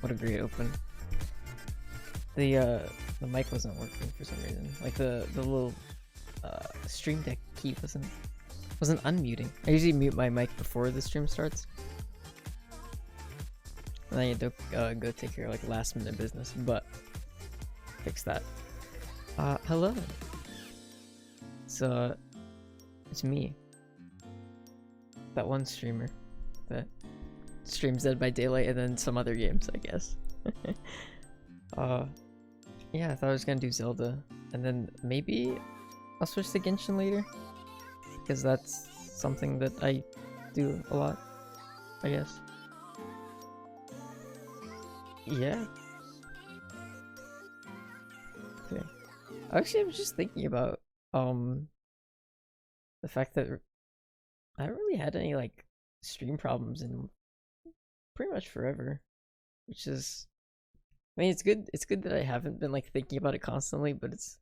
What a great open. The mic wasn't working for some reason. Like the little stream deck key wasn't unmuting. I usually mute my mic before the stream starts. And then you have to go take care of like last minute business, but fix that. Hello. It's me. That one streamer that streams Dead by Daylight and then some other games, I guess. Yeah, I thought I was gonna do Zelda, and then maybe I'll switch to Genshin later, because that's something that I do a lot, I guess. Yeah. Okay. Actually, I was just thinking about the fact that I haven't really had any like stream problems in pretty much forever, which is, I mean, it's good. It's good that I haven't been like thinking about it constantly, but it's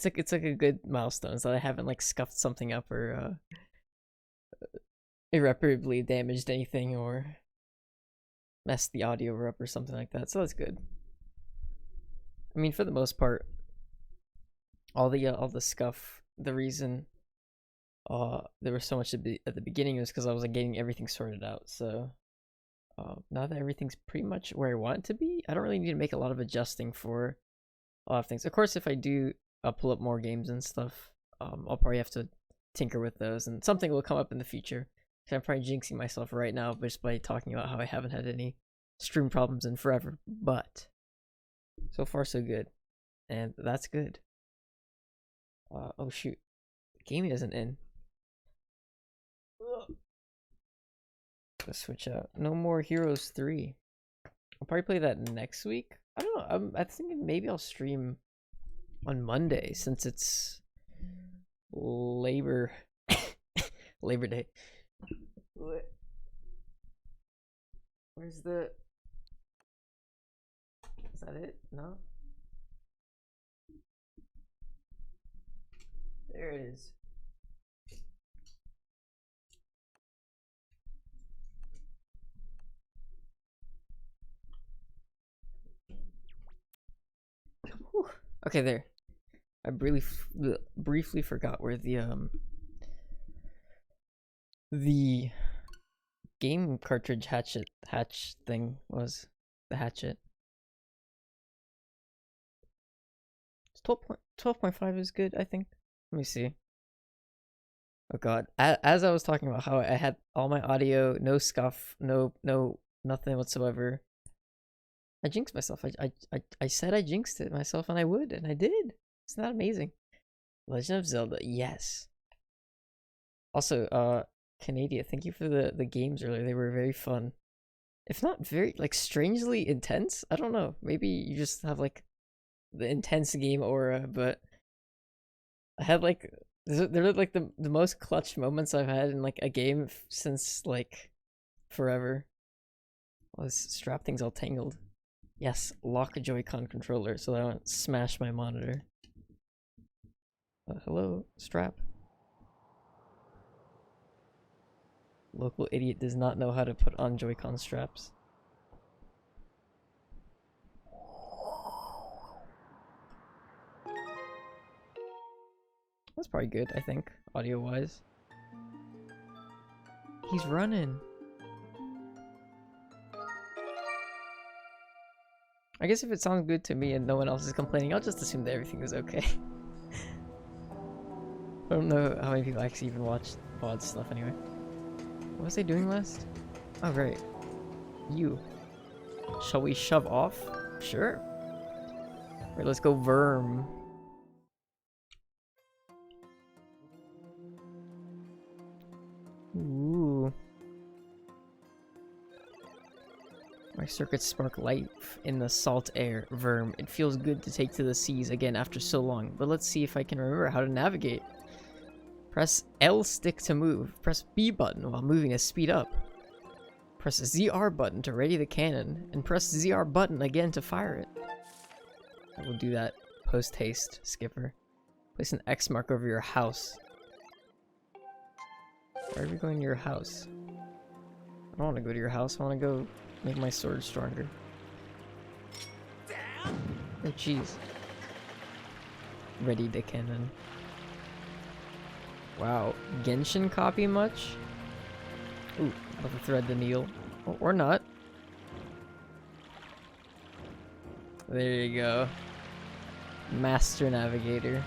like a good milestone, so I haven't like scuffed something up or irreparably damaged anything or messed the audio up or something like that. So that's good. I mean, for the most part, all the scuff, the reason there was so much at the beginning was because I was like getting everything sorted out. So now that everything's pretty much where I want it to be, I don't really need to make a lot of adjusting for a lot of things. Of course, if I do pull up more games and stuff, I'll probably have to tinker with those, and something will come up in the future. So I'm probably jinxing myself right now just by talking about how I haven't had any stream problems in forever. But so far, so good, and that's good. Oh shoot, the game isn't in. Let's switch out. No more Heroes 3. I'll probably play that next week. I don't know. I'm thinking maybe I'll stream on Monday since it's Labor Day. Where's the? Is that it? No. There it is. Whew. Okay, there. I briefly forgot where the game cartridge hatch thing was. The hatchet. 12.5 is good, I think. Let me see. Oh god. As I was talking about how I had all my audio, no scuff, no nothing whatsoever. I jinxed myself. I said I jinxed it myself, and I would, and I did. Isn't that amazing? Legend of Zelda, yes. Also, Canada, thank you for the games earlier. They were very fun. If not very, like, strangely intense? I don't know. Maybe you just have, like, the intense game aura, but I had, like, they're like the most clutch moments I've had in, like, a game since, like, forever. Well, this strap thing's all tangled. Yes, lock a Joy-Con controller so that I don't smash my monitor. Hello, strap. Local idiot does not know how to put on Joy-Con straps. That's probably good, I think, audio-wise. He's running. I guess if it sounds good to me and no one else is complaining, I'll just assume that everything is okay. I don't know how many people actually even watch VOD stuff anyway. What was I doing last? Oh, right. You. Shall we shove off? Sure. Alright, let's go Verm. Ooh. My circuits spark life in the salt air, Verm. It feels good to take to the seas again after so long, but let's see if I can remember how to navigate. Press L stick to move. Press B button while moving to speed up. Press ZR button to ready the cannon, and press ZR button again to fire it. I will do that post-haste, Skipper. Place an X mark over your house. Why are we going to your house? I don't want to go to your house. I want to go make my sword stronger. Oh, jeez. Ready to cannon. Wow. Genshin copy much? Ooh, about to thread the needle. Oh, or not. There you go. Master Navigator.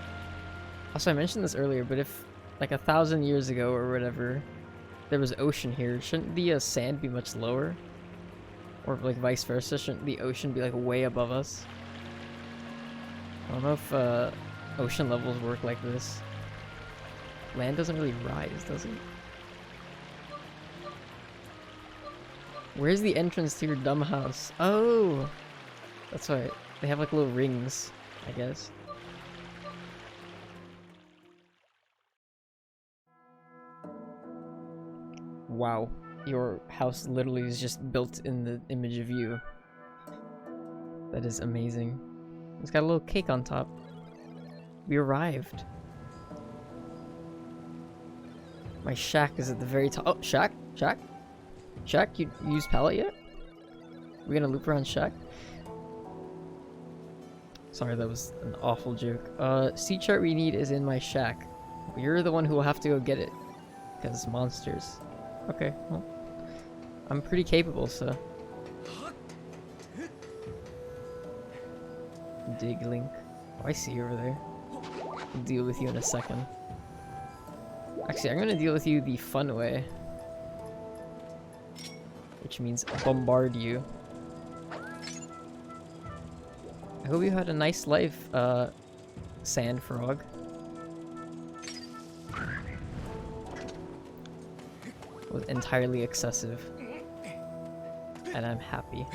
Also, I mentioned this earlier, but if, like, 1,000 years ago or whatever, there was ocean here, shouldn't the sand be much lower? Or, like, vice versa? Shouldn't the ocean be, like, way above us? I don't know if ocean levels work like this. Land doesn't really rise, does it? Where's the entrance to your dumb house? Oh! That's right. They have like little rings, I guess. Wow. Your house literally is just built in the image of you. That is amazing. It's got a little cake on top. We arrived. My shack is at the very top. Oh, shack? Shack? Shack? You used pallet yet? We're gonna loop around shack? Sorry, that was an awful joke. Sea chart we need is in my shack. But you're the one who will have to go get it. Because monsters. Okay, well. I'm pretty capable, so. Dig link. Oh, I see you over there. I'll deal with you in a second. Actually, I'm gonna deal with you the fun way. Which means bombard you. I hope you had a nice life, sand frog. It was entirely excessive. And I'm happy.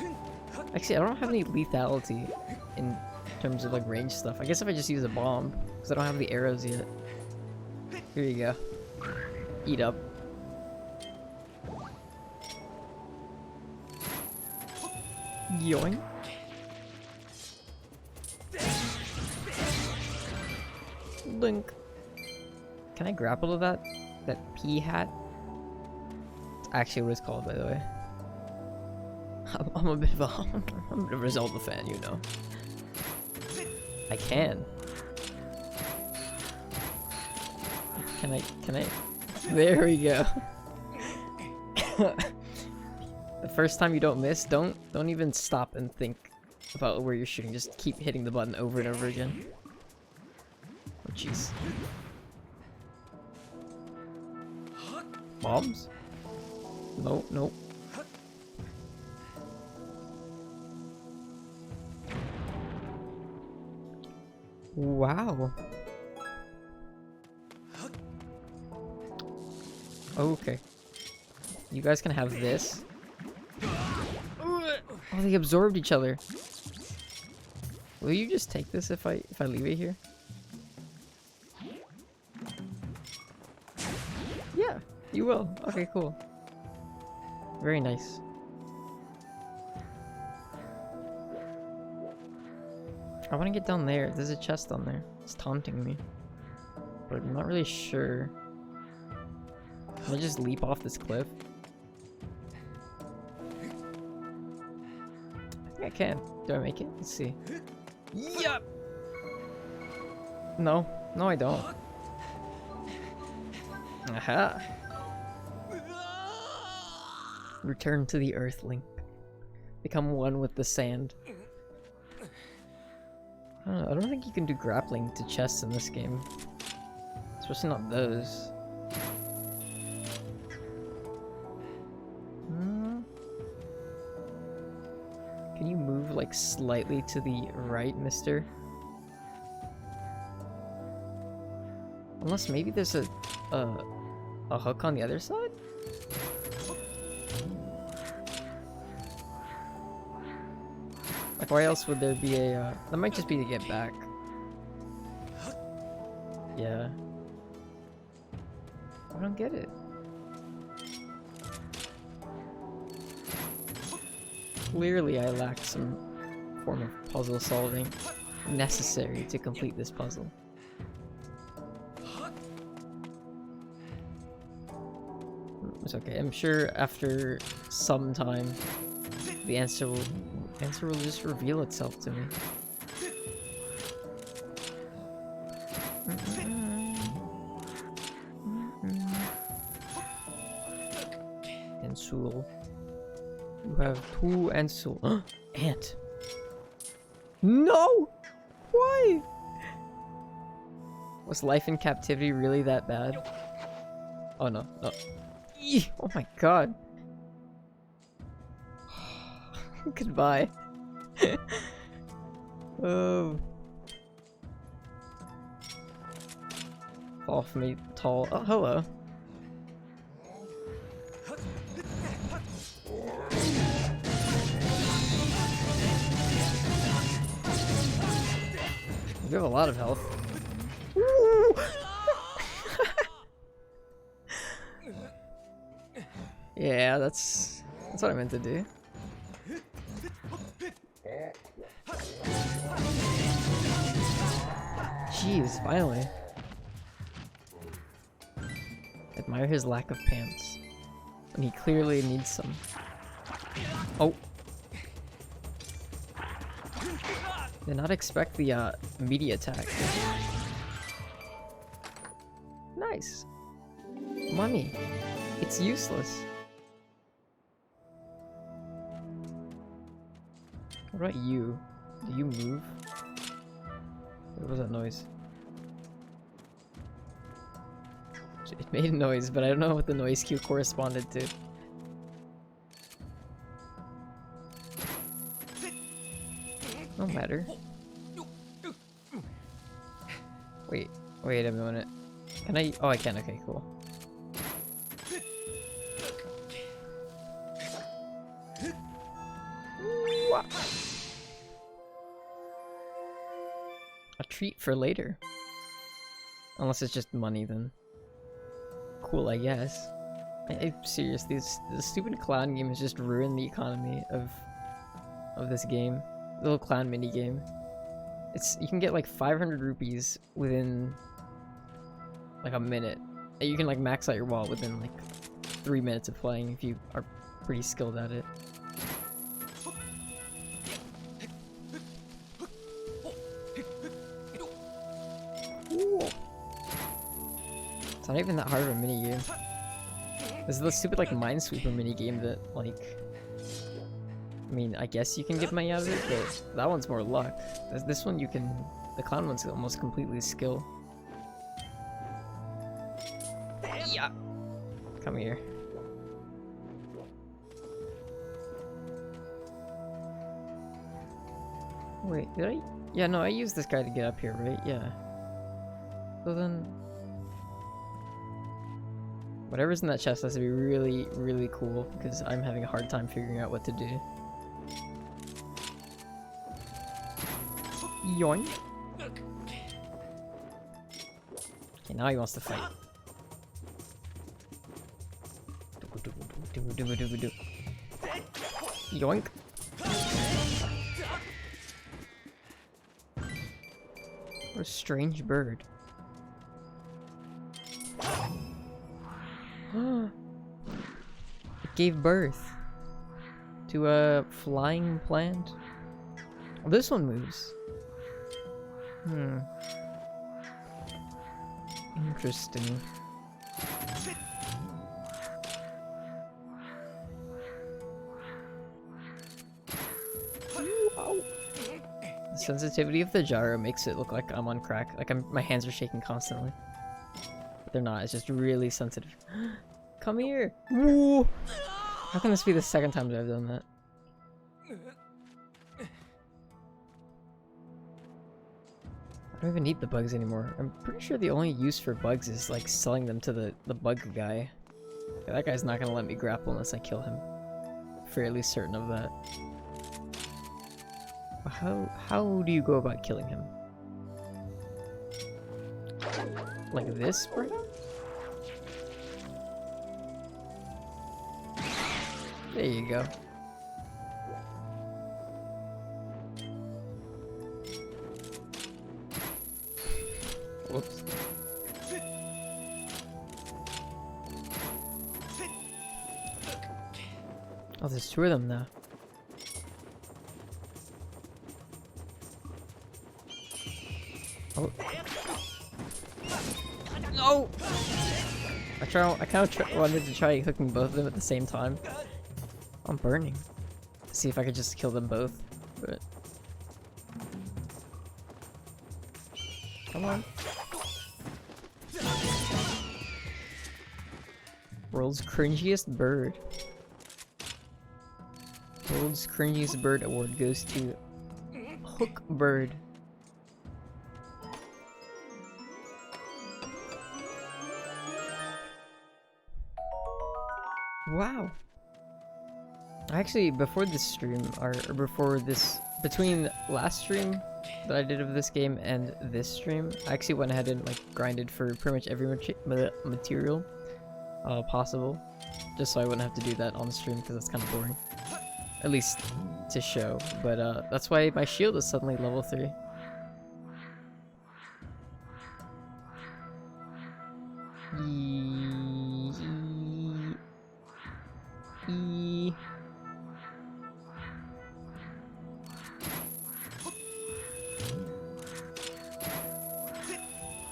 Actually, I don't have any lethality in terms of like range stuff. I guess if I just use a bomb, because I don't have the arrows yet. Here you go. Eat up. Yoink. Link. Can I grapple to that? That pea hat? It's actually what it's called, by the way. I'm a bit of a Zelda fan, you know. I can. Can I? There we go. The first time you don't miss, don't even stop and think about where you're shooting. Just keep hitting the button over and over again. Oh jeez. Bombs? Nope, nope. Wow. Okay. You guys can have this. Oh, they absorbed each other. Will you just take this if I leave it here? Yeah, you will. Okay, cool. Very nice. I want to get down there. There's a chest down there. It's taunting me. But I'm not really sure. Can I just leap off this cliff? I think I can. Do I make it? Let's see. Yup! No. No, I don't. Aha! Return to the earth, Link. Become one with the sand. I don't think you can do grappling to chests in this game. Especially not those. Can you move like slightly to the right, mister? Unless maybe there's a hook on the other side? Like, why else would there be a, that might just be to get back. Yeah. I don't get it. Clearly I lack some form of puzzle solving necessary to complete this puzzle. It's okay. I'm sure after some time, the answer will just reveal itself to me. Ansul. You have 2 Ansul. Ant. No! Why? Was life in captivity really that bad? Oh no, no. Eee! Oh my god. Goodbye. Oh. Fall for me, tall. Oh, hello. You have a lot of health. Yeah, that's what I meant to do. Jeez, finally. Admire his lack of pants. And he clearly needs some. Oh. Did not expect the meaty attack. Nice. Money. It's useless. What about you? Do you move? What was that noise? It made a noise, but I don't know what the noise cue corresponded to. No matter. Wait a minute. Can I? Oh, I can. Okay, cool. A treat for later. Unless it's just money, then. Cool, I guess. I'm serious. This stupid clown game has just ruined the economy of this game. The little clown mini game. You can get like 500 rupees within like a minute. And you can like max out your wallet within like 3 minutes of playing if you are pretty skilled at it. It's not even that hard of a mini game. This is the stupid like Minesweeper mini game that like. I mean, I guess you can get money out of it, but that one's more luck. This one you can. The clown one's almost completely skill. Yeah. Come here. Wait, did I? Yeah, no, I used this guy to get up here, right? Yeah. So then. Whatever's in that chest has to be really, really cool, because I'm having a hard time figuring out what to do. Yoink. Okay, now he wants to fight. Yoink. What a strange bird. It gave birth to a flying plant. Oh, this one moves. Interesting. The sensitivity of the gyro makes it look like I'm on crack. Like my hands are shaking constantly. But they're not. It's just really sensitive. Come here. Woo! How can this be the second time that I've done that? I don't even need the bugs anymore. I'm pretty sure the only use for bugs is like selling them to the bug guy. Yeah, that guy's not gonna let me grapple unless I kill him. Fairly certain of that. How do you go about killing him? Like this, perhaps? There you go. Whoops. Oh, there's two of them now. Oh. No! I kind of wanted to try hooking both of them at the same time. I'm burning. To see if I could just kill them both, but... Come on. World's cringiest bird. World's cringiest bird award goes to Hook Bird. Wow. Actually, before this stream, or before this, between last stream that I did of this game and this stream, I actually went ahead and like grinded for pretty much every material possible, just so I wouldn't have to do that on stream because that's kind of boring. At least to show, but that's why my shield is suddenly level 3.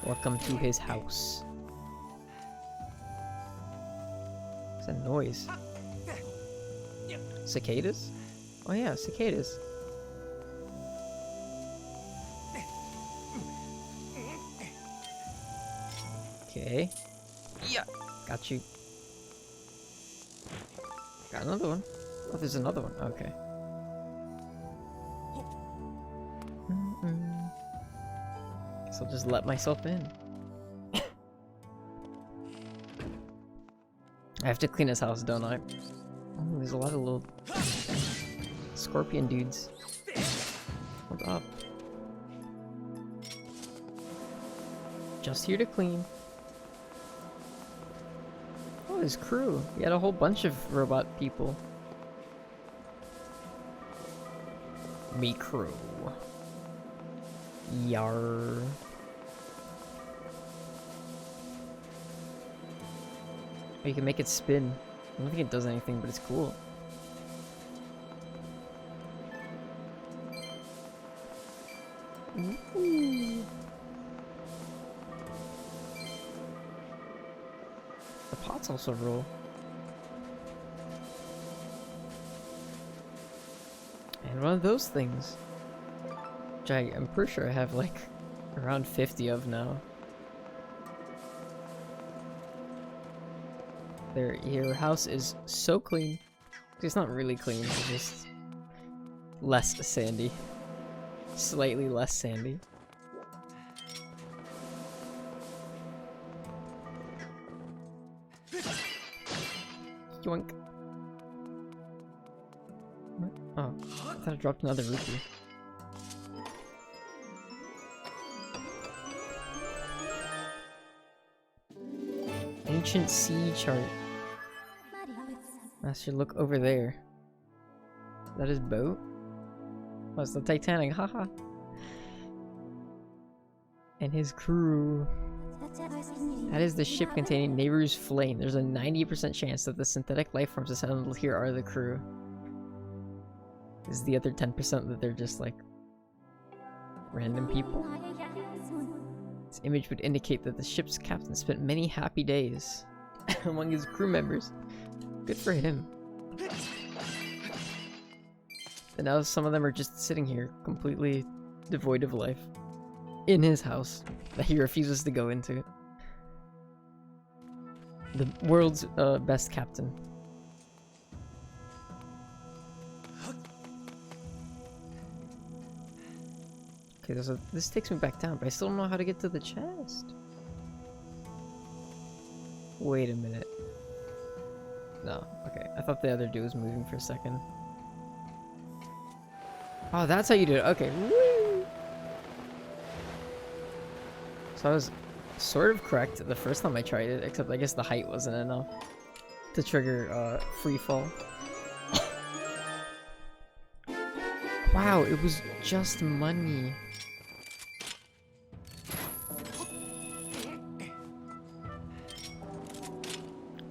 Welcome to his house. What's that noise? Cicadas? Oh yeah, cicadas. Okay. Yeah, got you. Got another one. Oh, there's another one. Okay. Guess I'll just let myself in. I have to clean his house, don't I? Oh, there's a lot of little scorpion dudes. Hold up. Just here to clean. Oh, his crew. He had a whole bunch of robot people. Me crew. Yar. Oh, you can make it spin. I don't think it does anything, but it's cool. Ooh. The pots also roll. And one of those things. Which I'm pretty sure I have like around 50 of now. Your house is so clean. It's not really clean, it's just less sandy. Slightly less sandy. Yoink. Oh, I thought I dropped another rupee. Ancient sea chart. Master, look over there. Is that his boat? Oh, it's the Titanic, haha. And his crew. That is the ship containing Nehru's flame. There's a 90% chance that the synthetic life forms assembled here are the crew. This is the other 10% that they're just like random people. This image would indicate that the ship's captain spent many happy days among his crew members. Good for him. And now some of them are just sitting here, completely devoid of life. In his house, that he refuses to go into. The world's best captain. Okay, this takes me back down, but I still don't know how to get to the chest. Wait a minute. No, okay. I thought the other dude was moving for a second. Oh, that's how you do it. Okay. Woo! So I was sort of correct the first time I tried it, except I guess the height wasn't enough to trigger free fall. Wow, it was just money.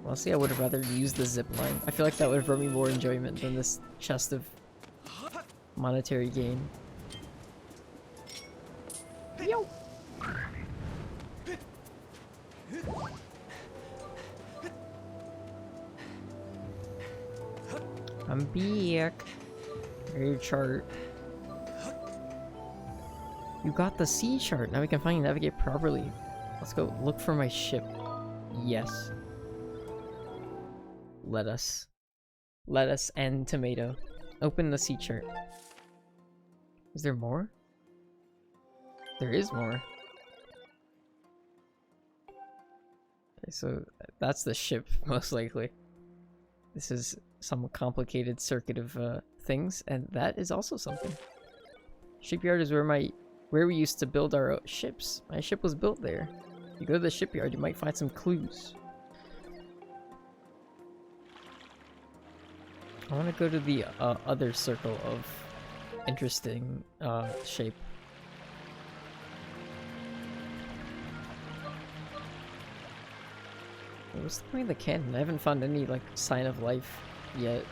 Honestly, I would have rather used the zip line. I feel like that would have brought me more enjoyment than this chest of monetary gain. Yo! I'm back. Your chart. You got the sea chart. Now we can finally navigate properly. Let's go look for my ship. Yes. Lettuce. Lettuce and tomato. Open the sea chart. Is there more? There is more. Okay, so that's the ship, most likely. This is some complicated circuit of things, and that is also something. Shipyard is where we used to build our ships. My ship was built there. If you go to the shipyard, you might find some clues. I want to go to the other circle of interesting shape. What's the point of the cannon? I haven't found any like sign of life yet.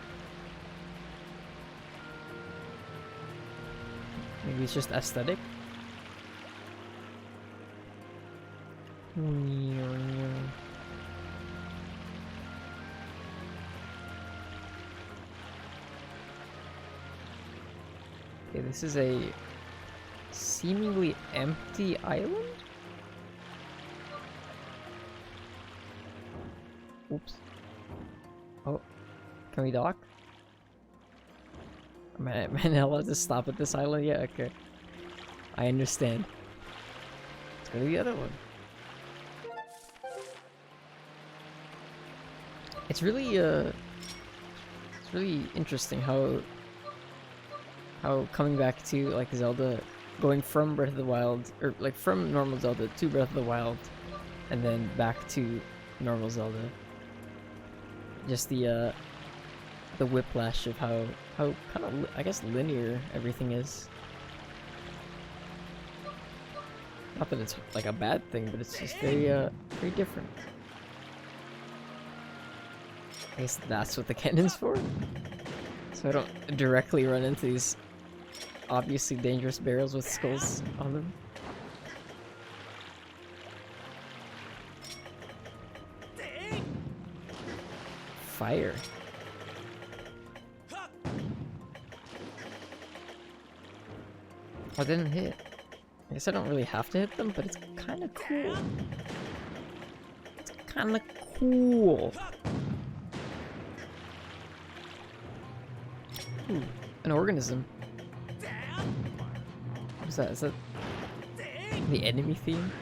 Maybe it's just aesthetic. Okay, this is a seemingly empty island? Oops. Oh, can we dock? Am I not allowed to stop at this island? Yeah, okay. I understand. Let's go to the other one. It's really interesting how coming back to like Zelda, going from Breath of the Wild, or like from normal Zelda to Breath of the Wild, and then back to normal Zelda. Just the whiplash of how kind of, I guess, linear everything is. Not that it's like a bad thing, but it's just very different. I guess that's what the cannon's for? So I don't directly run into these obviously dangerous barrels with skulls on them. Fire. Oh, I didn't hit. I guess I don't really have to hit them, but it's kind of cool. It's kind of cool. Ooh, an organism. What's that? Is that the enemy theme?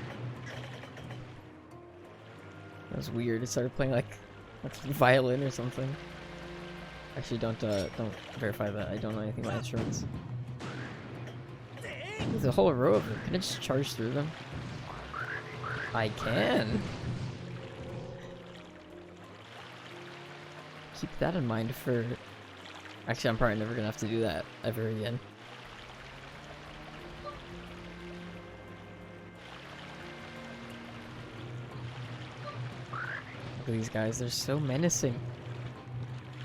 That was weird. It started playing like violin or something. Actually, don't verify that. I don't know anything about instruments. There's a whole row of them. Can I just charge through them? I can. Keep that in mind for... Actually, I'm probably never gonna have to do that ever again. Look at these guys, they're so menacing.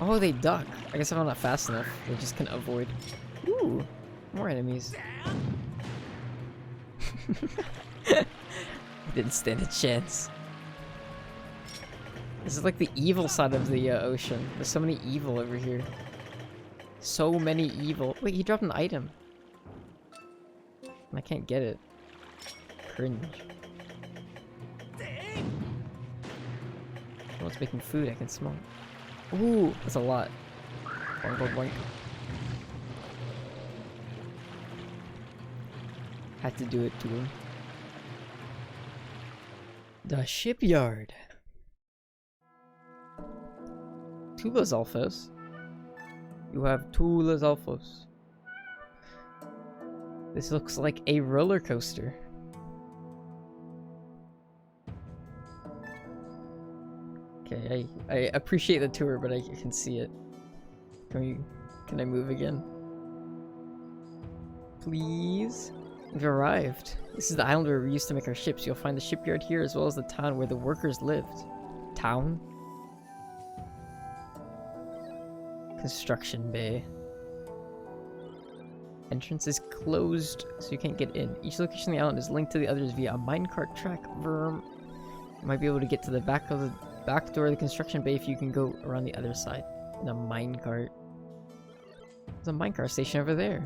Oh, they duck. I guess if I'm not fast enough, they just can avoid. Ooh, more enemies. Didn't stand a chance. This is like the evil side of the ocean. There's so many evil over here. So many evil. Wait, he dropped an item. I can't get it. Cringe. Someone's making food, I can smell it. Ooh, that's a lot. Boink, boink, boink. Had to do it to him. The shipyard. Two Lizalfos. You have two Lizalfos. This looks like a roller coaster. Okay, I appreciate the tour, but I can see it. Can I move again? Please? We've arrived. This is the island where we used to make our ships. You'll find the shipyard here as well as the town where the workers lived. Town? Construction bay. Entrance is closed, so you can't get in. Each location on the island is linked to the others via a minecart track. You might be able to get to the back door of the construction bay if you can go around the other side in a minecart. There's a minecart station over there.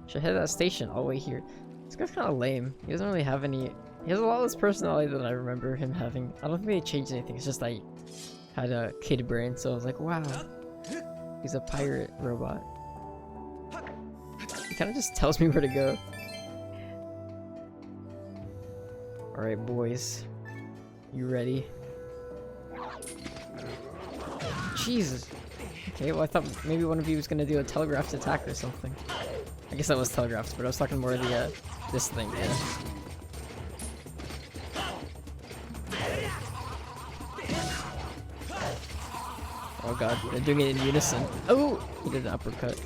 Should head to that station all the way here. This guy's kind of lame. He doesn't really have any. He has a lot less personality than I remember him having. I don't think they changed anything. It's just I had a kid brain, so I was like, wow, he's a pirate robot. He kind of just tells me where to go. Alright, boys. You ready? Jesus. Okay, well I thought maybe one of you was gonna do a telegraphed attack or something. I guess that was telegraphed, but I was talking more of the, this thing, yeah. Oh god, they're doing it in unison. Oh! He did an uppercut.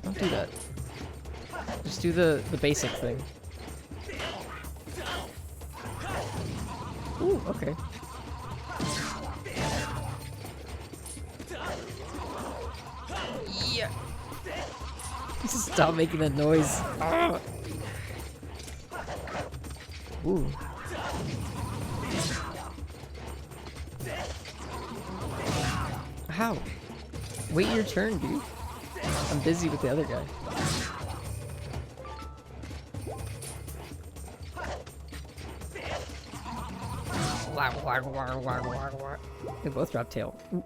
Don't do that. Just do the basic thing. Ooh, okay. Yeah. Stop making that noise. Ah. Ooh. How? Wait your turn, dude. I'm busy with the other guy. They both drop tail. Ooh.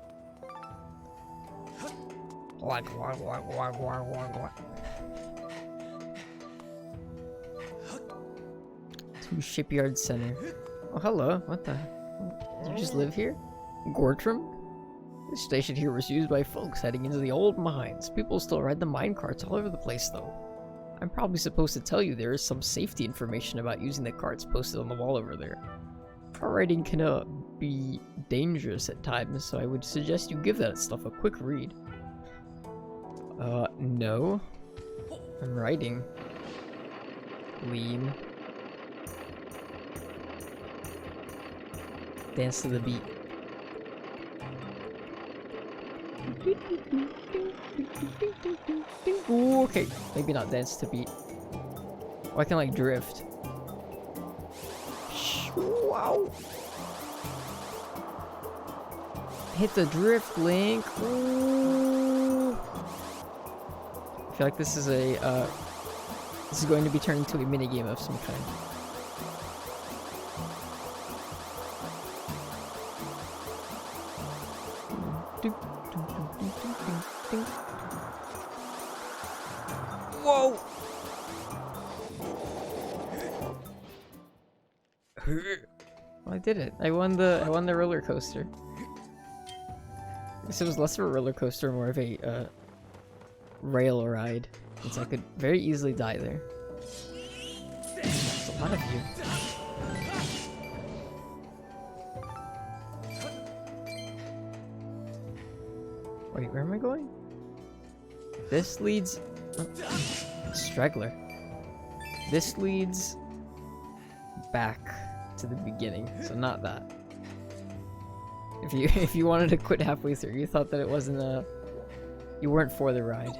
To Shipyard Center. Oh, hello. What the? Do you just live here? Gortram? This station here was used by folks heading into the old mines. People still ride the mine carts all over the place, though. I'm probably supposed to tell you there is some safety information about using the carts posted on the wall over there. Car riding can be dangerous at times, so I would suggest you give that stuff a quick read. No. I'm riding. Lean. Dance to the beat. Ooh, okay, maybe not dance to beat. Oh, I can like drift. Wow! Hit the drift, Link. Ooh. I feel like this is a this is going to be turned into a minigame of some kind. Whoa! Well, I did it. I won the roller coaster. I guess it was less of a roller coaster, more of a rail ride, since I could very easily die there. There's a lot of you. Wait, where am I going? This leads... Oh, straggler. This leads back to the beginning, so not that. If you wanted to quit halfway through, you thought that it wasn't you weren't for the ride.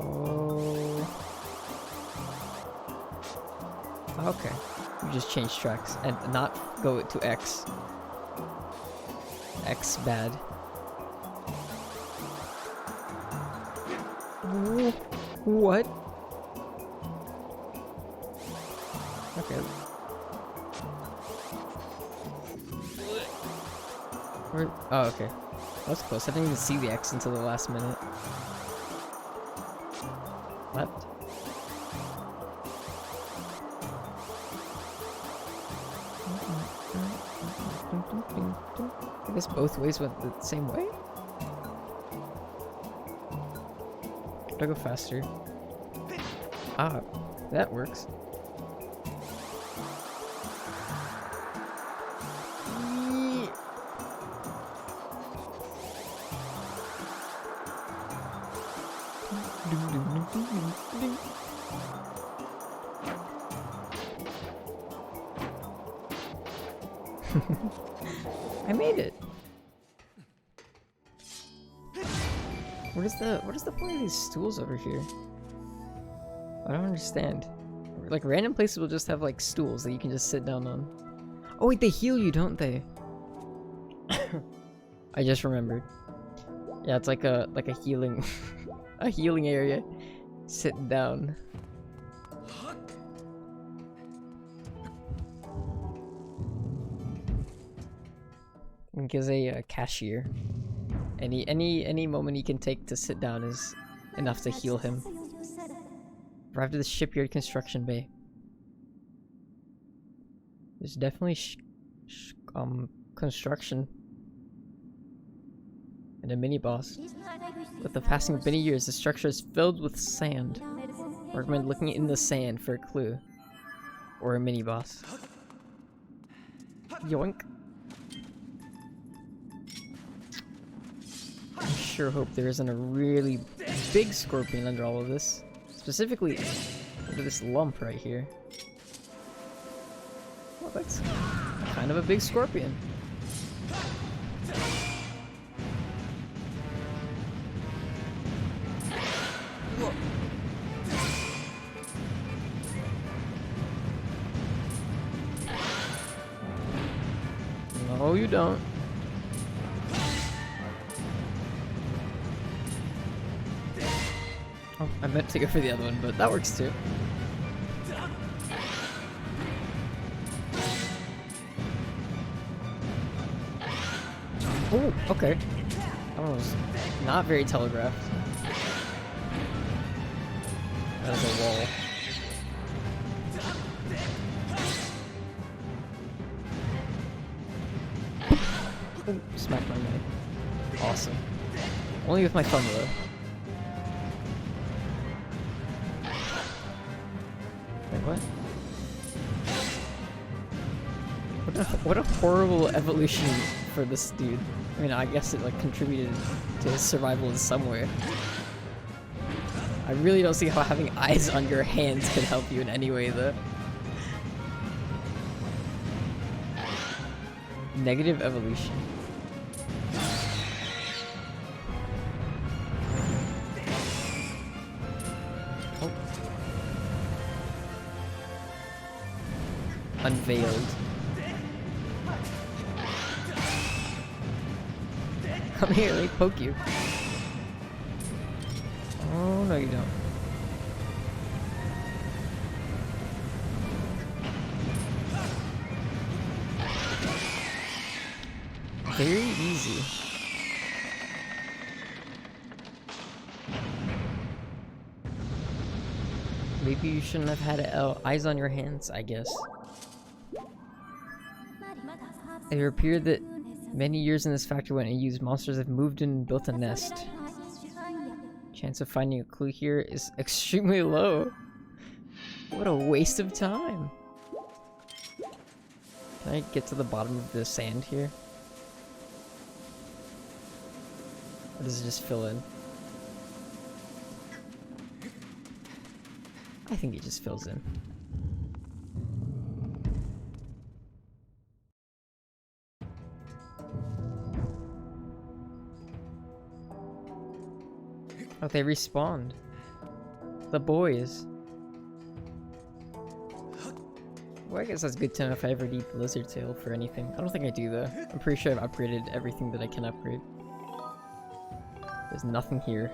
Oh. Okay. You just change tracks and not go to X. X bad. What? Okay. Oh, okay. That was close. I didn't even see the X until the last minute. Left. I guess both ways went the same way? Should I go faster? Ah, that works. I made it. What is the point of these stools over here? I don't understand. Like random places will just have like stools that you can just sit down on. Oh wait, they heal you, don't they? I just remembered. Yeah, it's like a healing a healing area. Sitting down. I think as a cashier. Any moment he can take to sit down is enough to heal him. Arrived at the shipyard construction bay. There's definitely construction. And a mini-boss. With the passing of many years, the structure is filled with sand. I recommend looking in the sand for a clue. Or a mini-boss. Yoink. I sure hope there isn't a really big scorpion under all of this. Specifically, under this lump right here. Well, that's kind of a big scorpion. No, you don't. Oh, I meant to go for the other one, but that works too. Oh, okay. That one was not very telegraphed. That was a wall. Oh, smack my neck. Awesome. Only with my thumb though. Wait, what? What a horrible evolution for this dude. I mean, I guess it like contributed to his survival in some way. I really don't see how having eyes on your hands could help you in any way though. Negative evolution. Oh. Unveiled. Come here, let me poke you. Oh, no you don't. Very easy. Maybe you shouldn't have had eyes on your hands, I guess. It appeared that many years in this factory when used, monsters have moved in and built a nest. Chance of finding a clue here is extremely low. What a waste of time. Can I get to the bottom of the sand here? Or does it just fill in? I think it just fills in. Oh, they respawned. The boys. Well, I guess that's good to know if I ever need the lizard tail for anything. I don't think I do though. I'm pretty sure I've upgraded everything that I can upgrade. There's nothing here.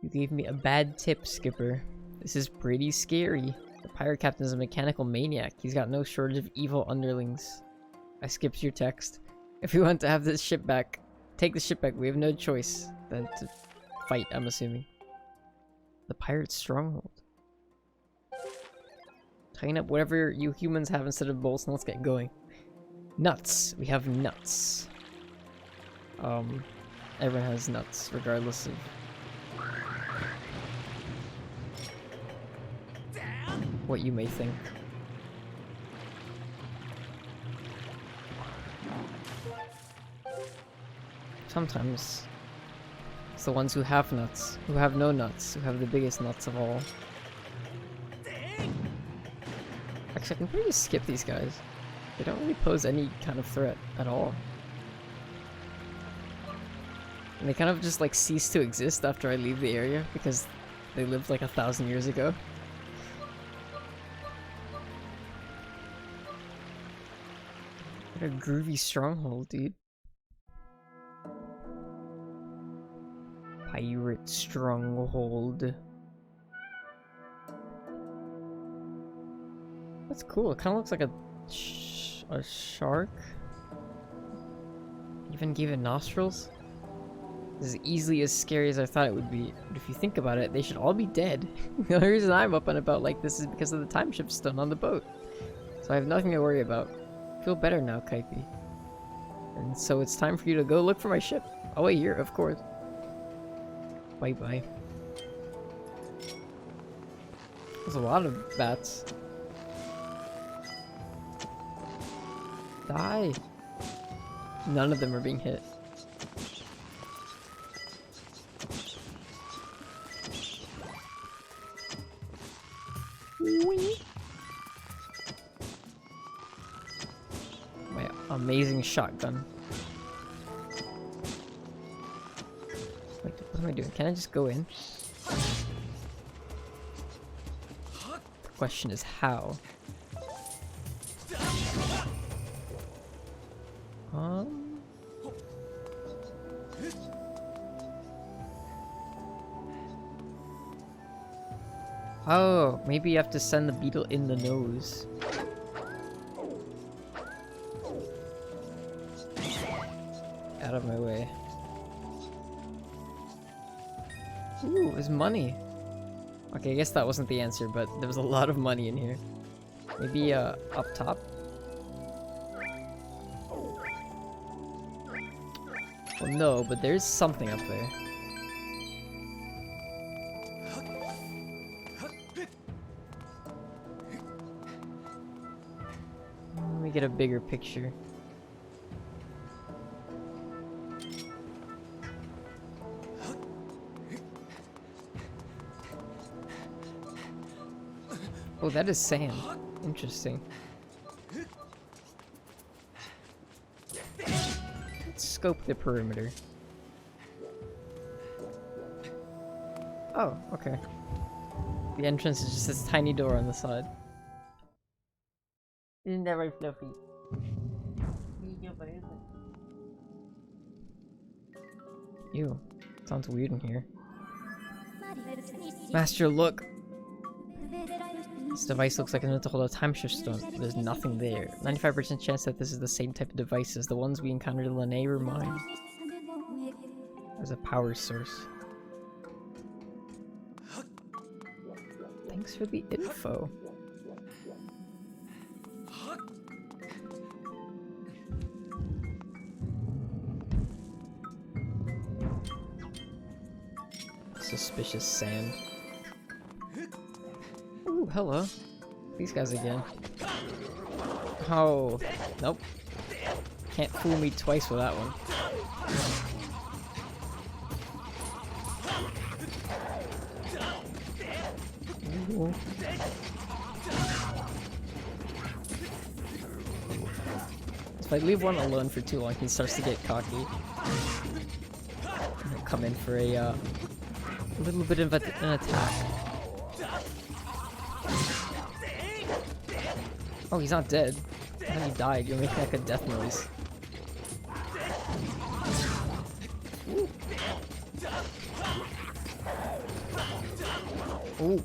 You gave me a bad tip, Skipper. This is pretty scary. The pirate captain is a mechanical maniac. He's got no shortage of evil underlings. I skipped your text. If we want to have this ship back, take the ship back. We have no choice than to fight, I'm assuming. The pirate stronghold. Tighten up whatever you humans have instead of bolts and let's get going. Nuts. We have nuts. Everyone has nuts, regardless of what you may think. Sometimes it's the ones who have nuts, who have no nuts, who have the biggest nuts of all. Actually, I can probably just skip these guys. They don't really pose any kind of threat at all. And they kind of just like cease to exist after I leave the area because they lived like 1,000 years ago. What a groovy stronghold, dude. Pirate stronghold. That's cool. It kind of looks like a shark. Even gave it nostrils. This is easily as scary as I thought it would be. But if you think about it, they should all be dead. The only reason I'm up and about like this is because of the time shift stone on the boat. So I have nothing to worry about. I feel better now, Kaipi. And so it's time for you to go look for my ship. I'll wait here, of course. Bye-bye. There's a lot of bats. Die! None of them are being hit. Whee! My amazing shotgun. Wait, what am I doing? Can I just go in? The question is how. Oh, maybe you have to send the beetle in the nose. Out of my way. Ooh, there's money. Okay, I guess that wasn't the answer, but there was a lot of money in here. Maybe, up top? Well, no, but there's something up there. Let me get a bigger picture. Oh, that is sand. Interesting. Let's scope the perimeter. Oh, okay. The entrance is just this tiny door on the side. Isn't that right, Fluffy? Ew. Sounds weird in here. Master, look! This device looks like it's meant to hold a time shift stone, but there's nothing there. 95% chance that this is the same type of device as the ones we encountered in Lanayru mine. As a power source. Thanks for the info. Suspicious sand. Ooh, hello. These guys again. Oh, nope. Can't fool me twice with that one. Ooh. If I leave one alone for too long, he starts to get cocky. And he'll come in for a little bit of an attack. Oh, he's not dead. I thought he died. You're making like a death noise. Ooh.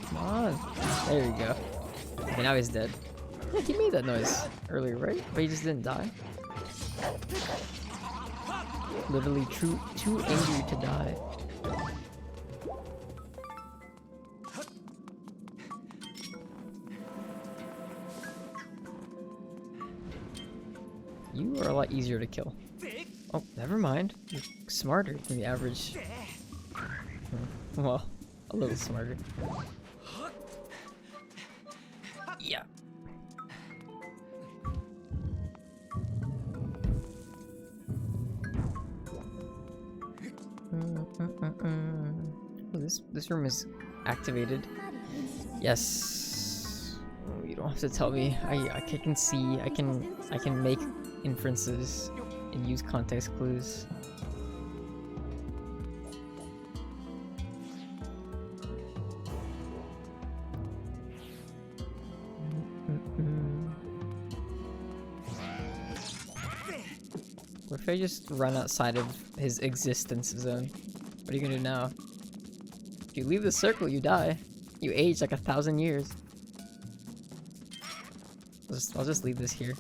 Come on. There you go. Okay, now he's dead. Yeah, he made that noise earlier, right? But he just didn't die. Literally too angry to die. You are a lot easier to kill. Oh, never mind. You're smarter than the average. Well, a little smarter. Yeah. Oh, this room is activated. Yes. Oh, you don't have to tell me. I can see. I can make inferences and use context clues. What if I just run outside of his existence zone? What are you gonna do now? If you leave the circle, you die. You age like 1,000 years. I'll just leave this here.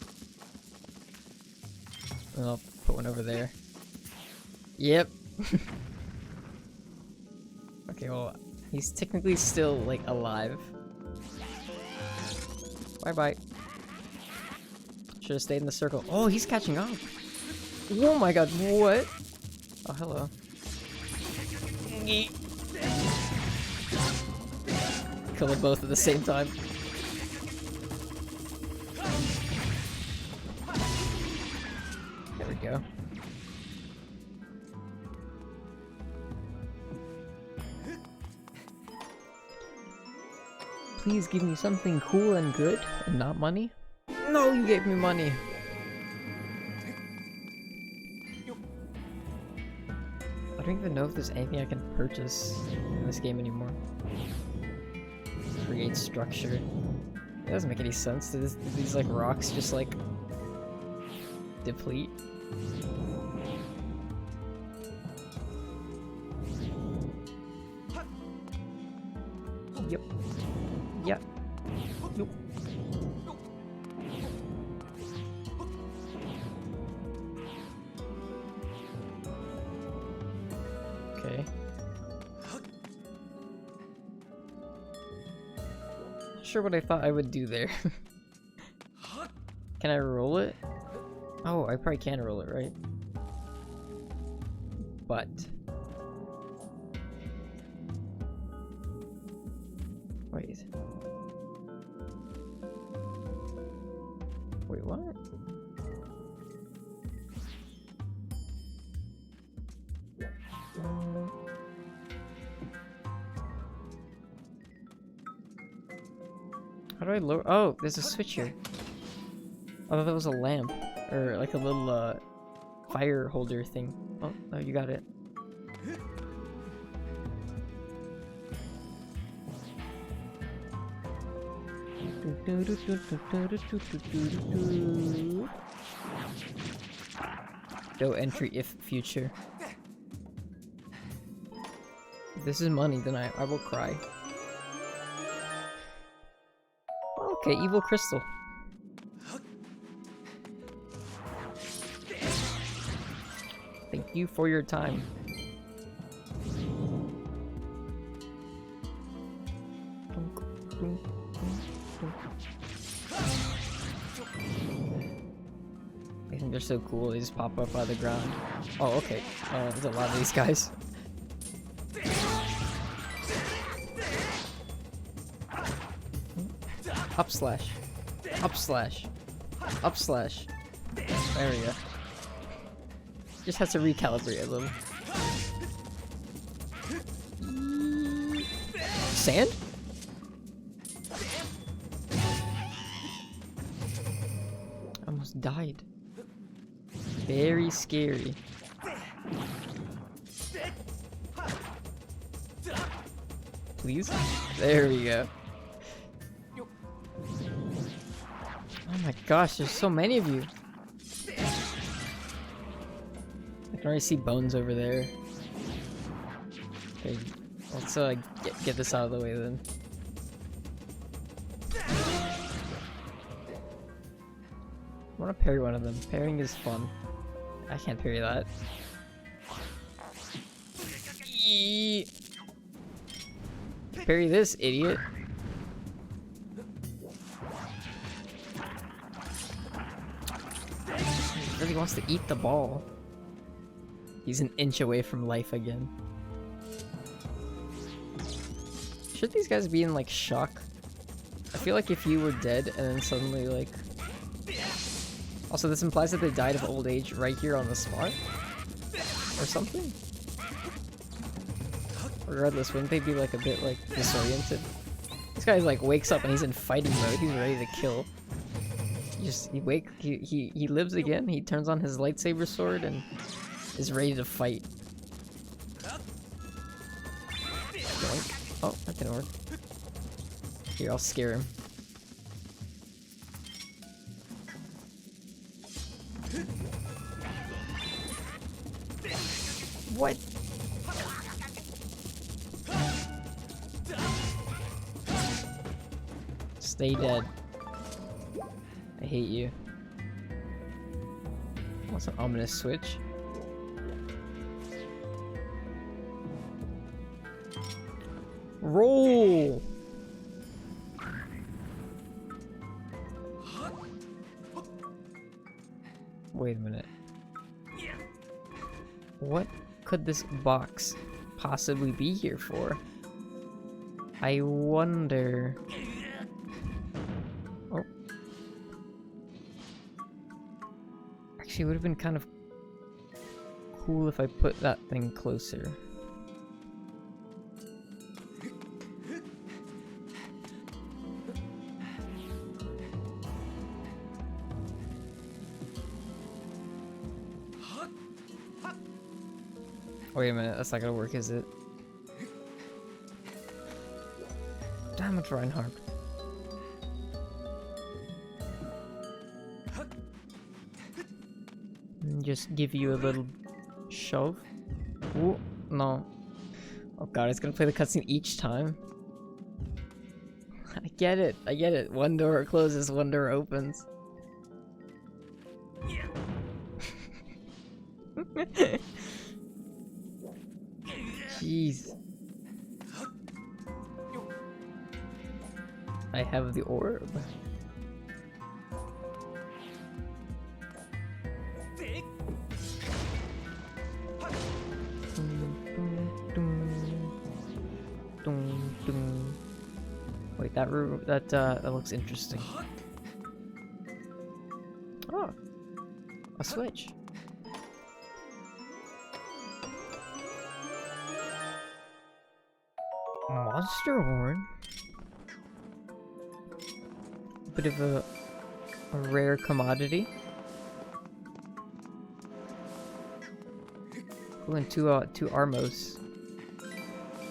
And I'll put one over there. Yep. Okay, well, he's technically still, like, alive. Bye-bye. Should've stayed in the circle. Oh, he's catching up! Oh my god, what? Oh, hello. Kill them both at the same time. There we go. Please give me something cool and good, and not money. No, you gave me money. I don't even know if there's anything I can purchase in this game anymore. Create structure. It doesn't make any sense. Do these like rocks just like deplete? Yep. Yep. Yep. Okay. Not sure what I thought I would do there. Can I roll it? Oh, I probably can roll it, right? But wait. Wait, what? How do I lower? Oh, there's a switch here. I thought that was a lamp. Or like a little, fire holder thing. Oh, no, you got it. No entry if future. If this is money, then I will cry. Okay, evil crystal. Thank you for your time. I think they're so cool, they just pop up out of the ground. Oh, okay. There's a lot of these guys. Up slash. Up slash. Up slash. There we go. Just has to recalibrate a little. Sand? Almost died. Very scary. Please? There we go. Oh my gosh, there's so many of you. I can already see bones over there. Okay, let's get this out of the way then. I want to parry one of them. Parrying is fun. I can't parry that. Eee. Parry this, idiot. He really wants to eat the ball. He's an inch away from life again. Should these guys be in like shock? I feel like if you were dead and then suddenly like... Also, this implies that they died of old age right here on the spot? Or something? regardless, wouldn't they be like a bit like disoriented? This guy like wakes up and he's in fighting mode. He's ready to kill. He lives again. He turns on his lightsaber sword and is ready to fight. Yoink. Oh, that didn't work. Here, I'll scare him. What? Stay dead. I hate you. What's an ominous switch? Roll! Wait a minute. What could this box possibly be here for? I wonder... Oh. Actually, it would have been kind of cool if I put that thing closer. Wait a minute, that's not gonna work, is it? Damn it, Reinhardt. Just give you a little shove. Ooh, no. Oh god, it's gonna play the cutscene each time. I get it, I get it. One door closes, one door opens. Jeez. I have the orb. Wait, that room, that looks interesting. Oh, a switch. Monster horn. Bit of a rare commodity. Ooh, and two Armos.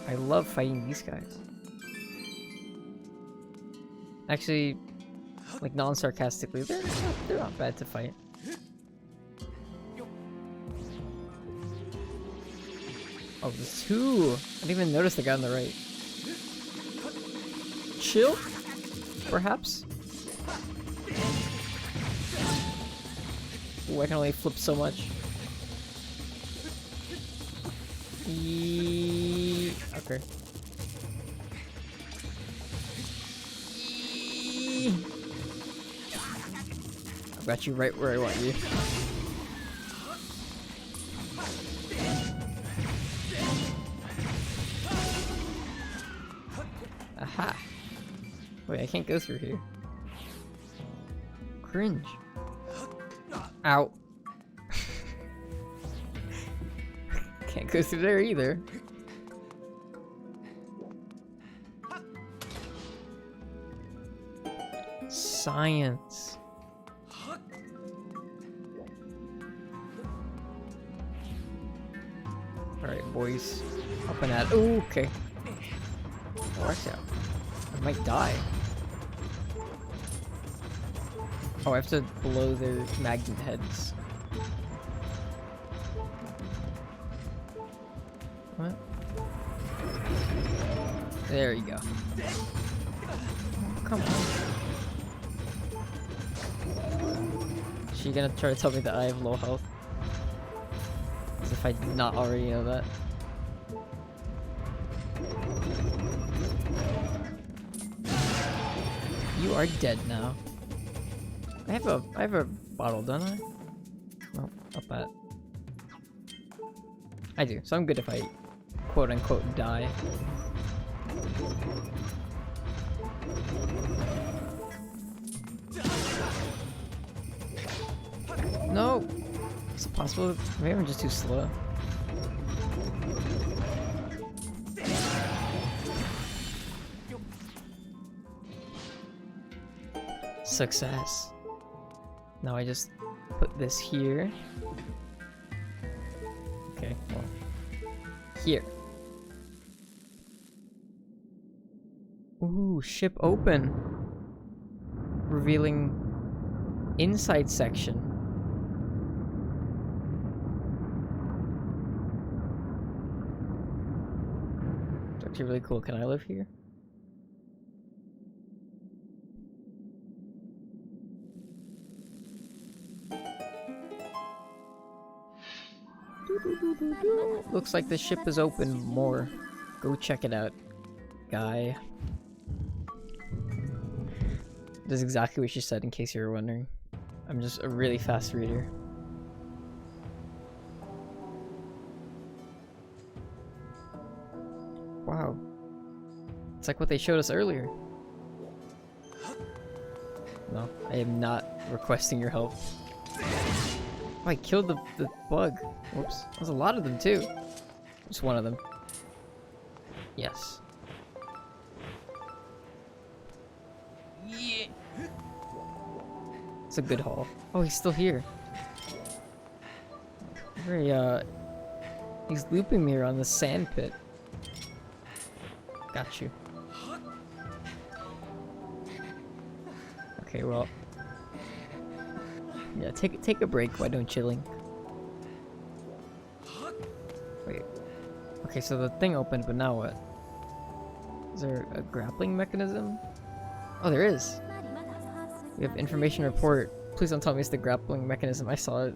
I love fighting these guys. Actually, like non-sarcastically, they're not bad to fight. Oh, there's two! I didn't even notice the guy on the right. Chill? Perhaps? Ooh, I can only flip so much. Okay. I've got you right where I want you. Aha! Wait, I can't go through here. Cringe. Ow. Can't go through there either. Science. Alright, boys. Up and at. Ooh, okay. Watch out. I might die. Oh, I have to blow their magnet heads. What? There you go. Come on. Is she gonna try to tell me that I have low health? As if I did not already know that. You are dead now. I have a bottle, don't I? No, not that. I do, so I'm good if I quote unquote die. No! Is it possible? Maybe I'm just too slow. success. Now I just put this here. Okay, well, here. Ooh, ship open. Revealing inside section. It's actually really cool. Can I live here? Looks like the ship is open more. Go check it out, guy. That's exactly what she said, in case you were wondering. I'm just a really fast reader. Wow. It's like what they showed us earlier. No, I am not requesting your help. Oh, I killed the bug. Whoops. There's a lot of them too. Just one of them. Yes. Yeah. It's a good haul. Oh, he's still here. Very, he's looping me around the sand pit. Got you. Okay, well. Yeah, take a break. Why don't chilling? Wait. Okay, so the thing opened, but now what? Is there a grappling mechanism? Oh, there is. We have information report. Please don't tell me it's the grappling mechanism. I saw it.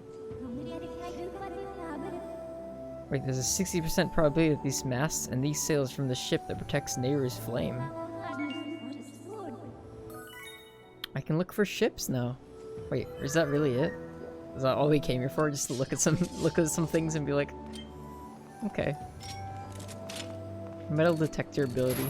Wait, there's a 60% probability that these masts and these sails from the ship that protects Nehru's flame. I can look for ships now. Wait, is that really it? Is that all we came here for? Just to look at some things and be like, okay. Metal detector ability.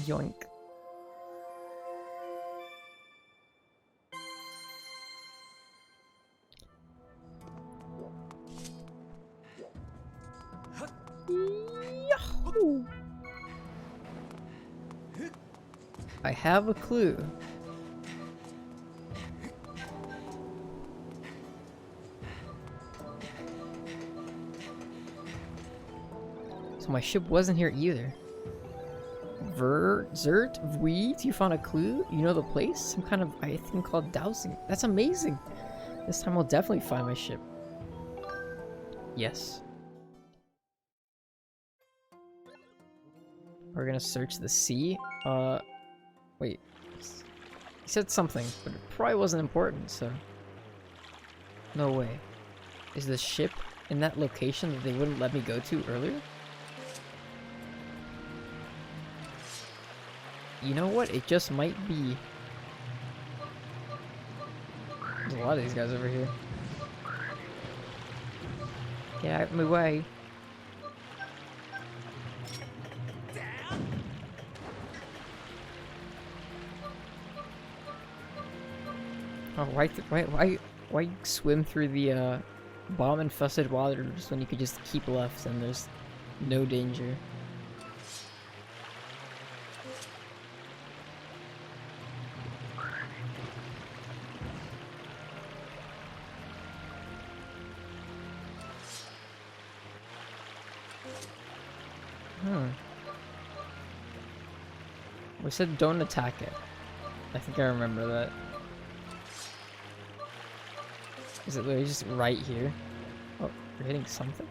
Yoink. Yahoo! I have a clue. So my ship wasn't here either. Zert? Vweet? You found a clue? You know the place? Some kind of, I think, called dowsing. That's amazing! This time I'll definitely find my ship. Yes. We're gonna search the sea. Wait. He said something, but it probably wasn't important, so... No way. Is the ship in that location that they wouldn't let me go to earlier? You know what? It just might be. There's a lot of these guys over here. Get out of my way. Oh, why swim through the bomb-infested waters when you could just keep left and there's no danger? We said don't attack it. I think I remember that. Is it literally just right here? Oh, we're hitting something?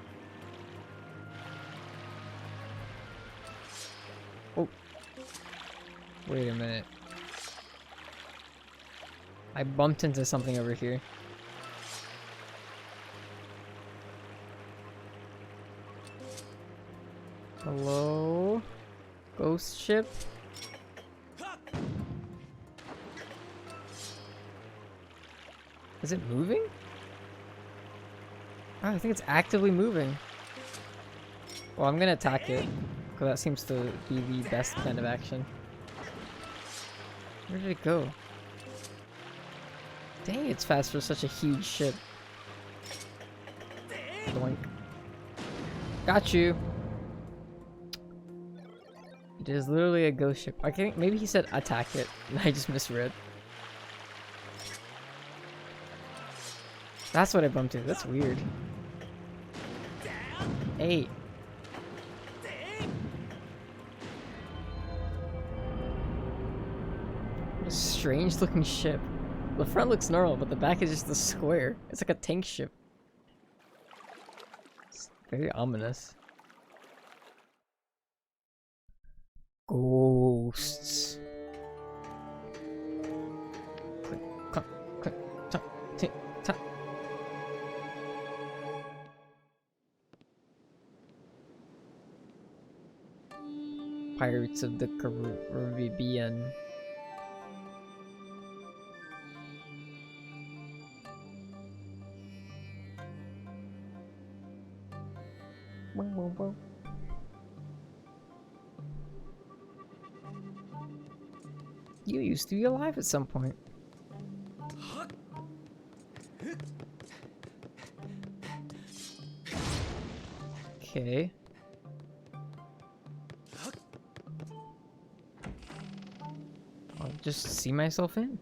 Oh. Wait a minute. I bumped into something over here. Hello? Ghost ship? Is it moving? Oh, I think it's actively moving. Well, I'm gonna attack it, because that seems to be the best kind of action. Where did it go? Dang, it's fast for such a huge ship. Got you. It is literally a ghost ship. I think maybe he said attack it, and I just misread. That's what I bumped into. That's weird. Hey. What a strange looking ship. The front looks normal, but the back is just a square. It's like a tank ship. It's very ominous. Ghosts. Click, click, click, tap, tick, tap. Pirates of the Caribbean. You used to be alive at some point. Okay. I'll just see myself in.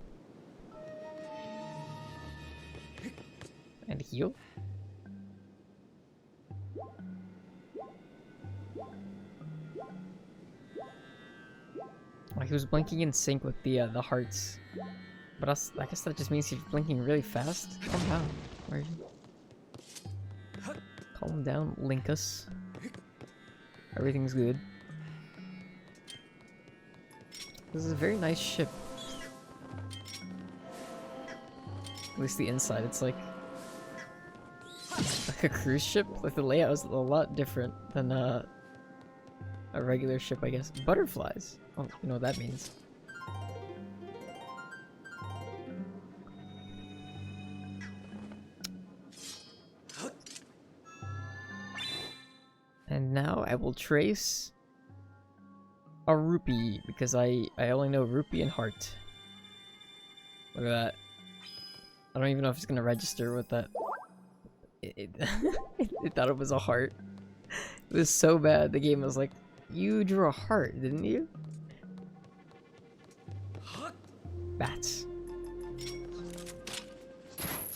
And heal. Like he was blinking in sync with the hearts, but I guess that just means he's blinking really fast. Calm down. Where are you? Calm down, Linkus. Everything's good. This is a very nice ship. At least the inside, it's like a cruise ship. Like the layout is a lot different than a regular ship, I guess. Butterflies. Oh, you know what that means. And now I will trace a rupee, because I only know rupee and heart. Look at that. I don't even know if it's gonna register with that. It thought it was a heart. It was so bad. The game was like, you drew a heart, didn't you? Bats.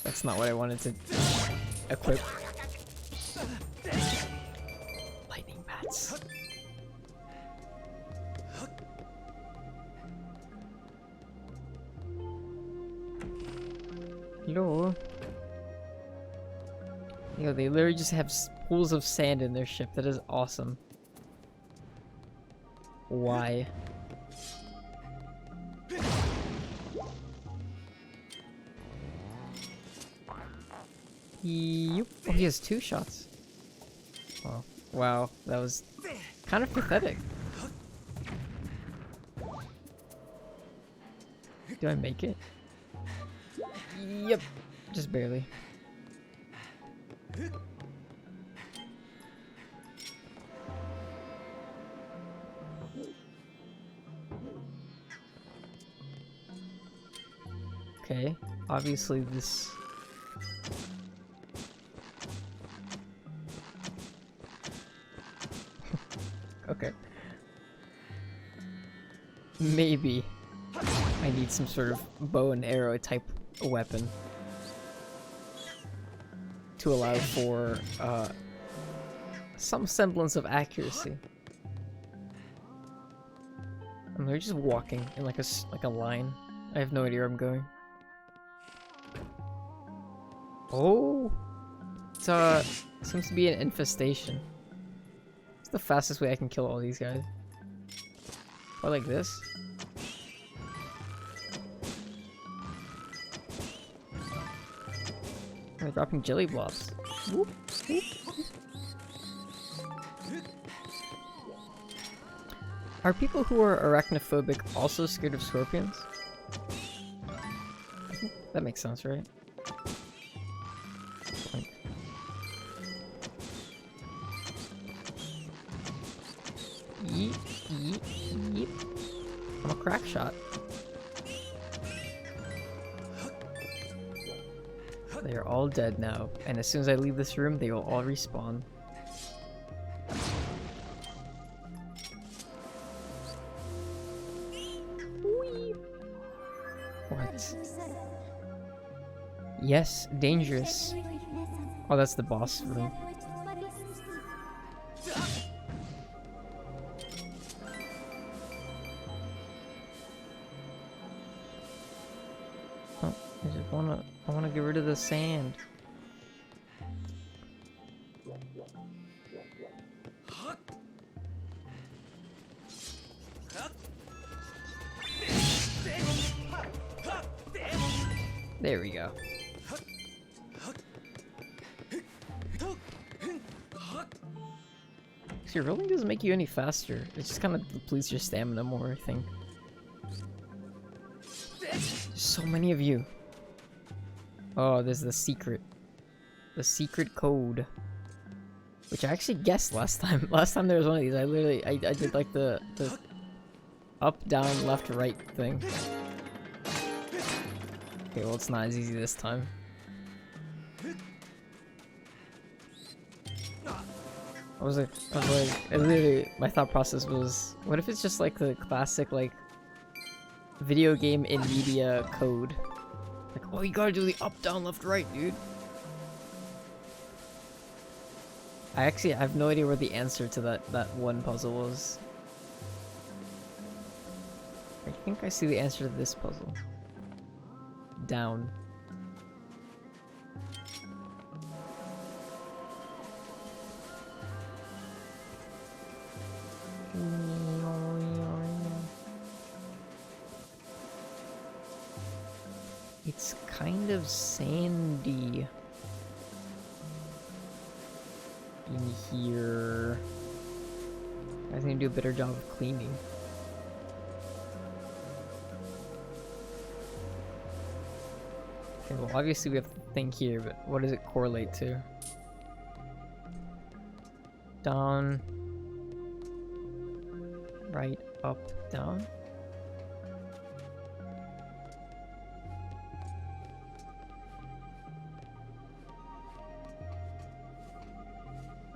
That's not what I wanted to equip. Lightning bats. Hello. Yo, they literally just have pools of sand in their ship. That is awesome. Why? Yep. Oh, he has 2 shots. Oh, wow, that was kind of pathetic. Do I make it? Yep, just barely. Okay, obviously this... Okay. Maybe I need some sort of bow and arrow type weapon to allow for some semblance of accuracy. And they're just walking in like a line. I have no idea where I'm going. Oh, it's seems to be an infestation. It's the fastest way I can kill all these guys. Or like this. They're dropping jelly blobs. Whoop, whoop. Are people who are arachnophobic also scared of scorpions? That makes sense, right? Yeet, yeet, yeet. I'm a crack shot. They are all dead now, and as soon as I leave this room, they will all respawn. Yes, dangerous. Oh, that's the boss room. Oh, I wanna get rid of the sand. There we go. See, rolling doesn't make you any faster. It just kind of depletes your stamina more, I think. There's so many of you. Oh, there's the secret. The secret code. Which I actually guessed last time. Last time there was one of these, I did like the up, down, left, right thing. Okay, well it's not as easy this time. I was like, literally, my thought process was, what if it's just like the classic, like, video game in media code? Like, oh, you gotta do the up, down, left, right, dude. I have no idea where the answer to that one puzzle was. I think I see the answer to this puzzle. Down. It's kind of sandy in here. I think I do a better job of cleaning. Okay, well obviously we have to think here, but what does it correlate to? Down, right, up, down?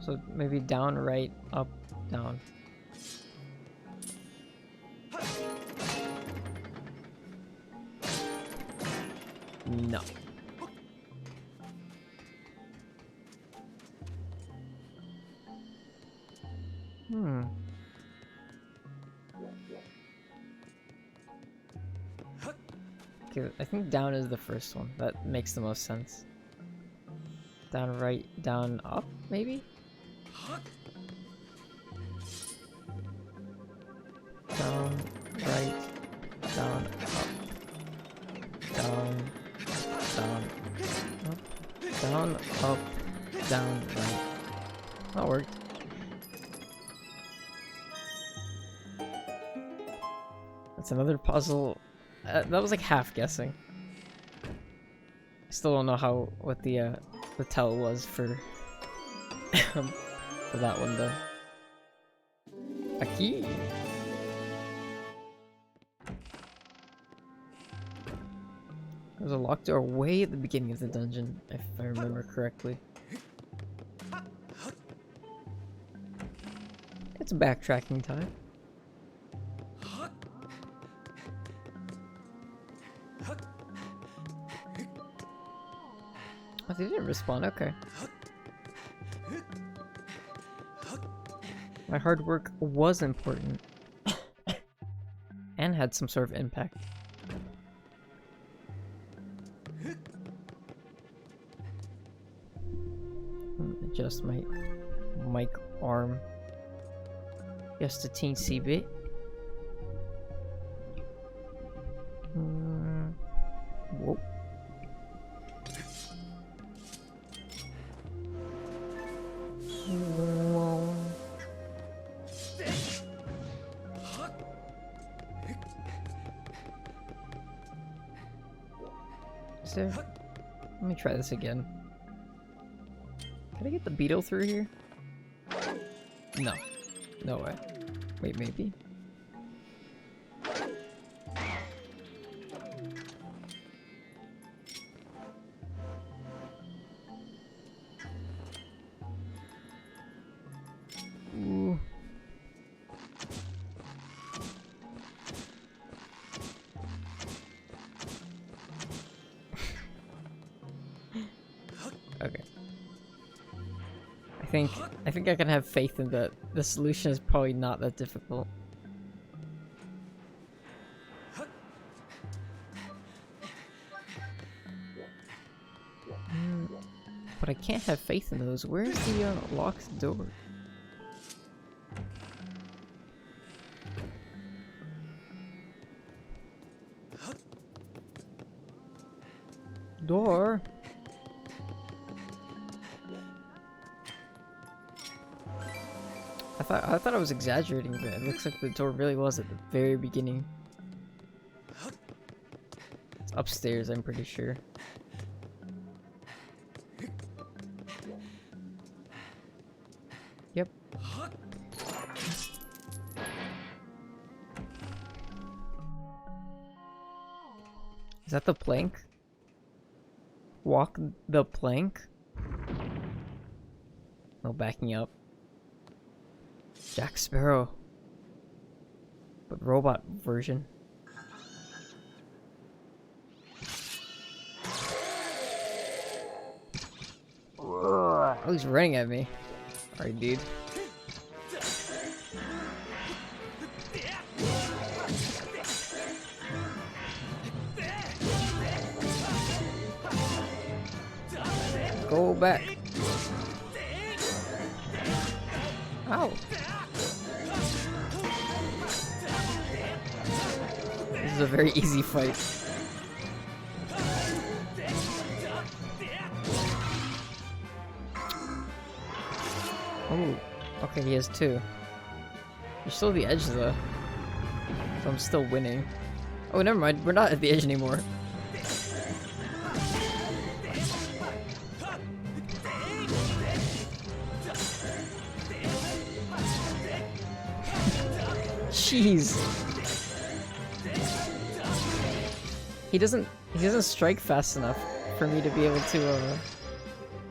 So maybe down, right, up, down. No. Okay, I think down is the first one. That makes the most sense. Down, right, down, up, maybe? Down, right, down, up. Down, down, up, down, up, down, right. That worked. That's another puzzle. That was like half guessing. I still don't know what the tell was for for that one though. A key. There's a locked door way at the beginning of the dungeon, if I remember correctly. It's backtracking time. Oh, they didn't respawn, okay. My hard work was important. And had some sort of impact. Adjust my mic arm just a teensy bit. Whoa. Whoa. Is there... Let me try this again. Can I get the beetle through here? No. No way. Wait, maybe? Ooh. think I can have faith in that. The solution is probably not that difficult. But I can't have faith in those. Where's the locked door? Door. I thought I was exaggerating, but it looks like the door really was at the very beginning. It's upstairs, I'm pretty sure. Yep. Is that the plank? Walk the plank? No backing up. Jack Sparrow. But robot version. Oh, he's running at me. Alright, dude. Go back. Ow. This is a very easy fight. Oh, okay, he has two. You're still at the edge though. So I'm still winning. Oh, never mind, we're not at the edge anymore. Jeez. He doesn't strike fast enough for me to be able to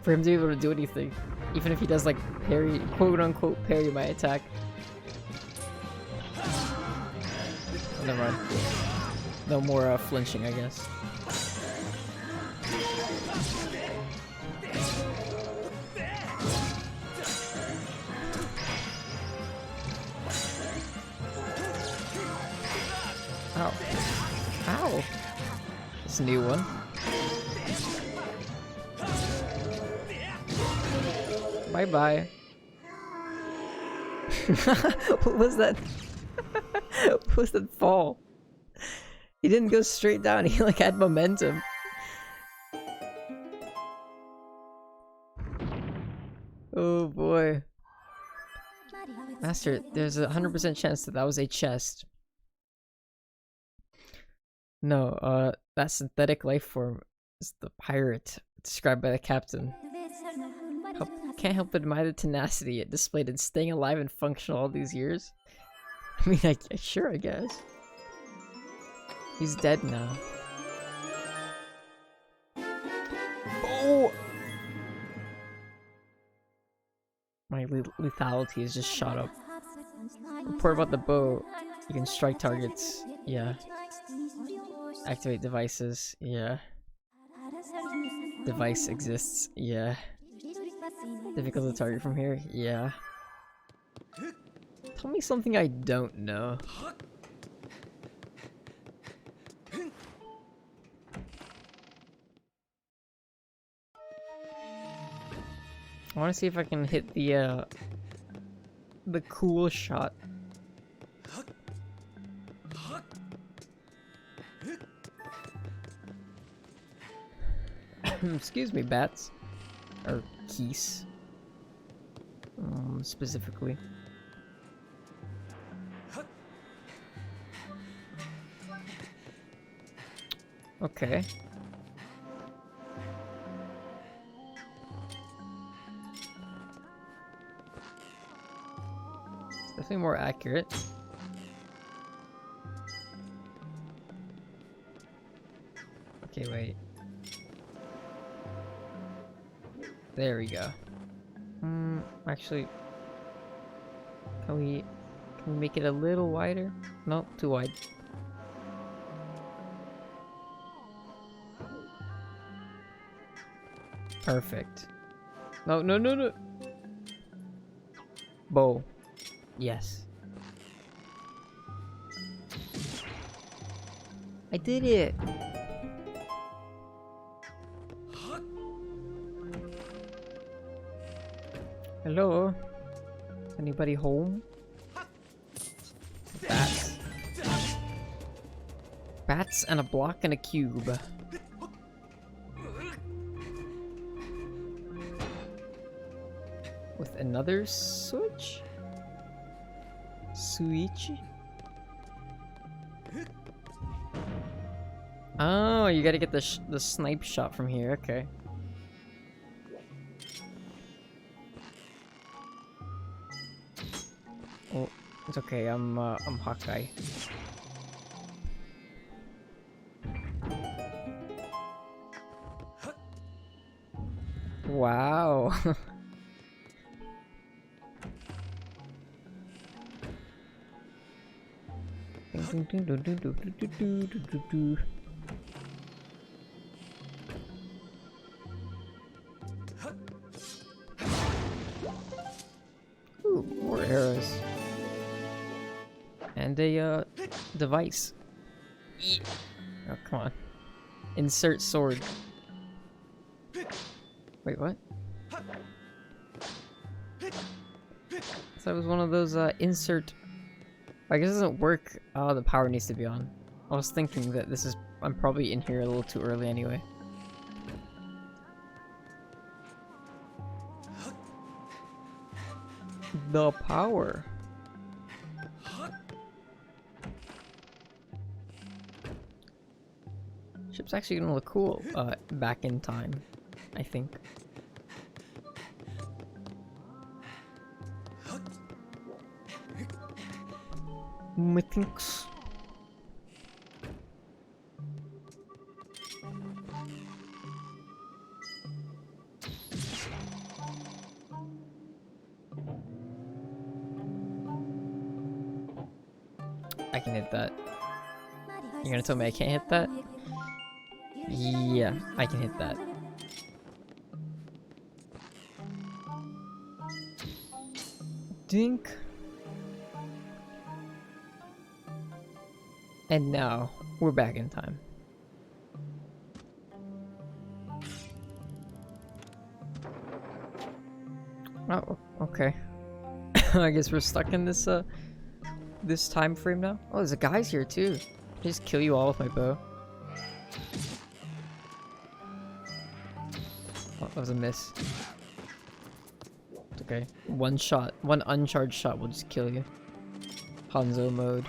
for him to be able to do anything. Even if he does like parry, quote unquote parry my attack. Oh, never mind. No more flinching, I guess. Ow. Ow! It's a new one. Bye bye. What was that? What was that fall? He didn't go straight down, he like had momentum. Oh boy. Master, there's a 100% chance that was a chest. No, that synthetic life form is the pirate described by the captain. Can't help but admire the tenacity it displayed in staying alive and functional all these years. I mean, sure, I guess. He's dead now. Oh! My lethality is just shot up. Report about the bow. You can strike targets. Yeah. Activate devices. Yeah. Device exists. Yeah. Difficult to target from here. Yeah. Tell me something I don't know. I want to see if I can hit the cool shot. Excuse me, bats. Or geese. Specifically. Okay. It's definitely more accurate. Okay, wait. There we go. Actually, can we make it a little wider? No, too wide. Perfect. No, no, no, no. Bow. Yes. I did it! Hello? Is anybody home? Bats. Bats and a block and a cube. With another switch? Switch? Oh, you gotta get the snipe shot from here, okay. Oh, it's okay, I'm Hawkeye. Wow. Ooh, more arrows. And a device. Oh, come on. Insert sword. Wait, what? So it was one of those insert. I guess it doesn't work. Oh, the power needs to be on. I was thinking that this is. I'm probably in here a little too early anyway. The power. Ship's actually gonna look cool. Back in time, I think. Methinks. I can hit that. You're gonna tell me I can't hit that? Yeah, I can hit that. Dink. And now, we're back in time. Oh, okay. I guess we're stuck in this, this time frame now? Oh, there's a guy's here too. I just kill you all with my bow. Oh, that was a miss. It's okay. One shot, one uncharged shot will just kill you. Hanzo mode.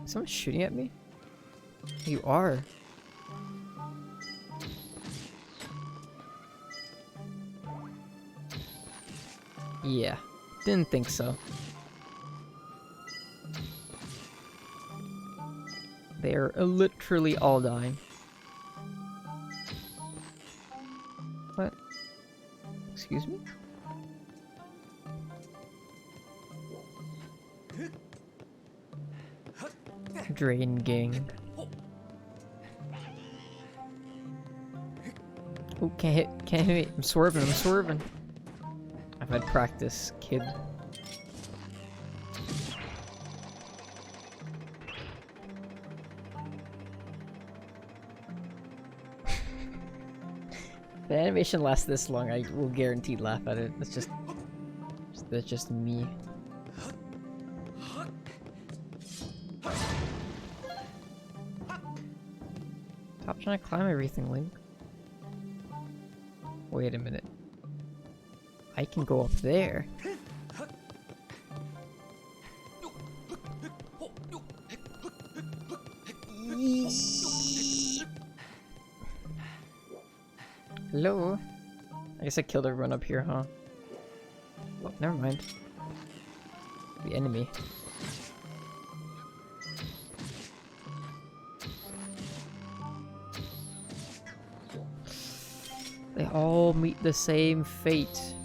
Is someone shooting at me? You are. Yeah, didn't think so. They're literally all dying. What? Excuse me? Drain gang. Oh, can't hit me. I'm swerving. I've had practice, kid. If the animation lasts this long, I will guaranteed laugh at it. That's just me. Stop trying to climb everything, Link. Wait a minute. I can go up there. Hello? I guess I killed everyone up here, huh? Oh, never mind. The enemy. They all meet the same fate.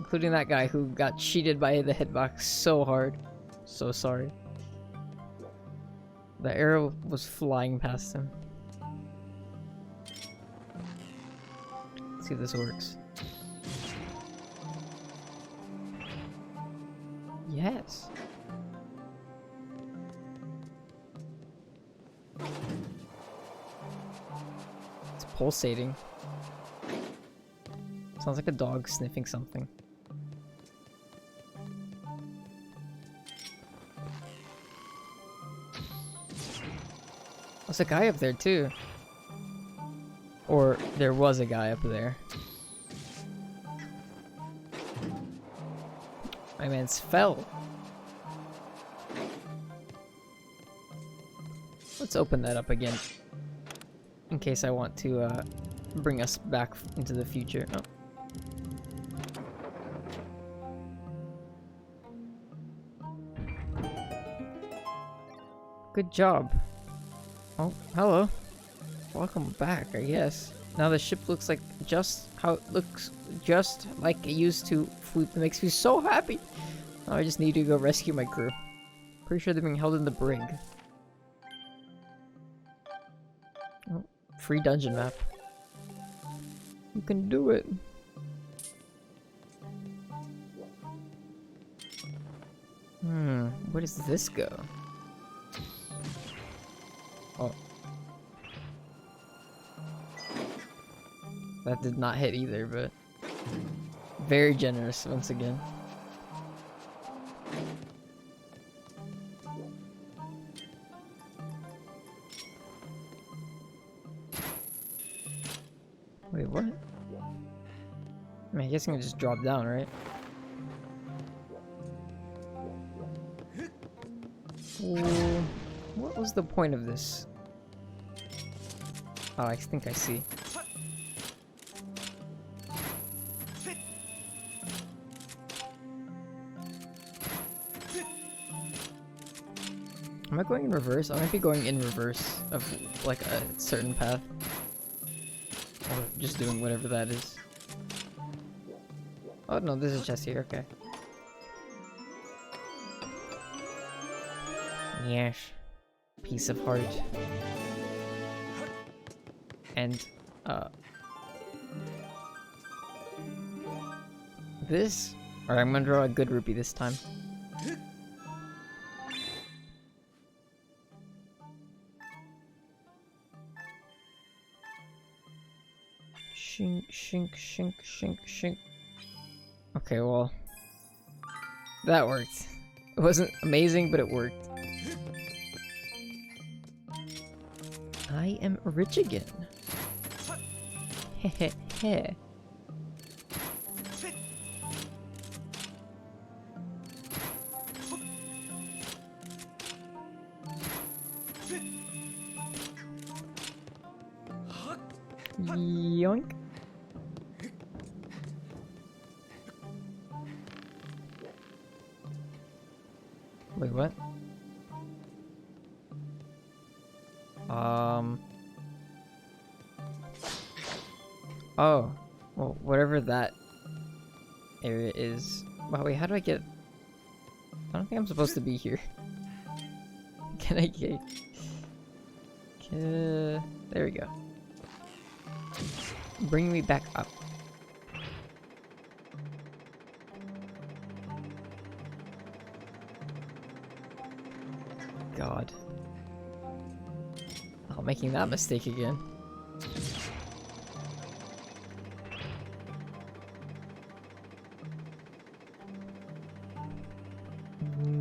Including that guy who got cheated by the hitbox so hard. So sorry. The arrow was flying past him. See if this works. Yes. It's pulsating. Sounds like a dog sniffing something. There's a guy up there too. Or there was a guy up there. My man's fell. Let's open that up again. In case I want to bring us back into the future. Oh. Good job. Oh, hello. Welcome back, I guess. Now the ship looks like just how it looks, just like it used to. It makes me so happy. Oh, I just need to go rescue my crew. Pretty sure they're being held in the brig. Oh, free dungeon map. You can do it. Where does this go? Oh. That did not hit either, but very generous once again. Wait, what? I mean, I guess I can just drop down, right? Ooh, what was the point of this? Oh, I think I see. Am I going in reverse? I might be going in reverse of like a certain path. Or just doing whatever that is. Oh no, there's a chest here, okay. Yes. Piece of heart. And, this? Alright, I'm gonna draw a good rupee this time. Shink, shink, shink, shink, shink. Okay, well, that worked. It wasn't amazing, but it worked. I am rich again. Heh heh. Yoink. Wait, what? Oh. Well, whatever that area is. Wow, wait, how do I get... I don't think I'm supposed to be here. Can I get... There we go. Bring me back up. God. Oh, making that mistake again.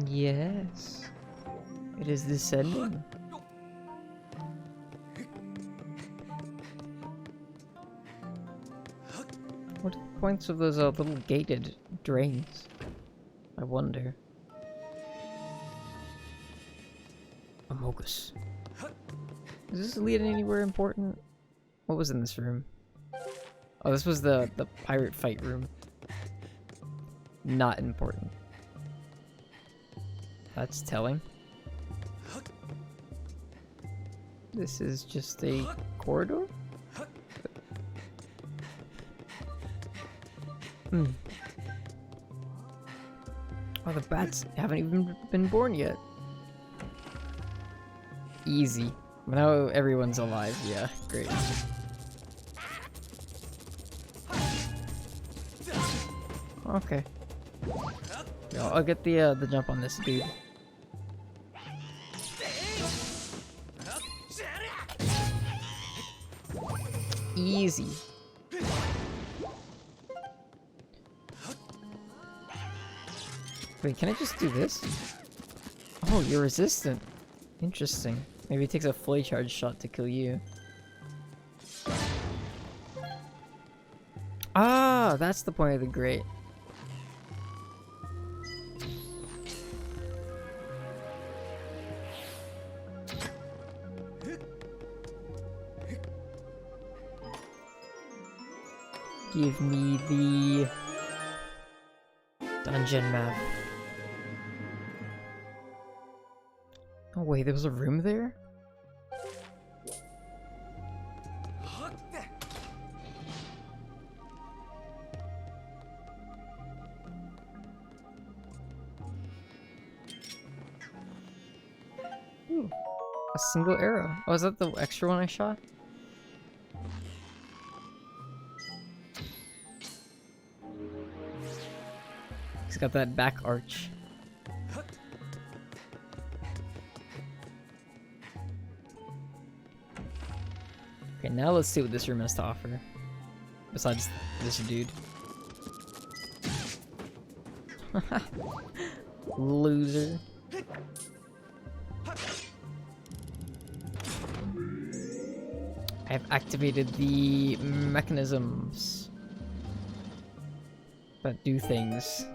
Yes. It is descending. What are the points of those little gated drains? I wonder. Amogus. Does this lead anywhere important? What was in this room? Oh, this was the pirate fight room. Not important. That's telling. This is just a corridor? Hmm. Oh, the bats haven't even been born yet. Easy. Now everyone's alive. Yeah, great. okay. Yo, I'll get the jump on this dude. Easy. Wait, can I just do this? Oh, you're resistant. Interesting. Maybe it takes a fully charged shot to kill you. Ah, that's the point of the grate. Give me the dungeon map. Oh wait, there was a room there? Ooh, a single arrow. Oh, is that the extra one I shot? He's got that back arch. Okay, now let's see what this room has to offer. Besides this dude. Loser. I've activated the mechanisms that do things.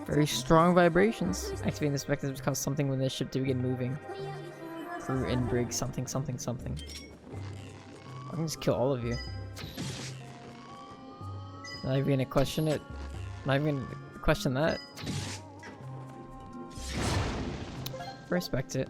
Very strong vibrations. Activating this mechanism becomes something when the ship to begin moving. Crew and brig something something something. I can just kill all of you. Not even gonna question it. Not even gonna question that. Respect it.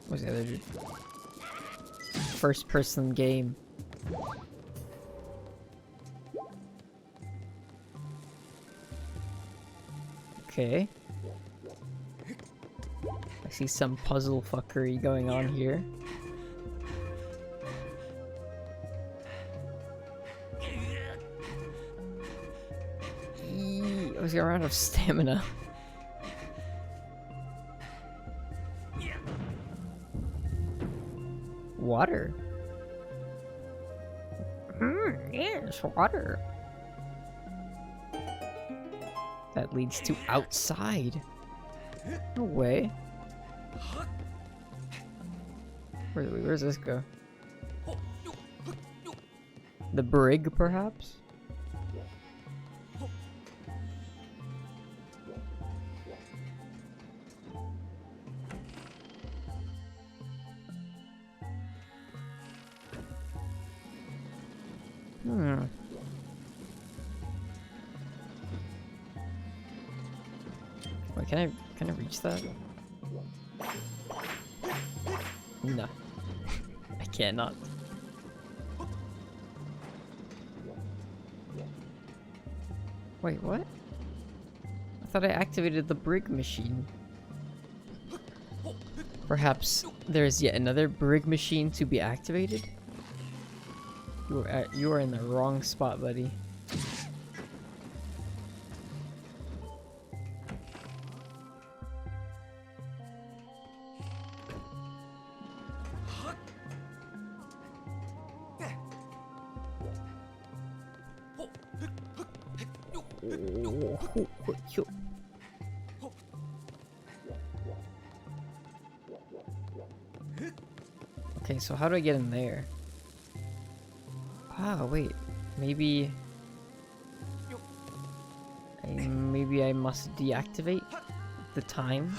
What's the other dude? First person game. Okay. I see some puzzle fuckery going on here. I was out of stamina. Water. Yes, water. That leads to outside. No way. Where's this go? The brig, perhaps? Wait, can I reach that? No. I cannot. Wait, what? I thought I activated the brig machine. Perhaps there's yet another brig machine to be activated? You are in the wrong spot, buddy. Okay, so how do I get in there? Ah, wait. Maybe I must deactivate the time.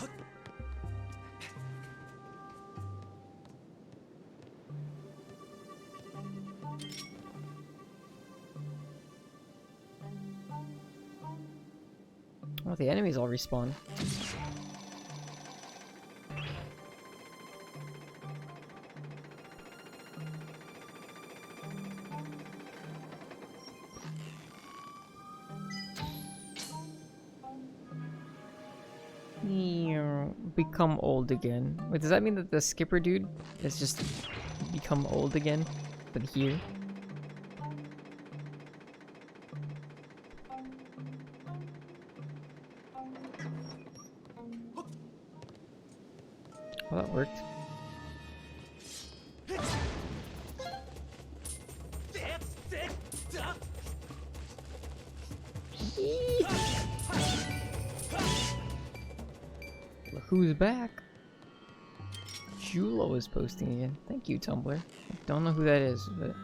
Oh, the enemies all respawn. become old again. Wait, does that mean that the skipper dude has just become old again? But here? Well, that worked. Look who's back? Julo is posting again. Thank you, Tumblr. I don't know who that is, but...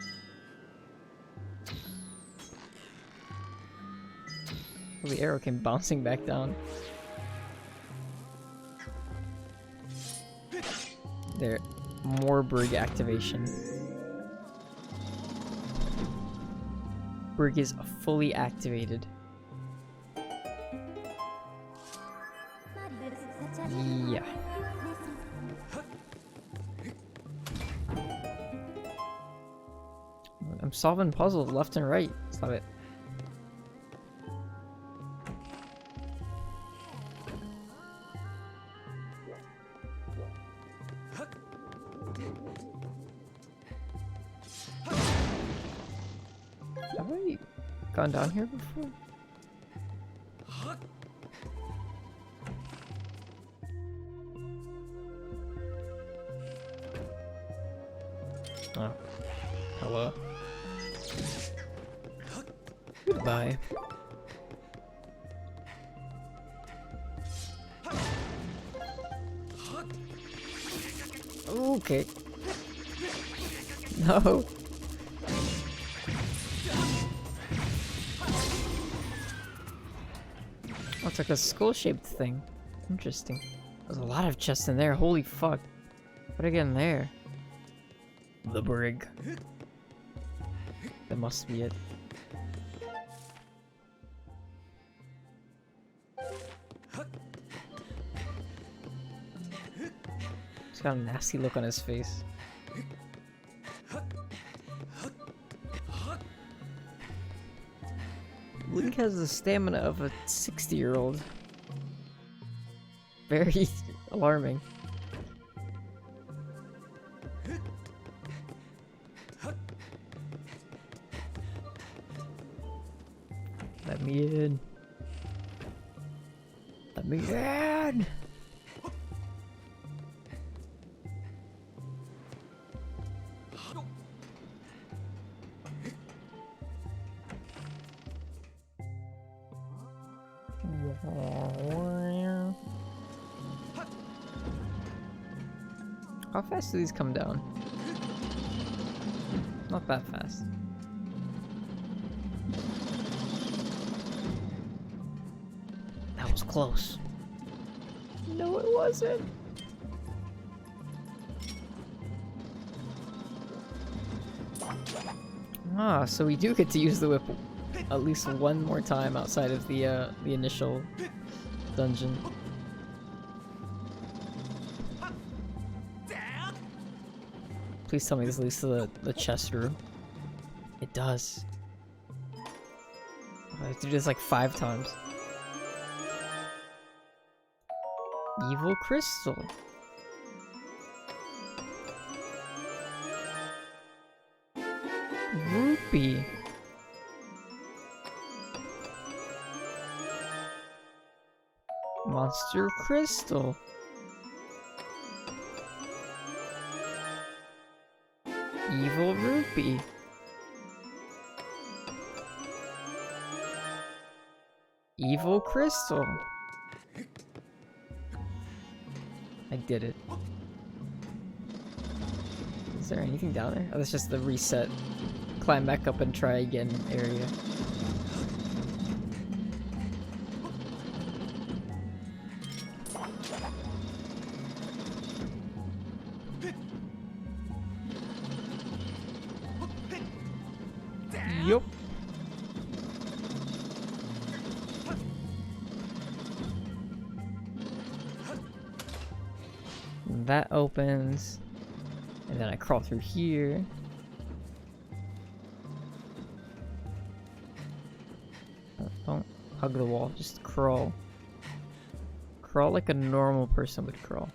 Oh, the arrow came bouncing back down. There. More Brig activation. Brig is fully activated. Yeah. I'm solving puzzles left and right. Stop it. Have I gone down here before? Oh. Hello. Goodbye. Okay. No. Oh, it's like a skull-shaped thing. Interesting. There's a lot of chests in there. Holy fuck. What did I get in there? The brig. That must be it. He's got a nasty look on his face. Link has the stamina of a 60-year-old. Very alarming. Let me in. Let me in. How fast do these come down? Not that fast. That was close. No, it wasn't. Ah, so we do get to use the whip at least one more time outside of the initial dungeon. Please tell me this leads to the chest room. It does. I have to do this like 5 times. Evil crystal. Rupee. Monster crystal. Evil rupee. Evil crystal. I did it. Is there anything down there? Oh, that's just the reset. Climb back up and try again area. Yup. That opens, and then I crawl through here. Don't hug the wall, just crawl. Crawl like a normal person would crawl.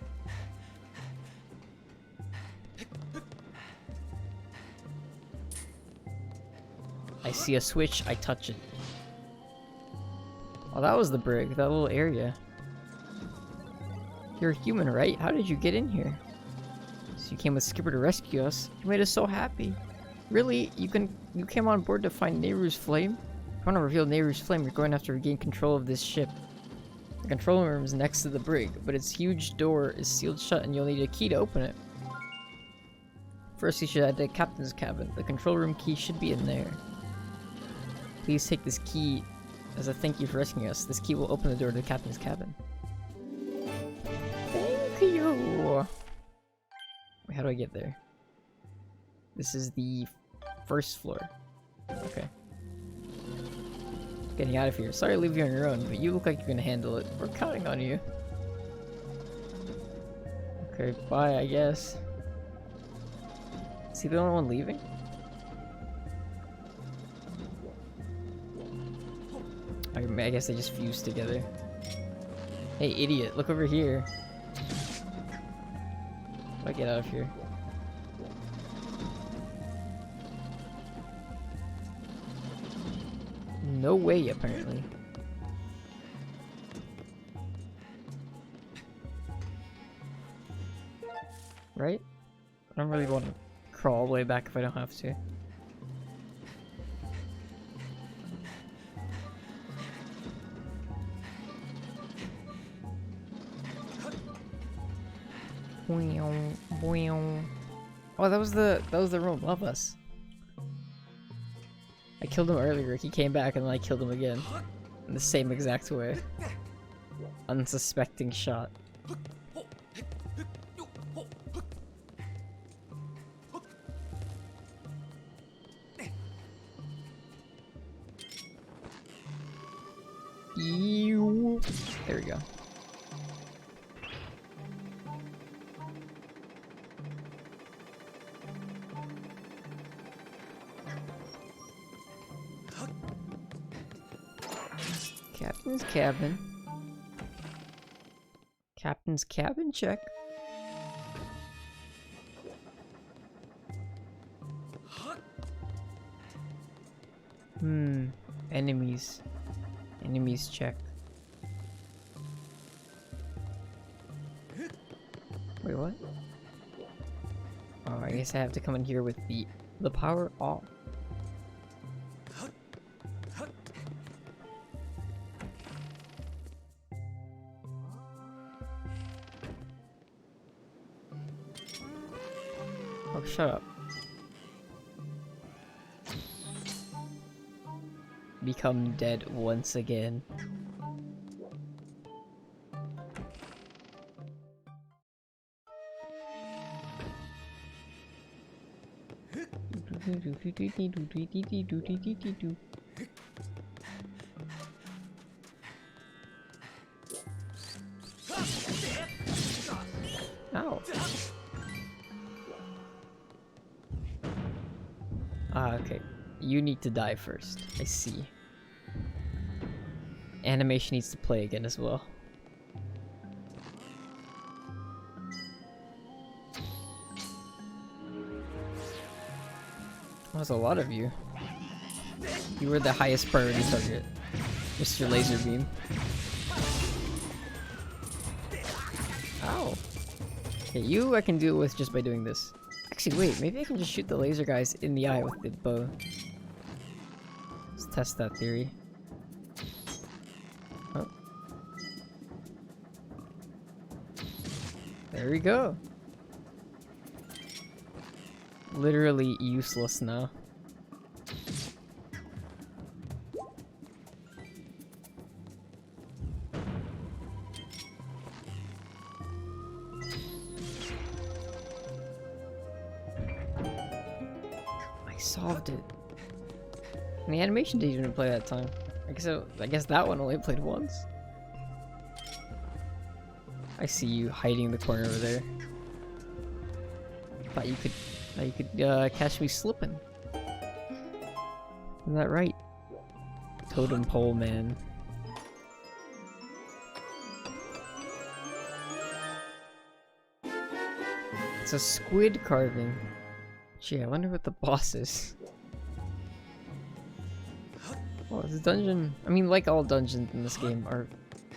I see a switch, I touch it. Oh, that was the brig, that little area. You're a human, right? How did you get in here? So you came with Skipper to rescue us. You made us so happy. Really? You came on board to find Nehru's flame? If you want to reveal Nehru's flame, you're going to have to regain control of this ship. The control room is next to the brig, but its huge door is sealed shut and you'll need a key to open it. First, you should head to the captain's cabin. The control room key should be in there. Please take this key as a thank you for rescuing us. This key will open the door to the captain's cabin. Thank you! Wait, how do I get there? This is the first floor. Okay. Getting out of here. Sorry to leave you on your own, but you look like you're gonna handle it. We're counting on you. Okay, bye, I guess. Is he the only one leaving? I guess they just fused together. Hey, idiot, look over here. How do I get out of here? No way, apparently. Right? I don't really want to crawl all the way back if I don't have to. Oh, that was the room above us. I killed him earlier, he came back and then I killed him again. In the same exact way. Unsuspecting shot. There we go. Captain's cabin. Captain's cabin, check. Enemies. Enemies, check. Wait, what? Oh, I guess I have to come in here with the power off. Oh, shut up. Become dead once again. Ow. Ah, okay. You need to die first. I see. Animation needs to play again as well. There's a lot of you. You were the highest priority target, Mr. Laser Beam. Ow. Okay, you I can deal with just by doing this. Actually, wait, maybe I can just shoot the laser guys in the eye with the bow. Let's test that theory. Oh. There we go. Literally useless now. I solved it. And the animation didn't even play that time. I guess that one only played once. I see you hiding in the corner over there. Thought you could catch me slipping. Isn't that right? Totem pole man. It's a squid carving. Gee, I wonder what the boss is. Well, this dungeon, I mean, like all dungeons in this game, are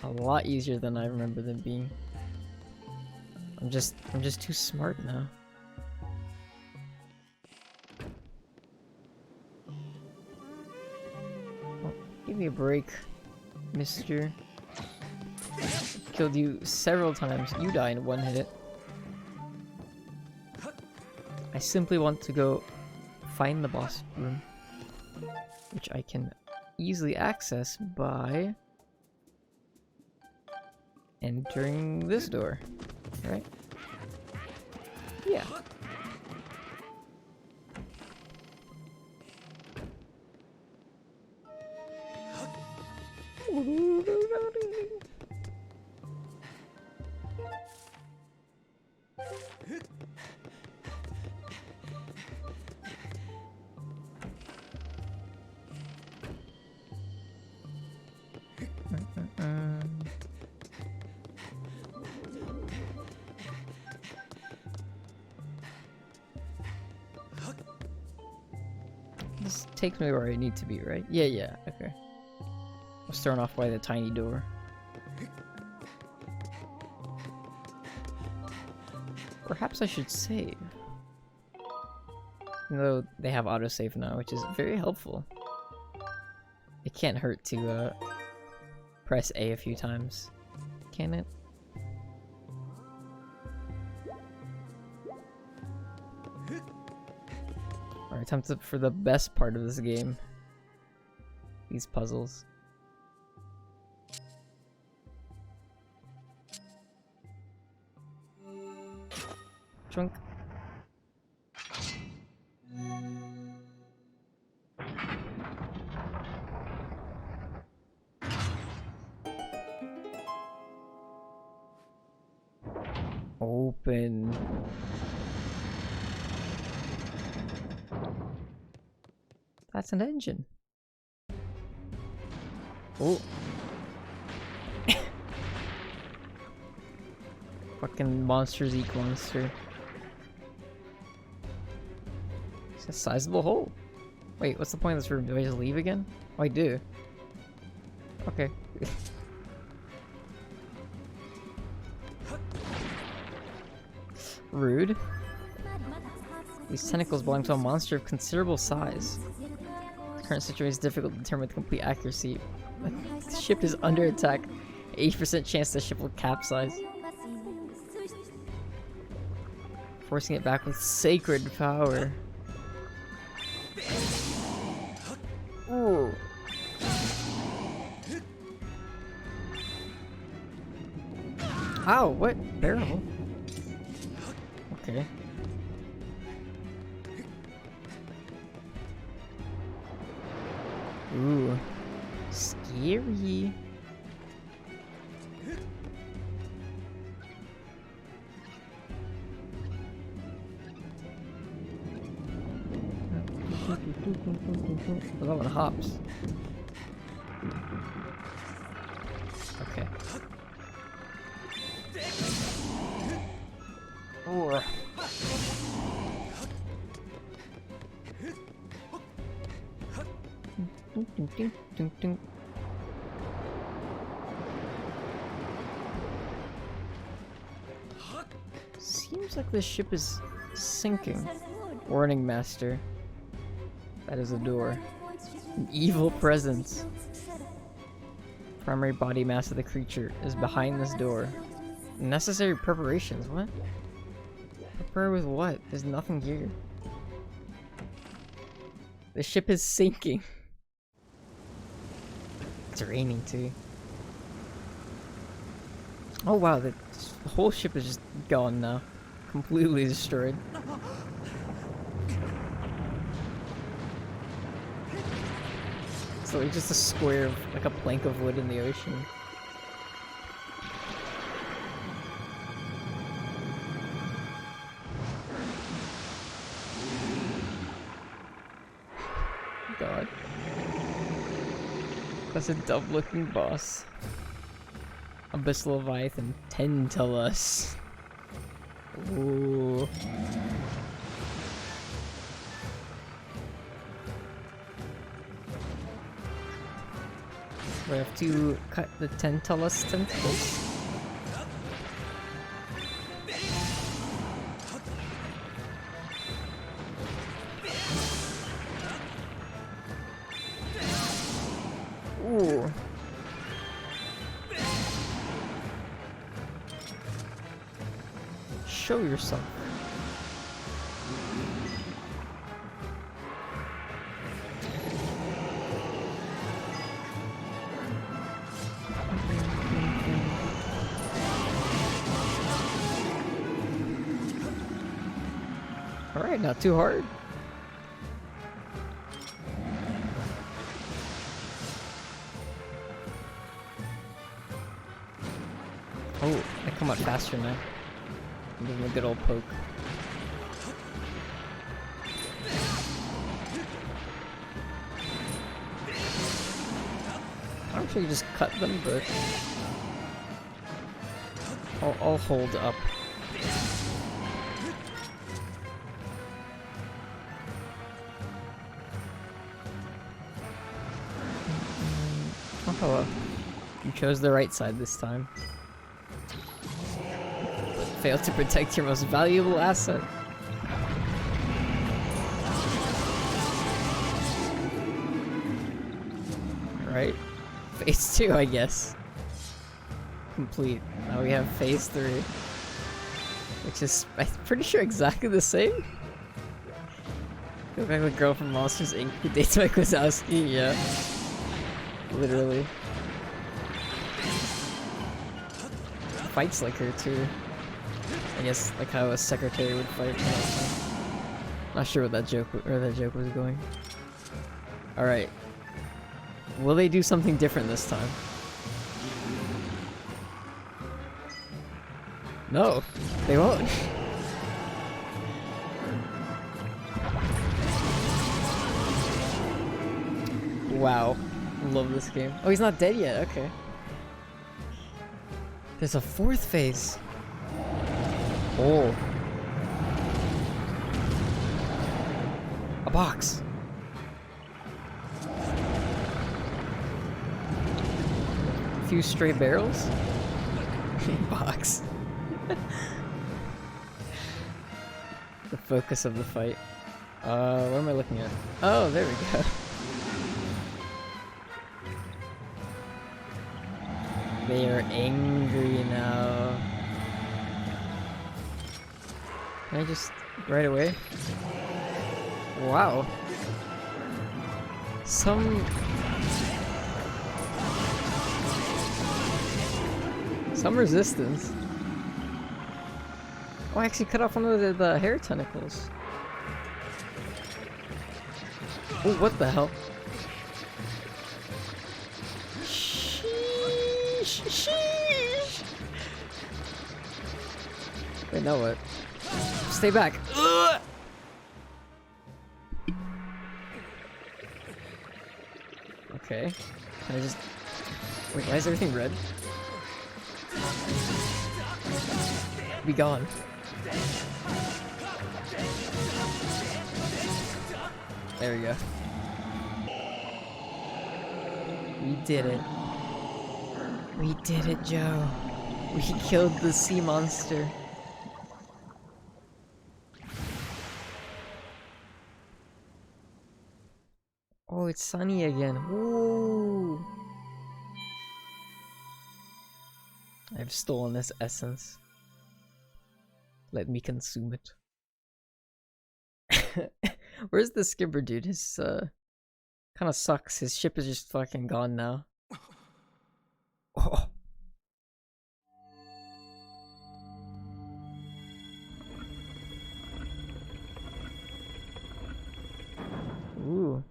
a lot easier than I remember them being. I'm just too smart now. Oh, give me a break, mister. Killed you several times. You die in one hit. I simply want to go find the boss room, which I can easily access by entering this door, right? Yeah. This takes me where I need to be, right? Yeah, okay. I was thrown off by the tiny door. Perhaps I should save. Even though they have autosave now, which is very helpful. It can't hurt to press A a few times, can it? Alright, time for the best part of this game. These puzzles. Chunk. Open. That's an engine. Oh. Fucking monsters eat monster. It's a sizable hole. Wait, what's the point of this room? Do I just leave again? Oh, I do. Okay. Rude. These tentacles belong to a monster of considerable size. The current situation is difficult to determine with complete accuracy. The ship is under attack. 80% chance the ship will capsize. Forcing it back with sacred power. Ooh. Ow, what? Barrel? Okay. Ooh. Scary. Oh, that one hops. Okay. Ooh. Seems like this ship is sinking. Warning, Master. That is a door. An evil presence. Primary body mass of the creature is behind this door. Necessary preparations, what? Prepare with what? There's nothing here. The ship is sinking. It's raining too. Oh wow, the whole ship is just gone now. Completely destroyed. So it's just a square of, like a plank of wood in the ocean. God. That's a dumb looking boss. Abyss Leviathan, tend tell us. Ooh. We have to cut the Tantalus tentacles. Ooh. Show yourself. Alright, not too hard. Oh, I come out faster now. I'm giving a good old poke. I'm sure you just cut them, but I'll hold up. Oh, you chose the right side this time. But failed to protect your most valuable asset. Right? Phase 2, I guess. Complete. Now we have phase 3. Which is, I'm pretty sure, exactly the same. Go back to the girl from Monsters Inc. who dates Mike Wazowski, yeah. Literally. Fights like her too. I guess like how a secretary would fight. Not sure what that joke was going. All right. Will they do something different this time? No, they won't. Wow. Love this game. Oh, he's not dead yet. Okay. There's a fourth phase. Oh. A box. A few stray barrels. Box. The focus of the fight. What am I looking at? Oh, there we go. They are angry now. Can I just right away? Wow. Some resistance. Oh, I actually cut off one of the hair tentacles. Oh, what the hell? Sheesh. Wait, now what? Stay back. Ugh! Okay. Can I just... Wait, why is everything red? Be gone. There we go. We did it. We did it, Joe. We killed the sea monster. Oh, it's sunny again. Woo! I've stolen this essence. Let me consume it. Where's the skipper dude? His kind of sucks. His ship is just fucking gone now. Oh. Ooh.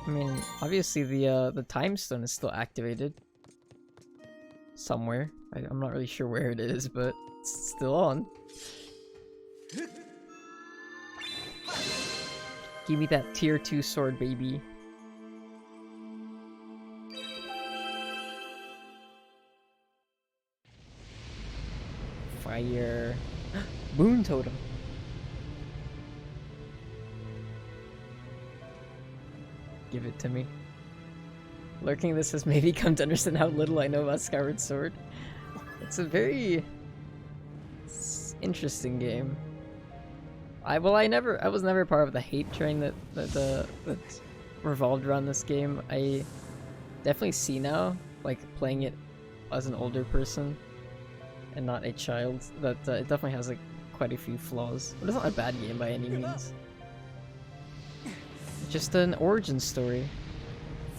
I mean, obviously the time stone is still activated somewhere. I'm not really sure where it is, but it's still on. Give me that tier 2 sword, baby. Fire. Moon Totem. Give it to me. Lurking this has maybe come to understand how little I know about Skyward Sword. It's a very interesting game. I was never part of the hate train that revolved around this game. I definitely see now, like playing it as an older person and not a child, that it definitely has like quite a few flaws. But it's not a bad game by any means. Just an origin story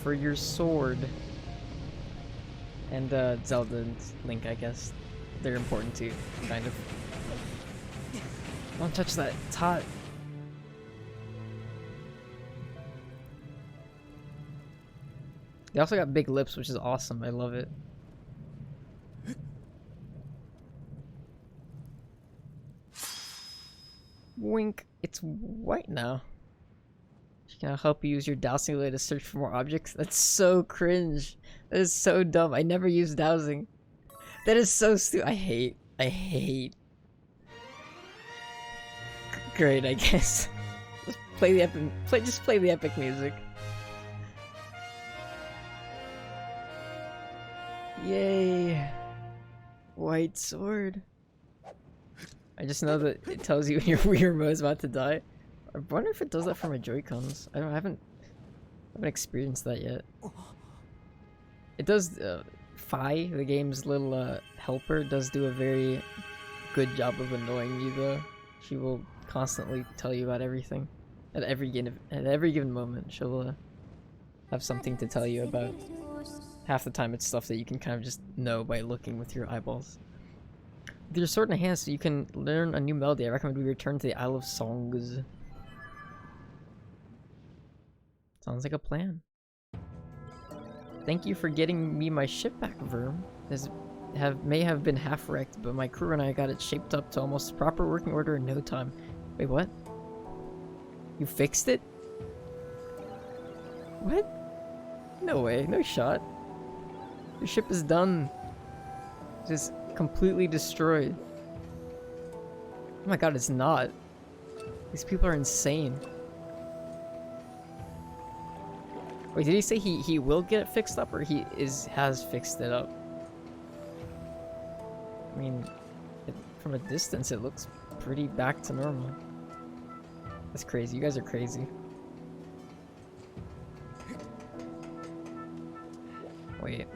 for your sword. And Zelda and Link, I guess. They're important too, kind of. Don't touch that. It's hot. They also got big lips, which is awesome. I love it. Wink. It's white now. Can I help you use your dowsing light to search for more objects? That's so cringe. That is so dumb. I never use dowsing. That is so stupid. I hate. Great, I guess. Just play the epic music. Yay. White sword. I just know that it tells you when your Wii remote is about to die. I wonder if it does that for my Joy-Cons. I haven't experienced that yet. It does. Fi, the game's little helper, does do a very good job of annoying you though. She will constantly tell you about everything at every given moment. She'll have something to tell you about. Half the time it's stuff that you can kind of just know by looking with your eyeballs. With your sword in hand, so you can learn a new melody. I recommend we return to the Isle of Songs. Sounds like a plan. Thank you for getting me my ship back, Verm. May have been half wrecked, but my crew and I got it shaped up to almost proper working order in no time. Wait, what? You fixed it? What? No way, no shot. Your ship is done. Just completely destroyed. Oh my god, it's not. These people are insane. Wait, did he say he will get it fixed up, or has fixed it up? I mean, from a distance it looks pretty back to normal. That's crazy. You guys are crazy. Wait.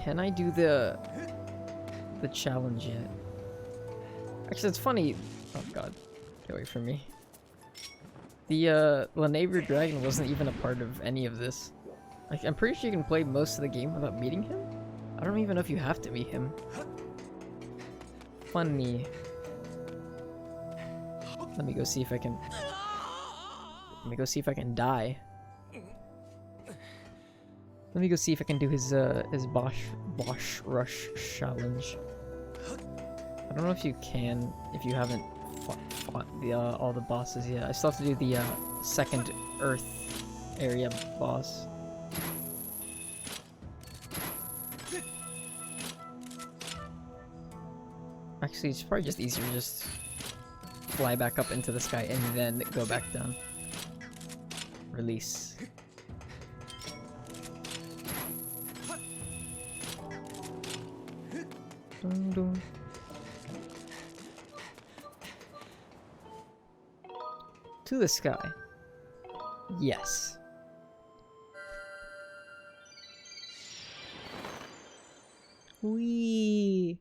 Can I do the challenge yet? Actually, it's funny. Oh god, get away from me. The Lanavir Dragon wasn't even a part of any of this. Like, I'm pretty sure you can play most of the game without meeting him. I don't even know if you have to meet him. Funny. Let me go see if I can. Let me go see if I can die. Let me go see if I can do his Bosch Rush challenge. I don't know if you can if you haven't fought the all the bosses yet. I still have to do the second Earth area boss. Actually, it's probably just easier to just fly back up into the sky and then go back down. Release. Dun, dun. To the sky. Yes. Whee!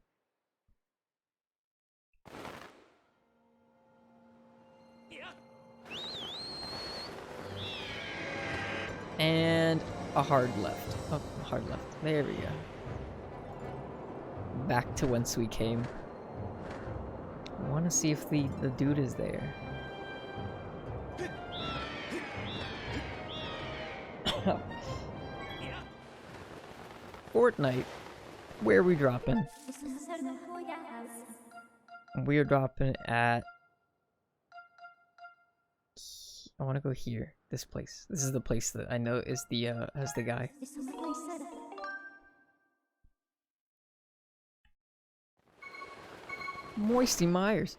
And a hard left. Oh, a hard left. There we go. Back to whence we came. I want to see if the dude is there. Fortnite. Where are we dropping? We are dropping at... I want to go here. This place. This is the place that I know is the has the guy. Moisty Myers.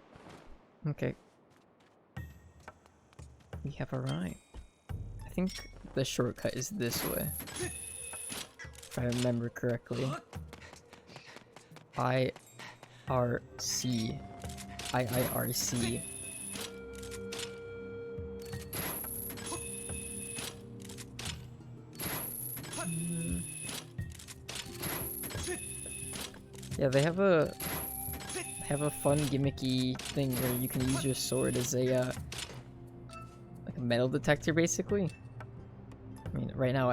Okay. We have arrived. I think the shortcut is this way. If I remember correctly. IRC. IIRC. Yeah, they have a fun gimmicky thing where you can use your sword as a like a metal detector, basically. I mean, right now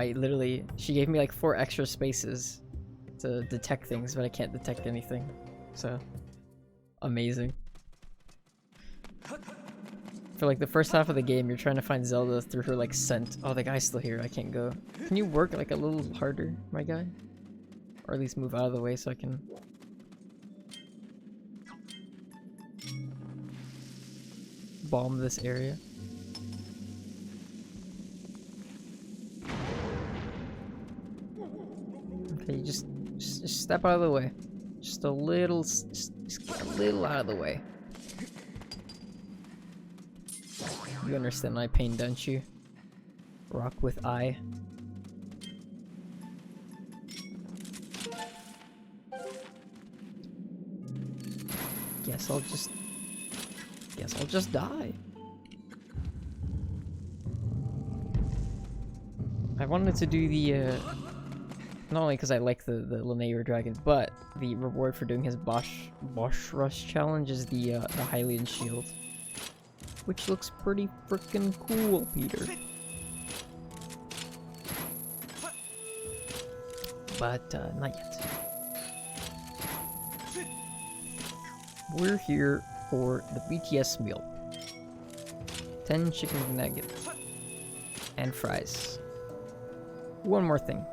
she gave me like 4 extra spaces to detect things, but I can't detect anything. So amazing. For like the first half of the game, you're trying to find Zelda through her like scent. Oh, the guy's still here. I can't go. Can you work like a little harder, my guy? Or at least move out of the way so I can... bomb this area. Okay, just step out of the way. Just a little, just a little out of the way. You understand my pain, don't you? Rock with I. Guess I'll just die. I wanted to do the not only because I like the Linear Dragon, but the reward for doing his Bosch Rush challenge is the Hylian Shield, which looks pretty freaking cool, Peter. But not yet. We're here for the BTS meal. 10 chicken nuggets and fries. One more thing.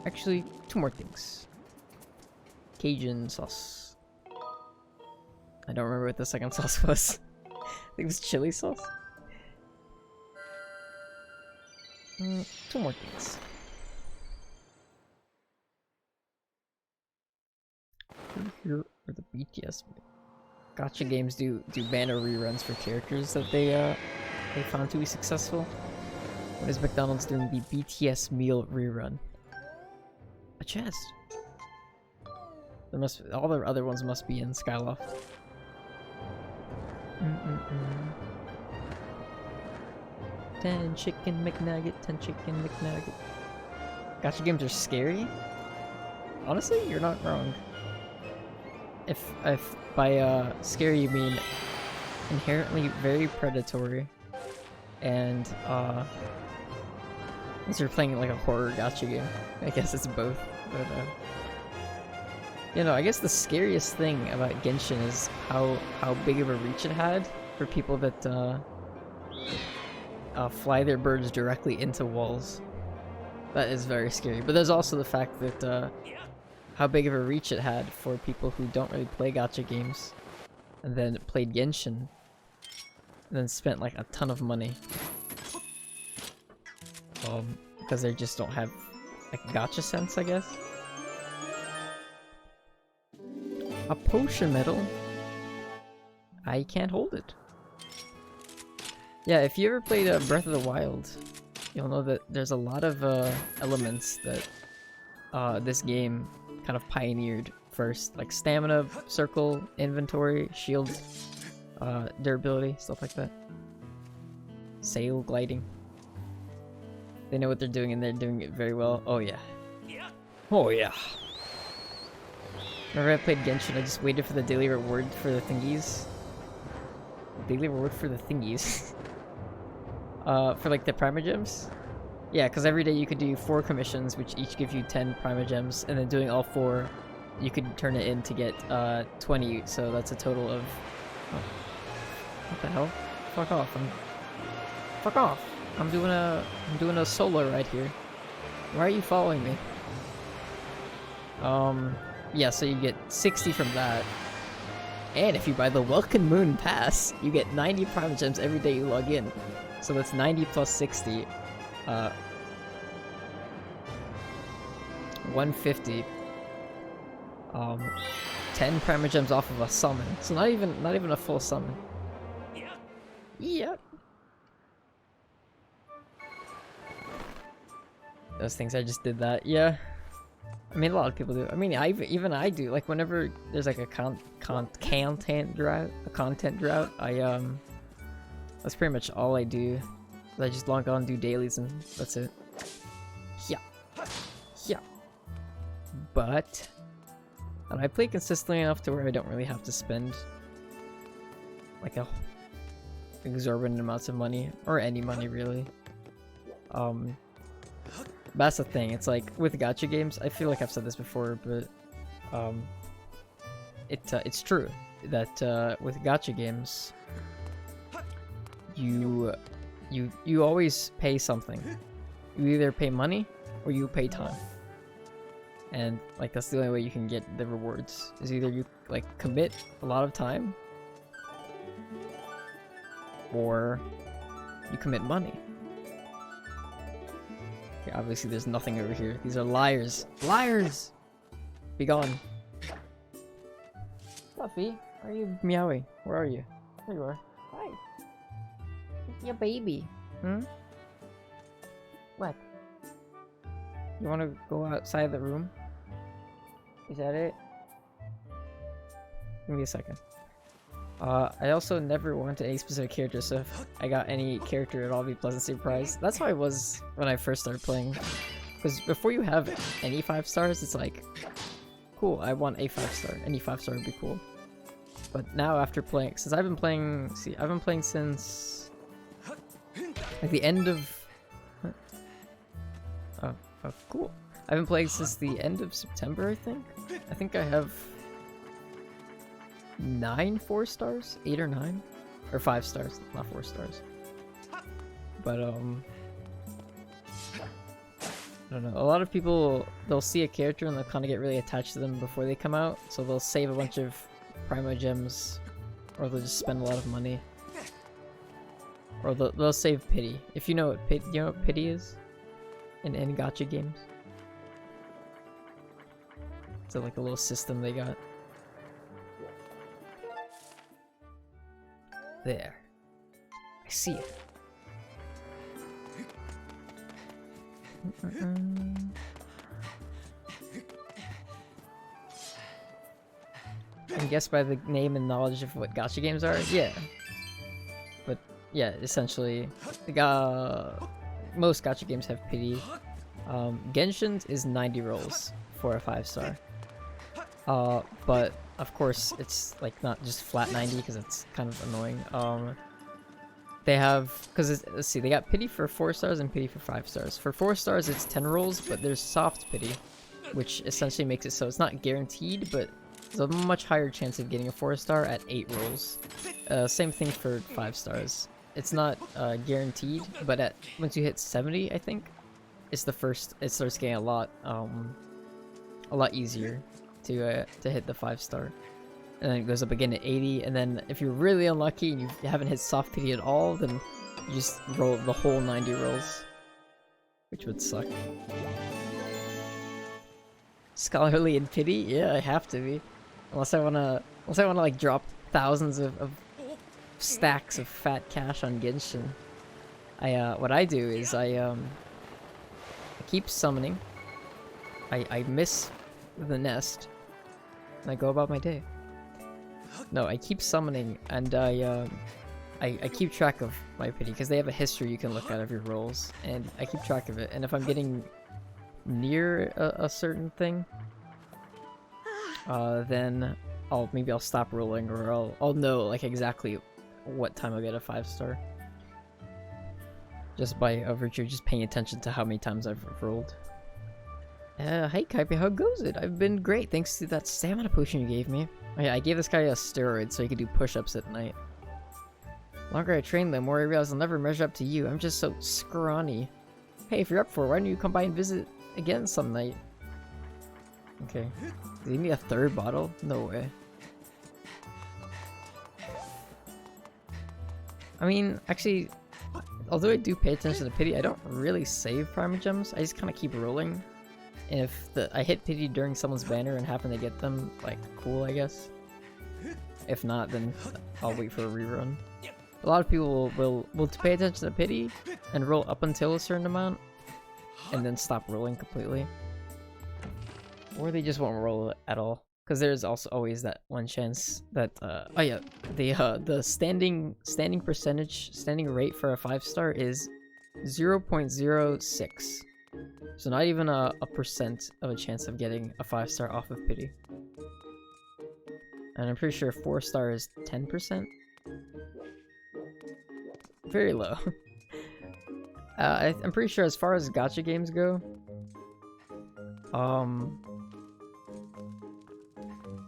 Actually, 2 more things. Cajun sauce. I don't remember what the second sauce was. I think it was chili sauce. 2 more things. We're here for the BTS meal. Gacha games do banner reruns for characters that they found to be successful. What is McDonald's doing the BTS meal rerun? A chest. There must all the other ones must be in Skyloft. 10 chicken McNugget, 10 chicken McNugget. Gacha games are scary? Honestly, you're not wrong. If by scary you mean inherently very predatory, and since you're playing like a horror gacha game, I guess it's both. But you know, I guess the scariest thing about Genshin is how big of a reach it had for people that fly their birds directly into walls. That is very scary. But there's also the fact that how big of a reach it had for people who don't really play gacha games and then played Genshin and then spent like a ton of money because they just don't have like gacha sense, I guess. A potion medal? I can't hold it. Yeah, if you ever played Breath of the Wild, you'll know that there's a lot of elements that this game kind of pioneered first, like stamina, circle, inventory, shield, durability, stuff like that. Sail gliding. They know what they're doing and they're doing it very well. Oh yeah. Oh yeah. Whenever I played Genshin, I just waited for the daily reward for the thingies. Daily reward for the thingies. For like the Primogems. Yeah, because every day you could do 4 commissions, which each give you 10 Primogems, and then doing all 4, you could turn it in to get 20, so that's a total of... Oh. What the hell? Fuck off. Fuck off! I'm doing a solo right here. Why are you following me? Yeah, so you get 60 from that. And if you buy the Welcome Moon Pass, you get 90 Primogems every day you log in. So that's 90 plus 60. 150. 10 primogems off of a summon. So not even a full summon. Yep. Those things, I just did that. Yeah. I mean, a lot of people do. I mean, even I do. Like, whenever there's like a content drought, that's pretty much all I do. I just log on, do dailies, and that's it. Yeah. Yeah. But, and I play consistently enough to where I don't really have to spend like exorbitant amounts of money, or any money really. That's the thing. It's like with gacha games, I feel like I've said this before, but it's true that with gacha games, you always pay something. You either pay money or you pay time, and like that's the only way you can get the rewards. Is either you like commit a lot of time, or you commit money. Okay, obviously there's nothing over here. These are liars. Liars! Be gone. Fluffy, why are you meowing? Where are you? There you are. Hi. Yeah, baby. Hmm? What? You want to go outside the room? Is that it? Give me a second. I also never wanted any specific character, so if I got any character at all, be pleasant surprised. That's how I was when I first started playing. Because before you have any 5 stars, it's like, cool, I want a 5 star. Any 5 star would be cool. But now after playing, since I've been playing, I've been playing since like the end of. Oh, cool. I've been playing since the end of September, I think. I think I have 9 4 stars, 8 or 9, or 5 stars, not 4 stars. But I don't know. A lot of people, they'll see a character and they'll kind of get really attached to them before they come out, so they'll save a bunch of primogems, or they'll just spend a lot of money, or they'll save pity. If you know what pity is in gacha games. It's like a little system they got. There. I see it. I guess by the name and knowledge of what gacha games are, yeah. But yeah, essentially, most gacha games have pity. Genshin's is 90 rolls for a 5 star. But of course, it's like not just flat 90 because it's kind of annoying. They have, because let's see, they got pity for 4 stars and pity for 5 stars. For 4 stars, it's 10 rolls, but there's soft pity, which essentially makes it so it's not guaranteed, but there's a much higher chance of getting a 4 star at 8 rolls. Same thing for 5 stars. It's not guaranteed, but once you hit 70, I think, it starts getting a lot easier to hit the 5 star. And then it goes up again at 80, and then if you're really unlucky and you haven't hit soft pity at all, then you just roll the whole 90 rolls, which would suck. Scholarly and pity? Yeah, I have to be. Unless I wanna like drop thousands of stacks of fat cash on Genshin. What I do is I keep summoning. I miss the nest, and I go about my day. No, I keep summoning, and I keep track of my pity, because they have a history you can look at of your rolls, and I keep track of it. And if I'm getting near a certain thing, then maybe I'll stop rolling, or I'll know like exactly what time I'll get a 5 star. Just by virtue of just paying attention to how many times I've rolled. Hey Kaipe, how goes it? I've been great, thanks to that stamina potion you gave me. Oh, yeah, I gave this guy a steroid so he could do push-ups at night. The longer I train, the more I realize I'll never measure up to you. I'm just so scrawny. Hey, if you're up for it, why don't you come by and visit again some night? Okay. Do you need a 3rd bottle? No way. I mean, actually, although I do pay attention to pity, I don't really save Primogems. I just kind of keep rolling. And if I hit pity during someone's banner and happen to get them, like, cool, I guess. If not, then I'll wait for a rerun. A lot of people will pay attention to pity and roll up until a certain amount, and then stop rolling completely. Or they just won't roll at all. Because there's also always that one chance that, oh yeah, the standing rate for a 5-star is 0.06. So not even a percent of a chance of getting a 5-star off of pity. And I'm pretty sure 4-star is 10%. Very low. I'm pretty sure as far as gacha games go,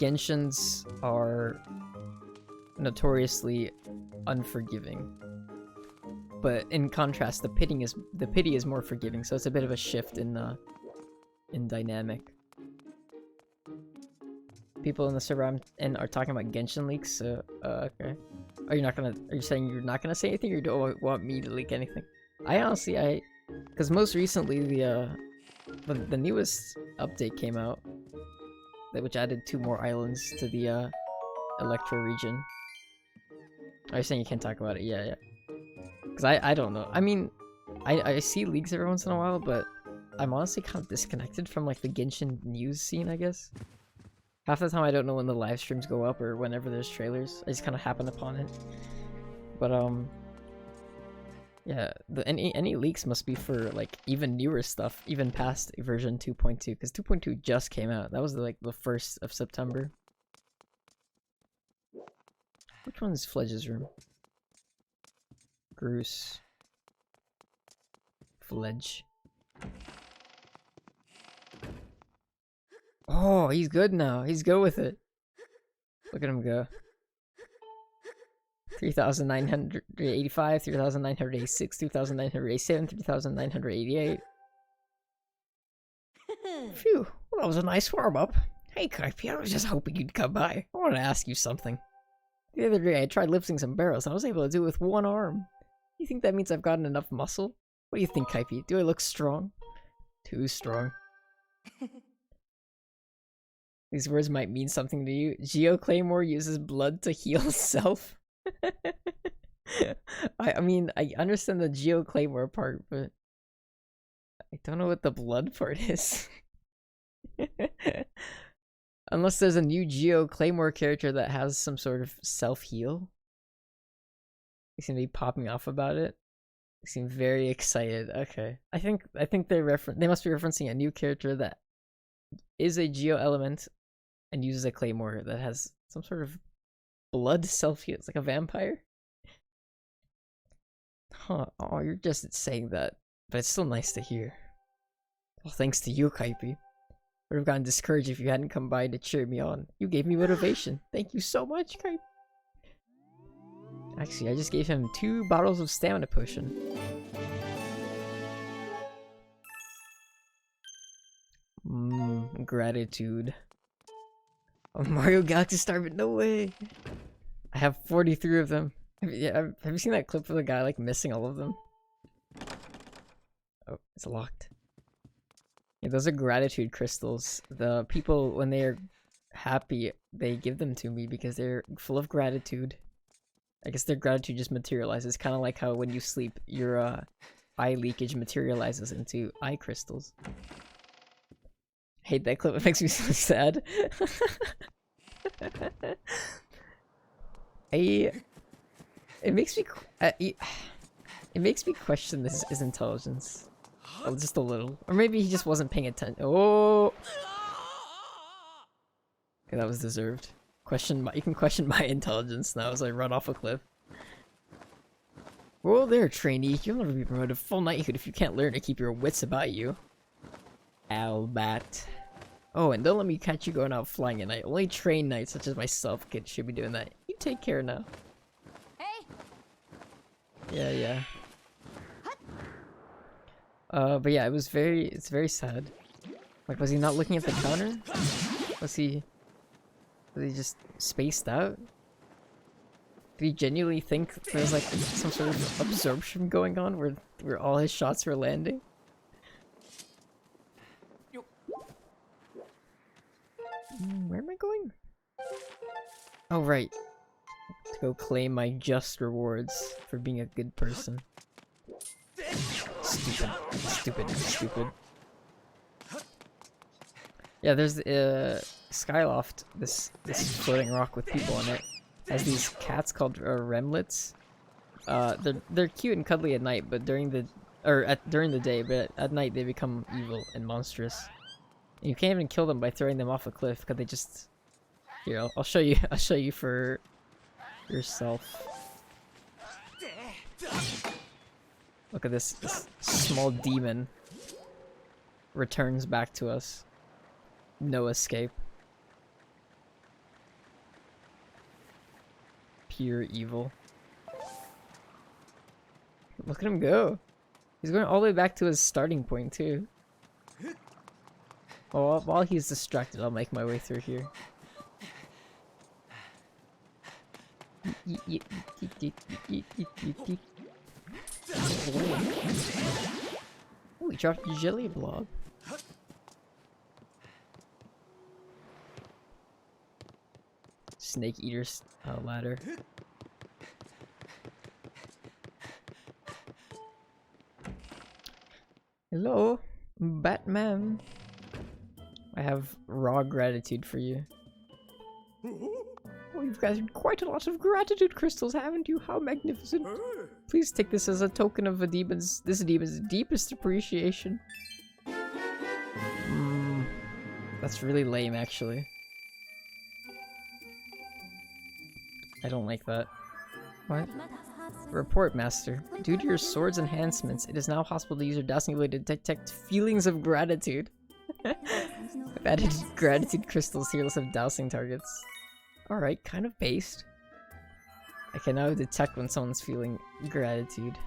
Genshins are notoriously unforgiving. But in contrast, the pity is more forgiving, so it's a bit of a shift in dynamic. People in the server are talking about Genshin leaks, so okay. Are you saying you're not gonna say anything, or do you want me to leak anything? Because most recently the newest update came out, which added 2 more islands to the Electro region. Are you saying you can't talk about it? Yeah. Because I don't know. I mean, I see leaks every once in a while, but I'm honestly kind of disconnected from like the Genshin news scene, I guess. Half the time I don't know when the live streams go up or whenever there's trailers. I just kind of happen upon it. But yeah, any leaks must be for like even newer stuff, even past version 2.2, because 2.2 just came out. That was like the 1st of September. Which one's Fledge's room? Bruce. Fledge. Oh, he's good now. He's good with it. Look at him go. 3,985, 3,986, 3,987, 3,988. Phew, well, that was a nice warm-up. Hey, Kaipi, I was just hoping you'd come by. I wanted to ask you something. The other day I tried lifting some barrels, and I was able to do it with one arm. You think that means I've gotten enough muscle? What do you think, Kaipi? Do I look strong? Too strong. These words might mean something to you. Geo Claymore uses blood to heal self. I mean, I understand the Geo Claymore part, but I don't know what the blood part is. Unless there's a new Geo Claymore character that has some sort of self-heal. They seem to be popping off about it. They seem very excited. Okay. I think they must be referencing a new character that is a Geo element and uses a Claymore that has some sort of blood self-heal. It's like a vampire. Huh. Oh, you're just saying that. But it's still nice to hear. Well, thanks to you, Kaipi. Would have gotten discouraged if you hadn't come by to cheer me on. You gave me motivation. Thank you so much, Kaipi. Actually, I just gave him 2 bottles of stamina potion. Gratitude. Oh, Mario Galaxy Star, but no way. I have 43 of them. Have you seen that clip of the guy like missing all of them? Oh, it's locked. Yeah, those are gratitude crystals. The people, when they are happy, they give them to me because they're full of gratitude. I guess their gratitude just materializes, kind of like how when you sleep, your eye leakage materializes into eye crystals. I hate that clip, it makes me so sad. It makes me question his intelligence. Oh, just a little. Or maybe he just wasn't paying attention. Oh! Okay, that was deserved. You can question my intelligence now as I run off a cliff. Whoa there, trainee. You'll never be promoted to full knighthood if you can't learn to keep your wits about you. Albat. Oh, and don't let me catch you going out flying at night. Only trained knights such as myself should be doing that. You take care now. Hey. Yeah. But yeah, it's very sad. Like, was he not looking at the counter? Was he just spaced out? Do you genuinely think there's like some sort of absorption going on where all his shots were landing? Where am I going? Oh, right. To go claim my just rewards for being a good person. Stupid. Yeah, there's Skyloft, this floating rock with people on it. Has these cats called remlets. They're cute and cuddly at night, but during the day, but at night they become evil and monstrous. And you can't even kill them by throwing them off a cliff because they just. Here, I'll show you. I'll show you for yourself. Look at this small demon returns back to us. No escape. Pure evil. Look at him go. He's going all the way back to his starting point too. Well, while he's distracted, I'll make my way through here. Oh, he dropped a jelly blob. Snake eater's ladder. Hello, Batman. I have raw gratitude for you. Oh, you've got quite a lot of gratitude crystals, haven't you? How magnificent. Please take this as a token of this demon's deepest appreciation. That's really lame, actually. I don't like that. What? Report, Master. Due to your sword's enhancements, it is now possible to use your dowsing ability to detect feelings of gratitude. I've added gratitude crystals to your list of dowsing targets. Alright, kind of based. I can now detect when someone's feeling gratitude.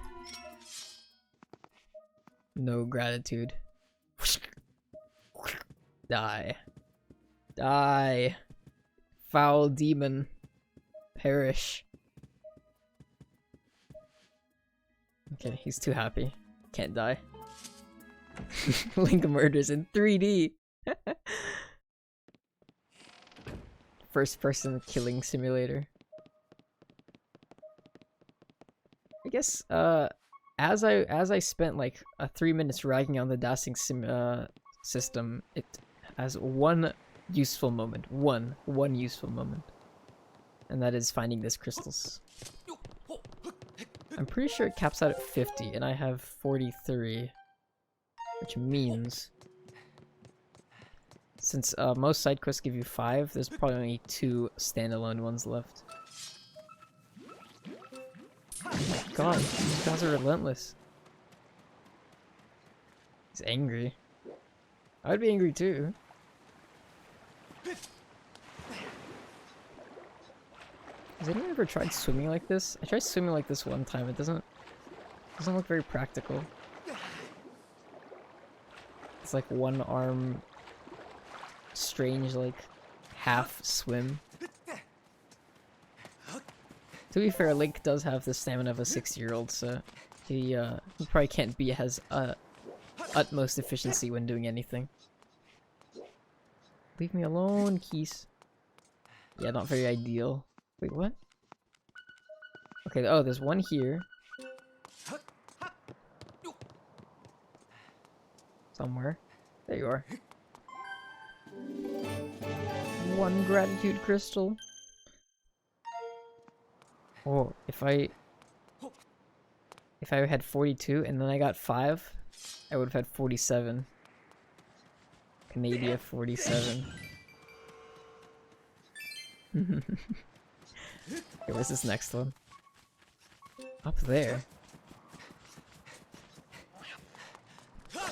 No gratitude. Die. Die. Foul demon. Perish. Okay, he's too happy. Can't die. Link murders in 3D. First person killing simulator. I guess as I spent like 3 minutes ragging on the dowsing system, it has one useful moment. One useful moment. And that is finding these crystals. I'm pretty sure it caps out at 50 and I have 43. Which means, since most side quests give you 5, there's probably only 2 standalone ones left. Oh my god, these guys are relentless. He's angry. I would be angry too. Has anyone ever tried swimming like this? I tried swimming like this one time. It doesn't look very practical. It's like one arm, strange like half swim. To be fair, Link does have the stamina of a 6-year-old, so he probably can't be has utmost efficiency when doing anything. Leave me alone, Keys. Yeah, not very ideal. Wait, what? Okay, oh, there's one here. Somewhere. There you are. One gratitude crystal. Oh, if I had 42 and then I got 5, I would have had 47. Canadian 47. Okay, where's this next one? Up there.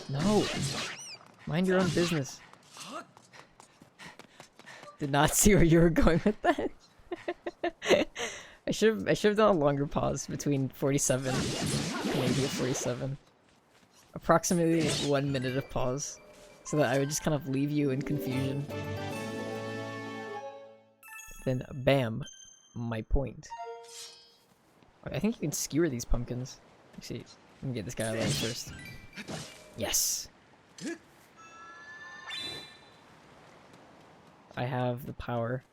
No! Mind your own business. Did not see where you were going with that. I should have done a longer pause between 47 and maybe 47. Approximately 1 minute of pause, so that I would just kind of leave you in confusion. Then bam, my point. I think you can skewer these pumpkins. Let's see. Let me get this guy alive first. Yes! I have the power.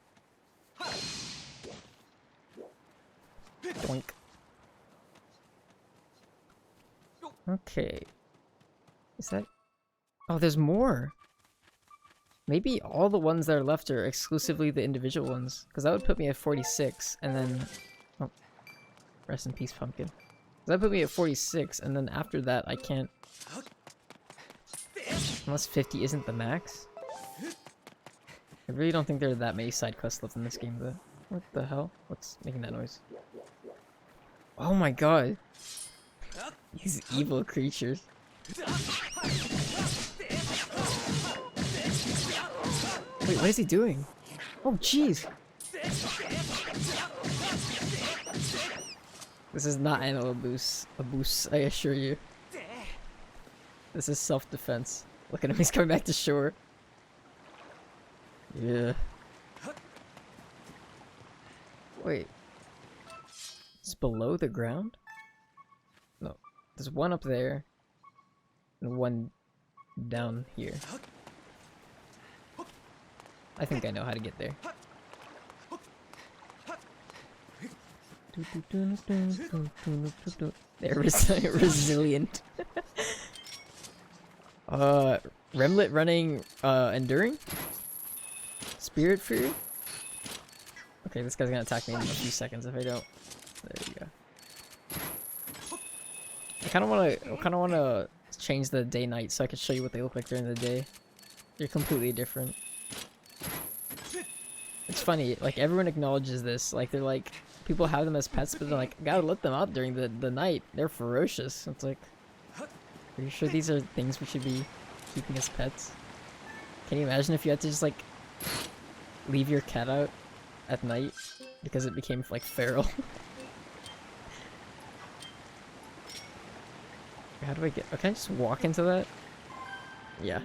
Doink. Okay. Is that... Oh, there's more! Maybe all the ones that are left are exclusively the individual ones. Because that would put me at 46, and then... Oh. Rest in peace, pumpkin. That put me at 46, and then after that I can't... Unless 50 isn't the max? I really don't think there are that many side quests left in this game, though. What the hell? What's making that noise? Oh my god! These evil creatures. Wait, what is he doing? Oh, jeez! This is not an abuse, I assure you. This is self-defense. Look at him, he's coming back to shore. Yeah. Wait. It's below the ground? No. There's one up there. And one down here. I think I know how to get there. They're resilient. Remlet running, enduring? Spirit Fury? Okay, this guy's gonna attack me in a few seconds if I don't. There you go. I kinda wanna change the day-night so I can show you what they look like during the day. They're completely different. It's funny, like everyone acknowledges this, like they're like, people have them as pets, but they're like, gotta let them out during the night. They're ferocious. It's like, are you sure these are things we should be keeping as pets? Can you imagine if you had to just like leave your cat out at night because it became like feral? How do I get... Oh, can I just walk into that? Yeah.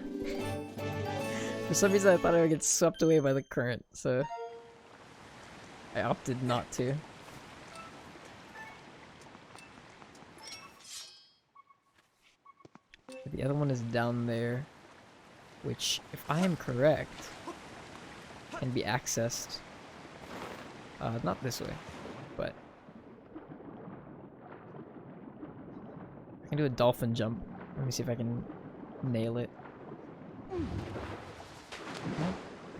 For some reason I thought I would get swept away by the current, so I opted not to. The other one is down there, which, if I am correct, can be accessed. Not this way, but I can do a dolphin jump. Let me see if I can nail it. I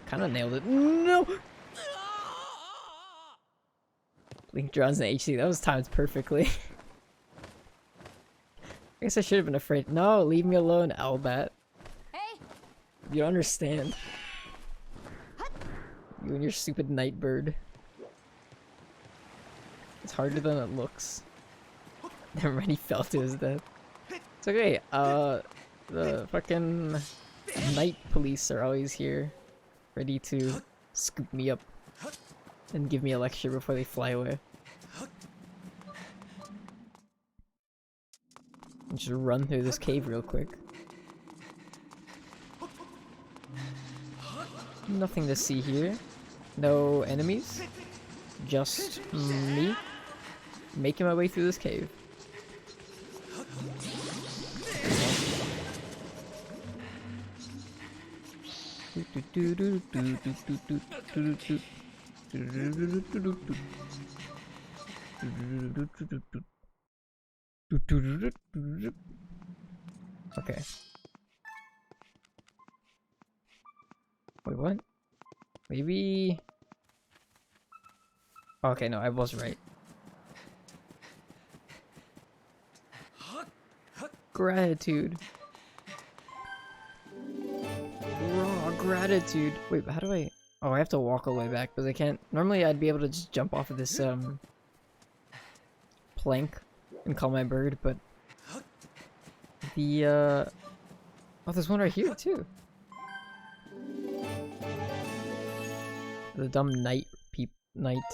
kind of nailed it. No! Link drowns in HD. That was timed perfectly. I guess I should have been afraid. No, leave me alone, Owlbat. Hey. You don't understand. You and your stupid night bird. It's harder than it looks. Never mind, he fell to his death. It's okay. The fucking night police are always here, ready to scoop me up and give me a lecture before they fly away. Just run through this cave real quick. Nothing to see here. No enemies. Just me making my way through this cave. Okay. Wait, what? Maybe... Okay, no, I was right. Gratitude. Raw gratitude. Wait, how do I... Oh, I have to walk all the way back because I can't... Normally I'd be able to just jump off of this, plank and call my bird, but... The, Oh, there's one right here, too. The dumb night knights.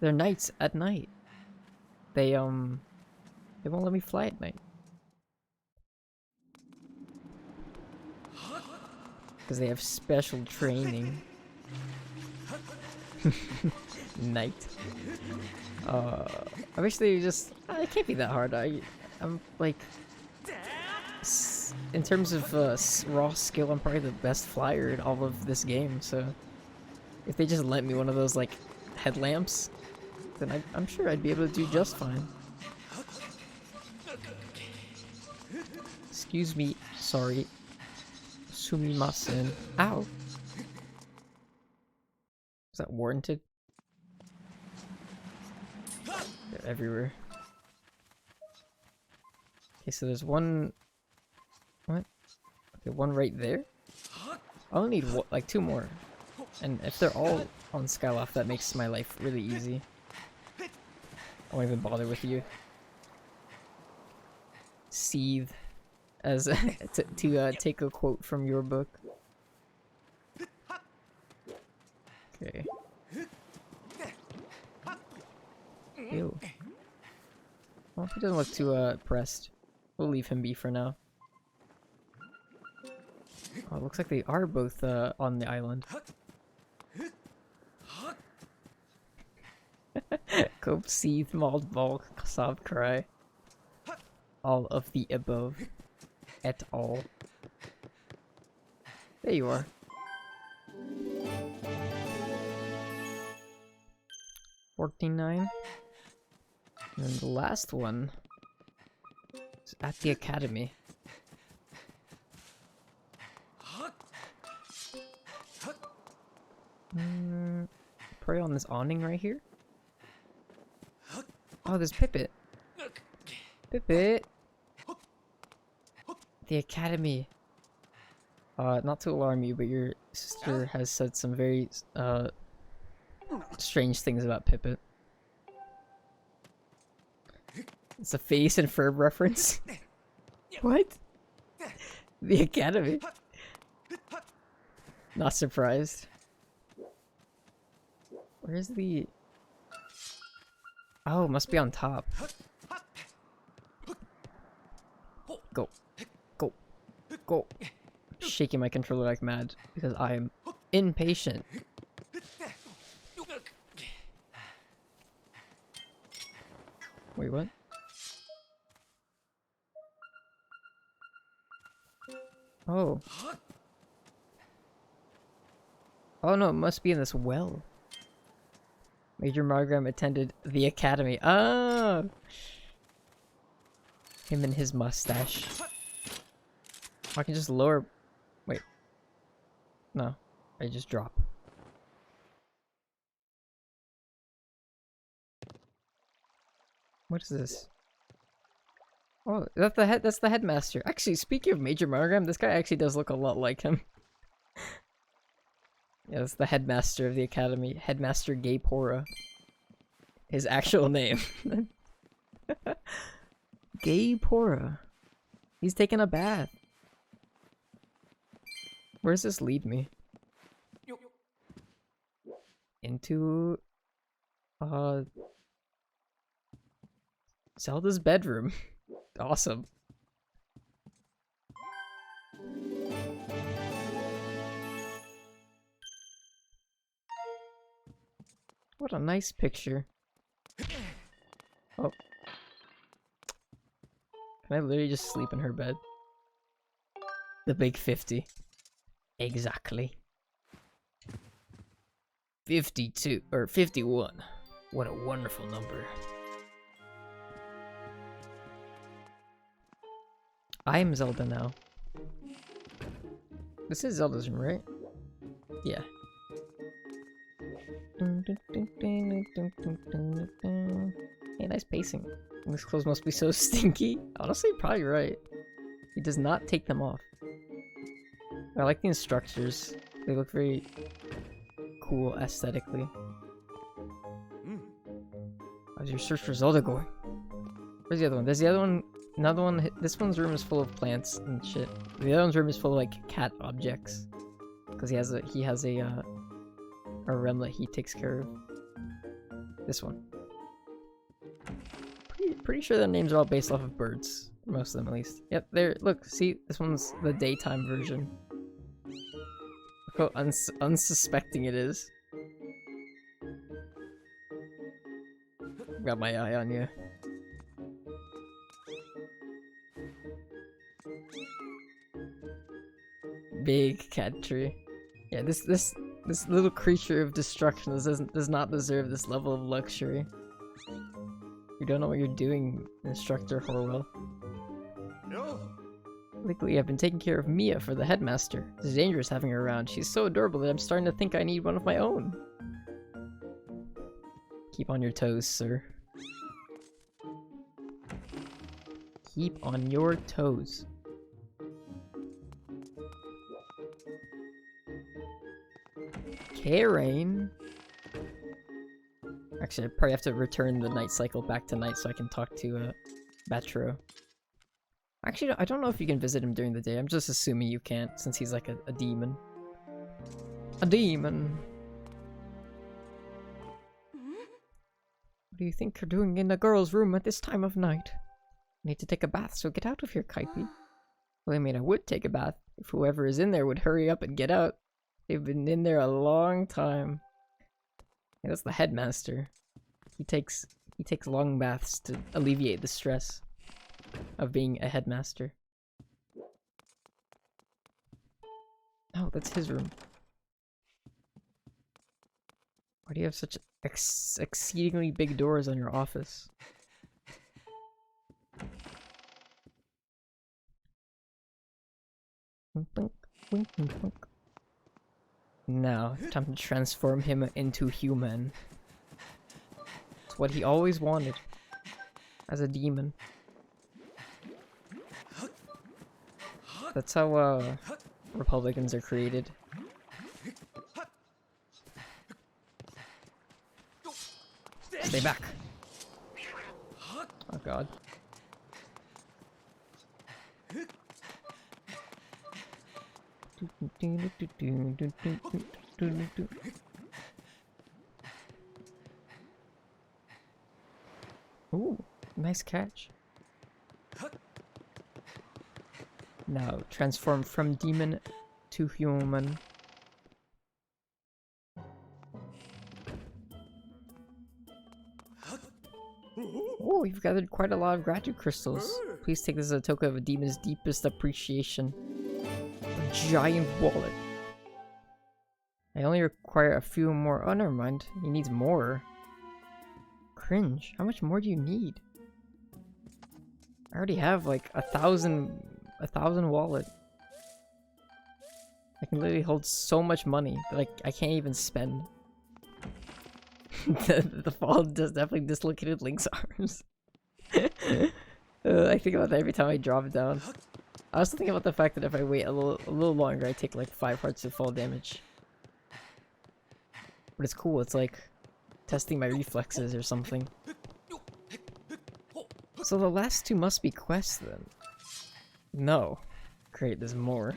They're knights at night. They won't let me fly at night. Because they have special training. Night. I wish they just. It can't be that hard. I'm like. In terms of raw skill, I'm probably the best flyer in all of this game, so. If they just lent me one of those, like, headlamps, then I'm sure I'd be able to do just fine. Excuse me, sorry. Sumimasen. Ow! Is that warranted? They're everywhere. Okay, so there's one... What? Okay, one right there? I'll need, like, 2 more. And if they're all on Skyloft, that makes my life really easy. I won't even bother with you. Seethe. As to take a quote from your book. Okay. Ew. Well, he doesn't look too pressed. We'll leave him be for now. Oh, it looks like they are both on the island. Cope, seethe, mauled, bulk, sob, cry. All of the above. Et al. There you are. $49. And then the last one is at the academy. Probably on this awning right here. Oh, there's Pippet. Pippet. The academy. Not to alarm you, but your sister has said some very strange things about Pippet. It's a face and Ferb reference. What? The academy. Not surprised. Where's the... Oh, it must be on top. Go. Go. Go. Shaking my controller like mad because I am impatient. Wait, what? Oh. Oh no, it must be in this well. Major Margram attended the academy. Oh! Him and his mustache. I can just lower... Wait. No. I just drop. What is this? Oh, that's the headmaster. Actually, speaking of Major Margram, this guy actually does look a lot like him. Yeah, that's the headmaster of the academy. Headmaster Gaypora. His actual name. Gaypora. He's taking a bath. Where does this lead me? Into... Zelda's bedroom. Awesome. What a nice picture. Oh. Can I literally just sleep in her bed? The big 50. Exactly. 52, or 51. What a wonderful number. I am Zelda now. This is Zelda's room, right? Yeah. Hey, nice pacing. These clothes must be so stinky. Honestly, probably right. He does not take them off. I like the instructors. They look very cool aesthetically. How's your search for Zelda going? Where's the other one? There's the other one. Another one. This one's room is full of plants and shit. The other one's room is full of like cat objects. Because he has a remlet he takes care of. This one. Pretty sure their names are all based off of birds. Most of them, at least. Yep, there. Look, see, this one's the daytime version. Look how unsuspecting it is. Got my eye on you. Big cat tree. Yeah, this little creature of destruction does not deserve this level of luxury. You don't know what you're doing, Instructor Horwell. No. Lately, I've been taking care of Mia for the headmaster. It's dangerous having her around. She's so adorable that I'm starting to think I need one of my own. Keep on your toes, sir. Keep on your toes. Karen. Actually, I probably have to return the night cycle back to night so I can talk to Batro. Actually, I don't know if you can visit him during the day. I'm just assuming you can't, since he's like a demon. A demon! What do you think you're doing in a girl's room at this time of night? I need to take a bath, so get out of here, Kaipi. Well, I mean, I would take a bath if whoever is in there would hurry up and get out. They've been in there a long time. Yeah, that's the headmaster. He takes long baths to alleviate the stress of being a headmaster. Oh, that's his room. Why do you have such exceedingly big doors on your office? Now, time to transform him into human. It's what he always wanted. As a demon. That's how, Republicans are created. Stay back! Oh god. Ooh, nice catch. Now, transform from demon to human. Oh, you've gathered quite a lot of gratitude crystals. Please take this as a token of a demon's deepest appreciation. A giant wallet. I only require a few more. Oh, never mind. He needs more. Cringe. How much more do you need? I already have like a thousand wallet. I can literally hold so much money that I can't even spend. the fall does definitely dislocated Link's arms. I think about that every time I drop it down. I also think about the fact that if I wait a little longer, I take like 5 hearts of fall damage. But it's cool. It's like testing my reflexes or something. So the last 2 must be quests then. No. Great, there's more.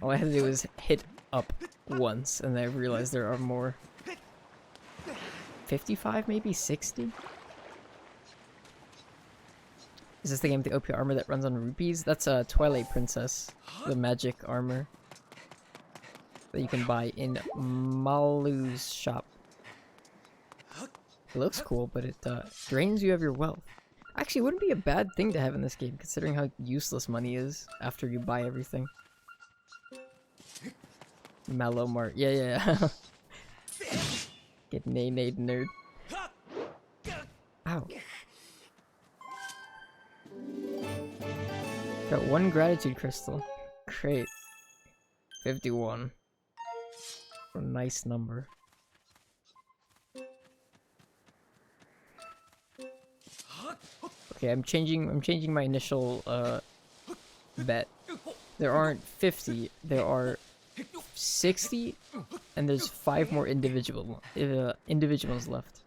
All I had to do was hit up once, and then I realized there are more. 55, maybe 60? Is this the game with the OP armor that runs on rupees? That's a Twilight Princess, the magic armor that you can buy in Malu's shop. It looks cool, but it drains you of your wealth. Actually, it wouldn't be a bad thing to have in this game, considering how useless money is after you buy everything. Mallow Mart. Yeah. Get nay-nayed, nerd. Ow. Got 1 gratitude crystal. Great. 51. A nice number. Okay, I'm changing my initial bet. There aren't 50, there are 60, and there's 5 more individuals left.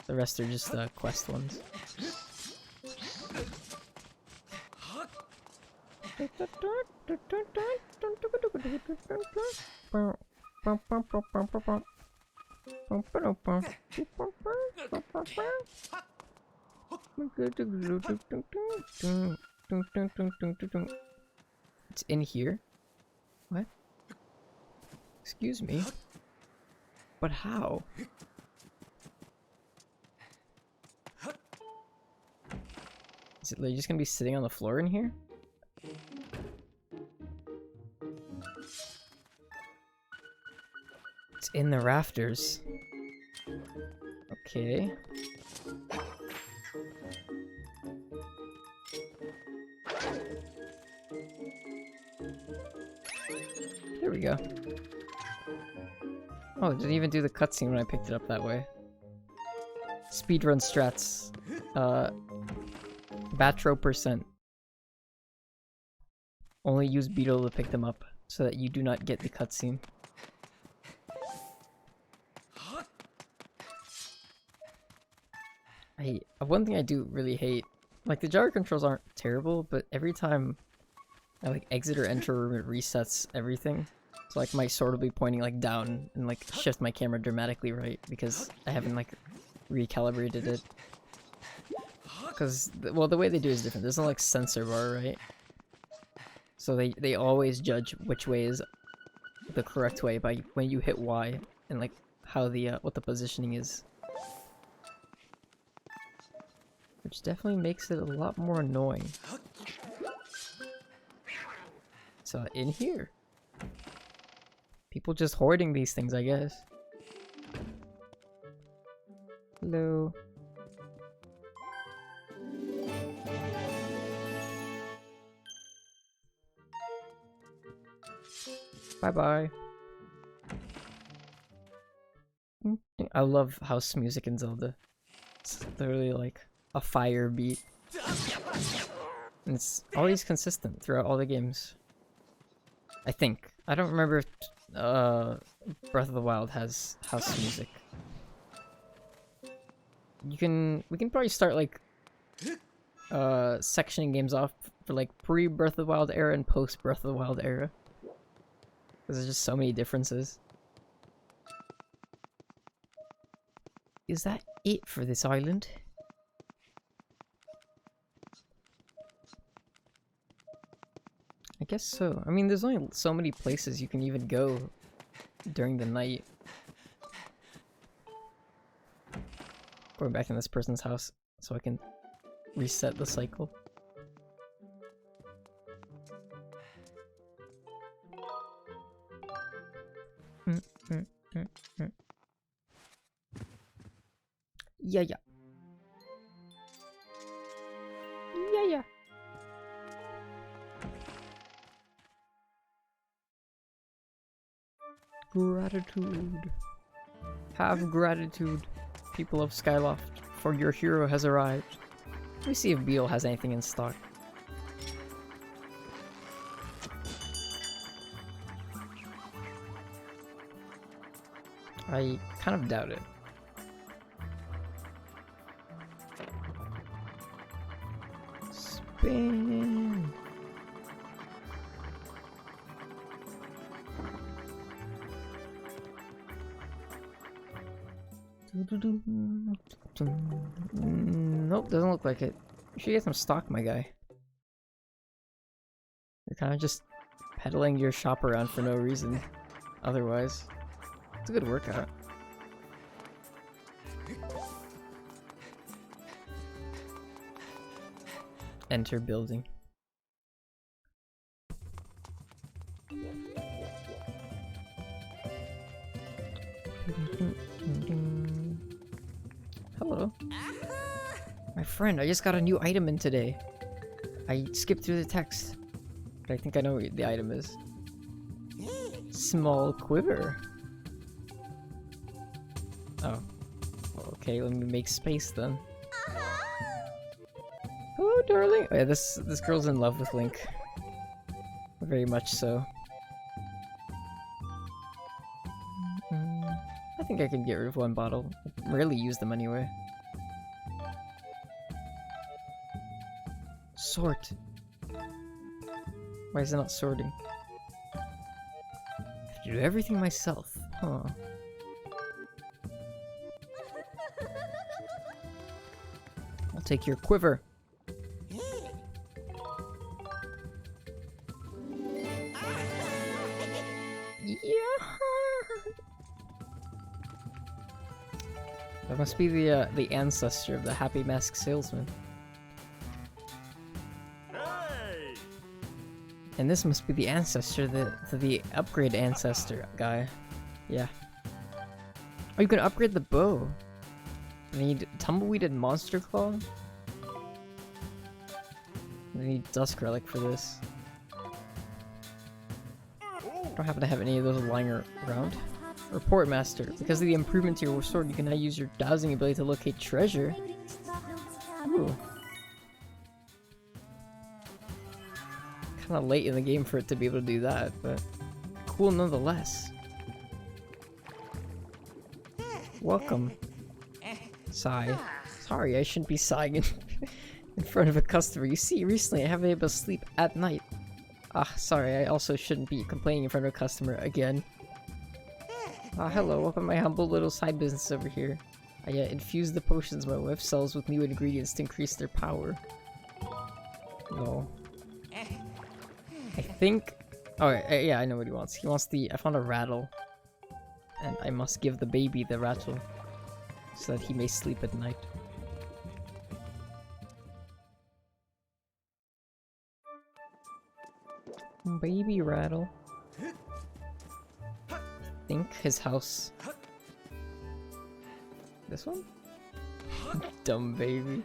The rest are just quest ones. It's in here? What? Excuse me? But how? Is it like just gonna be sitting on the floor in here? It's in the rafters. Okay. Here we go. Oh, it didn't even do the cutscene when I picked it up that way. Speedrun strats. Batro percent. Only use Beetle to pick them up so that you do not get the cutscene. One thing I do really hate, like the gyro controls aren't terrible, but every time I like exit or enter a room, it resets everything. So like my sword will be pointing like down and like shift my camera dramatically right because I haven't like recalibrated it. Because well, the way they do is different. There's no like sensor bar, right? So they always judge which way is the correct way by when you hit Y and like how the what the positioning is. Which definitely makes it a lot more annoying. So in here. People just hoarding these things, I guess. Hello. Bye-bye. I love house music in Zelda. It's literally like a fire beat. And it's always consistent throughout all the games. I think. I don't remember if Breath of the Wild has house music. We can probably start like sectioning games off for like pre-Breath of the Wild era and post-Breath of the Wild era. Because there's just so many differences. Is that it for this island? I guess so. I mean, there's only so many places you can even go during the night. Going back in this person's house so I can reset the cycle. Yeah, yeah. Yeah, yeah. Gratitude. Have gratitude, people of Skyloft, for your hero has arrived. Let me see if Beetle has anything in stock. I kind of doubt it. Spin. Nope, doesn't look like it. You should get some stock, my guy. You're kind of just peddling your shop around for no reason. Otherwise, it's a good workout. Enter building. Hello. My friend, I just got a new item in today. I skipped through the text, but I think I know what the item is. Small quiver. Oh. Okay, let me make space then. Hello, darling. Oh yeah, this girl's in love with Link. Very much so. I think I can get rid of one bottle. I rarely use them anyway. Sort. Why is it not sorting? I have to do everything myself. Huh. I'll take your quiver. Yeah. That must be the ancestor of the Happy Mask Salesman. And this must be the ancestor, the upgrade ancestor guy. Yeah. Oh, you can upgrade the bow. I need Tumbleweed and Monster Claw. I need Dusk Relic for this. I don't happen to have any of those lying around. Report Master. Because of the improvement to your sword, you can now use your dowsing ability to locate treasure. Ooh. Kinda late in the game for it to be able to do that, but cool nonetheless. Welcome. Sigh. Sorry, I shouldn't be sighing in front of a customer. You see, recently I haven't been able to sleep at night. Ah, sorry, I also shouldn't be complaining in front of a customer again. Ah, hello, welcome to my humble little side business over here. I infuse the potions my wife sells with new ingredients to increase their power. No. I think... Oh, yeah, I know what he wants. He wants the... I found a rattle. And I must give the baby the rattle. So that he may sleep at night. Baby rattle. I think his house... This one? Dumb baby.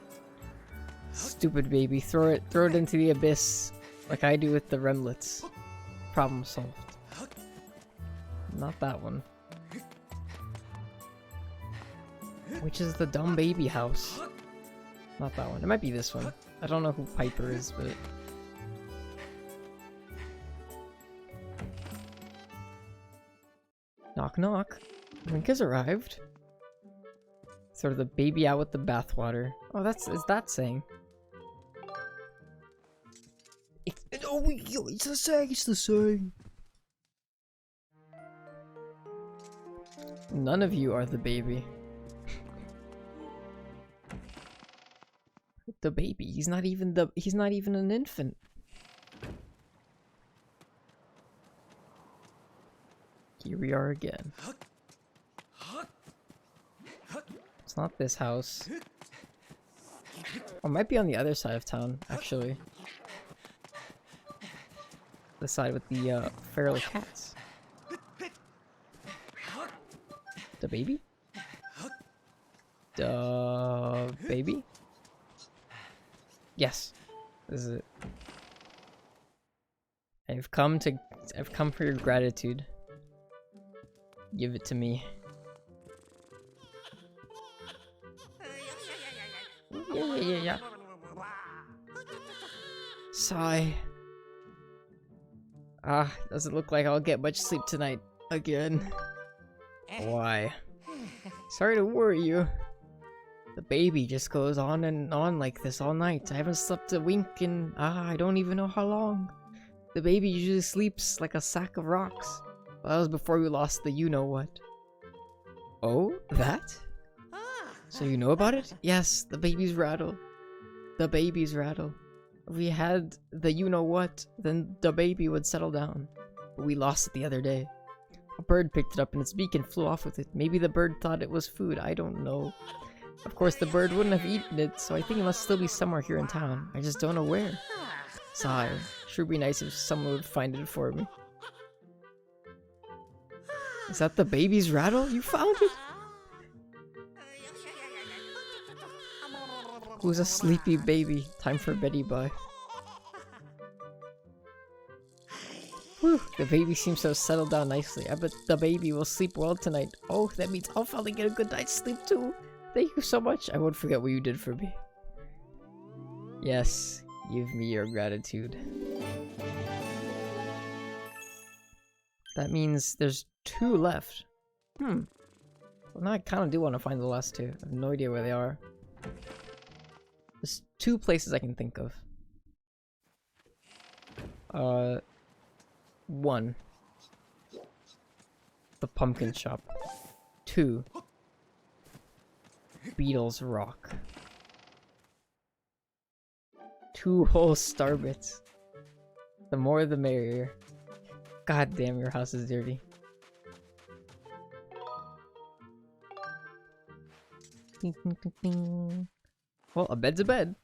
Stupid baby. Throw it into the abyss. Like I do with the remlets. Problem solved. Not that one. Which is the dumb baby house. Not that one. It might be this one. I don't know who Piper is, but... Knock knock. Link has arrived. Sort of the baby out with the bathwater. Oh, is that saying? It's the saying, it's the saying. None of you are the baby. The baby, he's not even an infant. Here we are again. It's not this house. Oh, it might be on the other side of town, actually. The side with the feral cats. The baby? The baby? Yes. This is it. I've come for your gratitude. Give it to me. Yeah. Sigh. Ah, doesn't look like I'll get much sleep tonight. Again. Why? Sorry to worry you. The baby just goes on and on like this all night. I haven't slept a wink in, I don't even know how long. The baby usually sleeps like a sack of rocks. Well, that was before we lost the you-know-what. Oh, that? So you know about it? Yes, the baby's rattle. The baby's rattle. If we had the you-know-what, then the baby would settle down. But we lost it the other day. A bird picked it up in its beak and flew off with it. Maybe the bird thought it was food, I don't know. Of course, the bird wouldn't have eaten it, so I think it must still be somewhere here in town. I just don't know where. Sigh. Sure be nice if someone would find it for me. Is that the baby's rattle? You found it? Who's a sleepy baby? Time for Betty Bye. Whew, the baby seems to have settled down nicely. I bet the baby will sleep well tonight. Oh, that means I'll finally get a good night's sleep too. Thank you so much. I won't forget what you did for me. Yes, give me your gratitude. That means there's 2 left. Well, now I kind of do want to find the last 2. I have no idea where they are. There's 2 places I can think of. 1. The pumpkin shop. 2. Beetle's Rock. 2 whole star bits. The more the merrier. God damn, your house is dirty. Ding, ding, ding, ding. Well, a bed's a bed.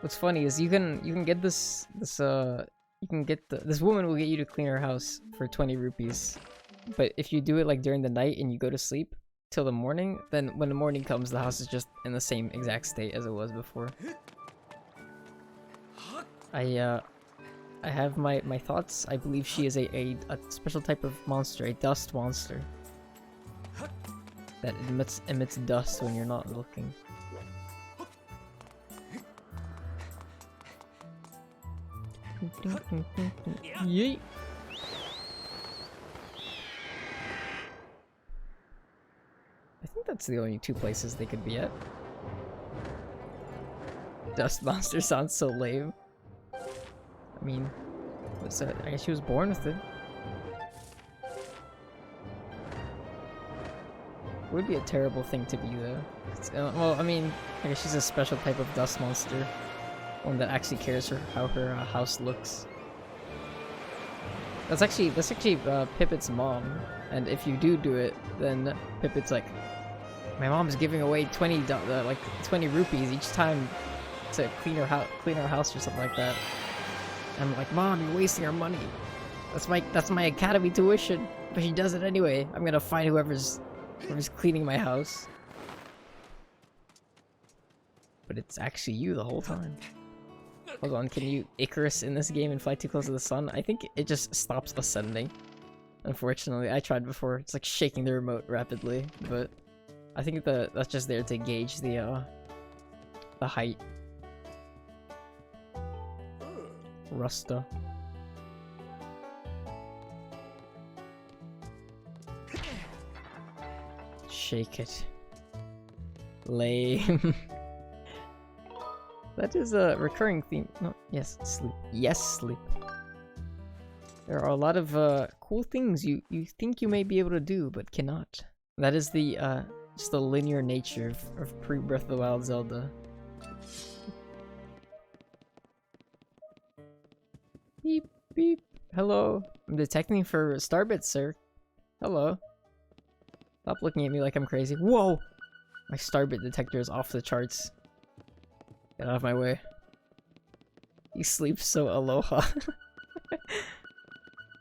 What's funny is you can get this woman will get you to clean her house for 20 rupees. But if you do it like during the night and you go to sleep till the morning, then when the morning comes, the house is just in the same exact state as it was before. I have my thoughts. I believe she is a special type of monster, a dust monster that emits dust when you're not looking. Yeet. I think that's the only two places they could be at. Dust monster sounds so lame. I mean, what's that? I guess she was born with it. It would be a terrible thing to be though. Well, I mean, I guess she's a special type of dust monster. One that actually cares for how her house looks. That's actually Pipit's mom. And if you do it, then Pipit's like, my mom's giving away 20 rupees each time to clean our house or something like that. And I'm like, Mom, you're wasting our money. That's my academy tuition. But she does it anyway. I'm gonna find whoever's cleaning my house. But it's actually you the whole time. Hold on, can you Icarus in this game and fly too close to the sun? I think it just stops ascending. Unfortunately, I tried before. It's like shaking the remote rapidly, but I think that's just there to gauge the height. Rusta. Shake it. Lame. That is a recurring theme. No, yes, sleep. Yes, sleep. There are a lot of cool things you think you may be able to do, but cannot. That is the just the linear nature of pre-Breath of the Wild Zelda. Beep, beep. Hello. I'm detecting for starbits, sir. Hello. Stop looking at me like I'm crazy. Whoa! My starbit detector is off the charts. Get out of my way. He sleeps so aloha.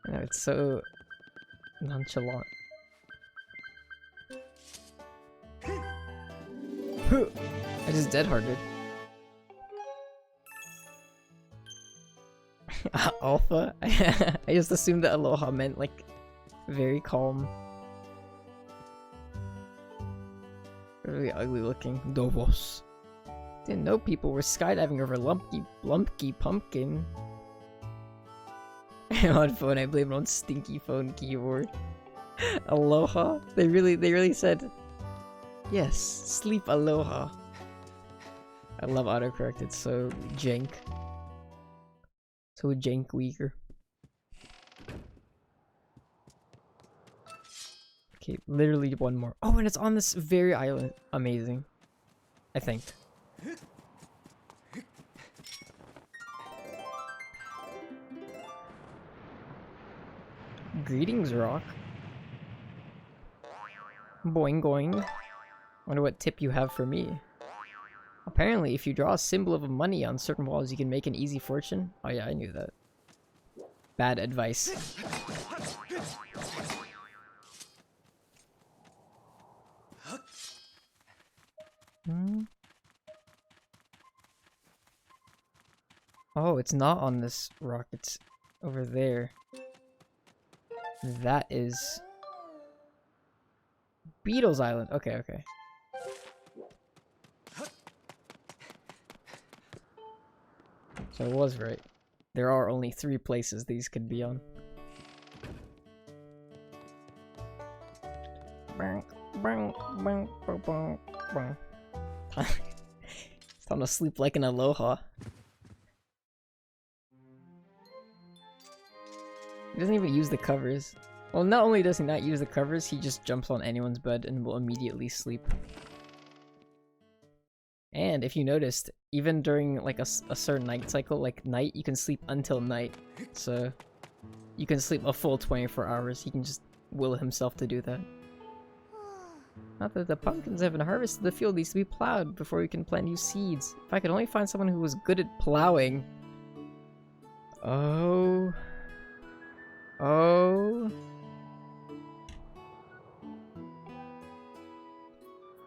I know, it's so nonchalant. I just dead-hearted. Alpha? I just assumed that aloha meant like very calm. Really ugly looking. Dobos. Didn't know people were skydiving over Lumpy Pumpkin. On phone, I blame it on stinky phone keyboard. Aloha? They really said, yes, sleep aloha. I love autocorrect, it's so jank. So jank weaker. Okay, literally one more. Oh, and it's on this very island. Amazing. I think. Greetings, Rock. Boing boing. Wonder what tip you have for me. Apparently, if you draw a symbol of money on certain walls, you can make an easy fortune. Oh yeah, I knew that. Bad advice. Oh, it's not on this rock, it's over there. That is Beetle's Island. Okay, okay. So I was right. There are only 3 places these could be on. It's time to sleep like an aloha. He doesn't even use the covers. Well, not only does he not use the covers, he just jumps on anyone's bed and will immediately sleep. And if you noticed, even during like a certain night cycle, like night, you can sleep until night. So you can sleep a full 24 hours. He can just will himself to do that. Not that the pumpkins haven't harvested, the field needs to be plowed before we can plant new seeds. If I could only find someone who was good at plowing. Oh. Oh.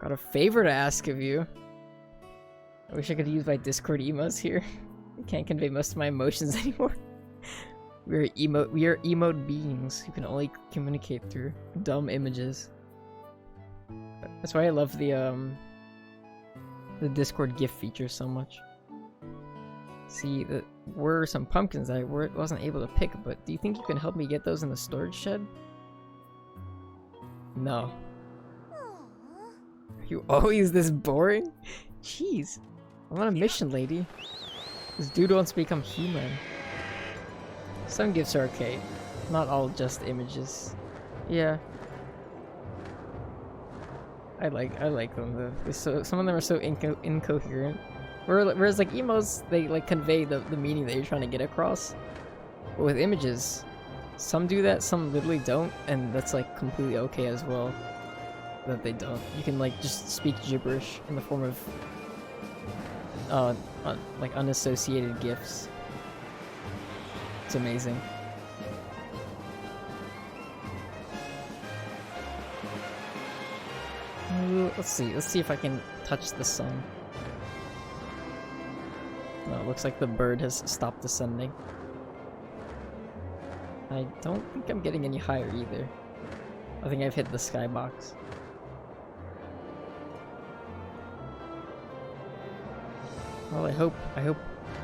Got a favor to ask of you. I wish I could use my Discord emotes here. I can't convey most of my emotions anymore. We are emote beings who can only communicate through dumb images. That's why I love the Discord GIF feature so much. See, there were some pumpkins that I wasn't able to pick, but do you think you can help me get those in the storage shed? No. Are you always this boring? Jeez. I'm on a mission, lady. This dude wants to become human. Some gifts are okay. Not all just images. Yeah. I like them though. Some of them are so incoherent. Whereas like emos, they like convey the meaning that you're trying to get across. But with images, some do that, some literally don't, and that's like completely okay as well. That they don't. You can like just speak gibberish in the form of like unassociated gifs. It's amazing. Let's see if I can touch the sun. No, it looks like the bird has stopped descending. I don't think I'm getting any higher either. I think I've hit the skybox. Well, I hope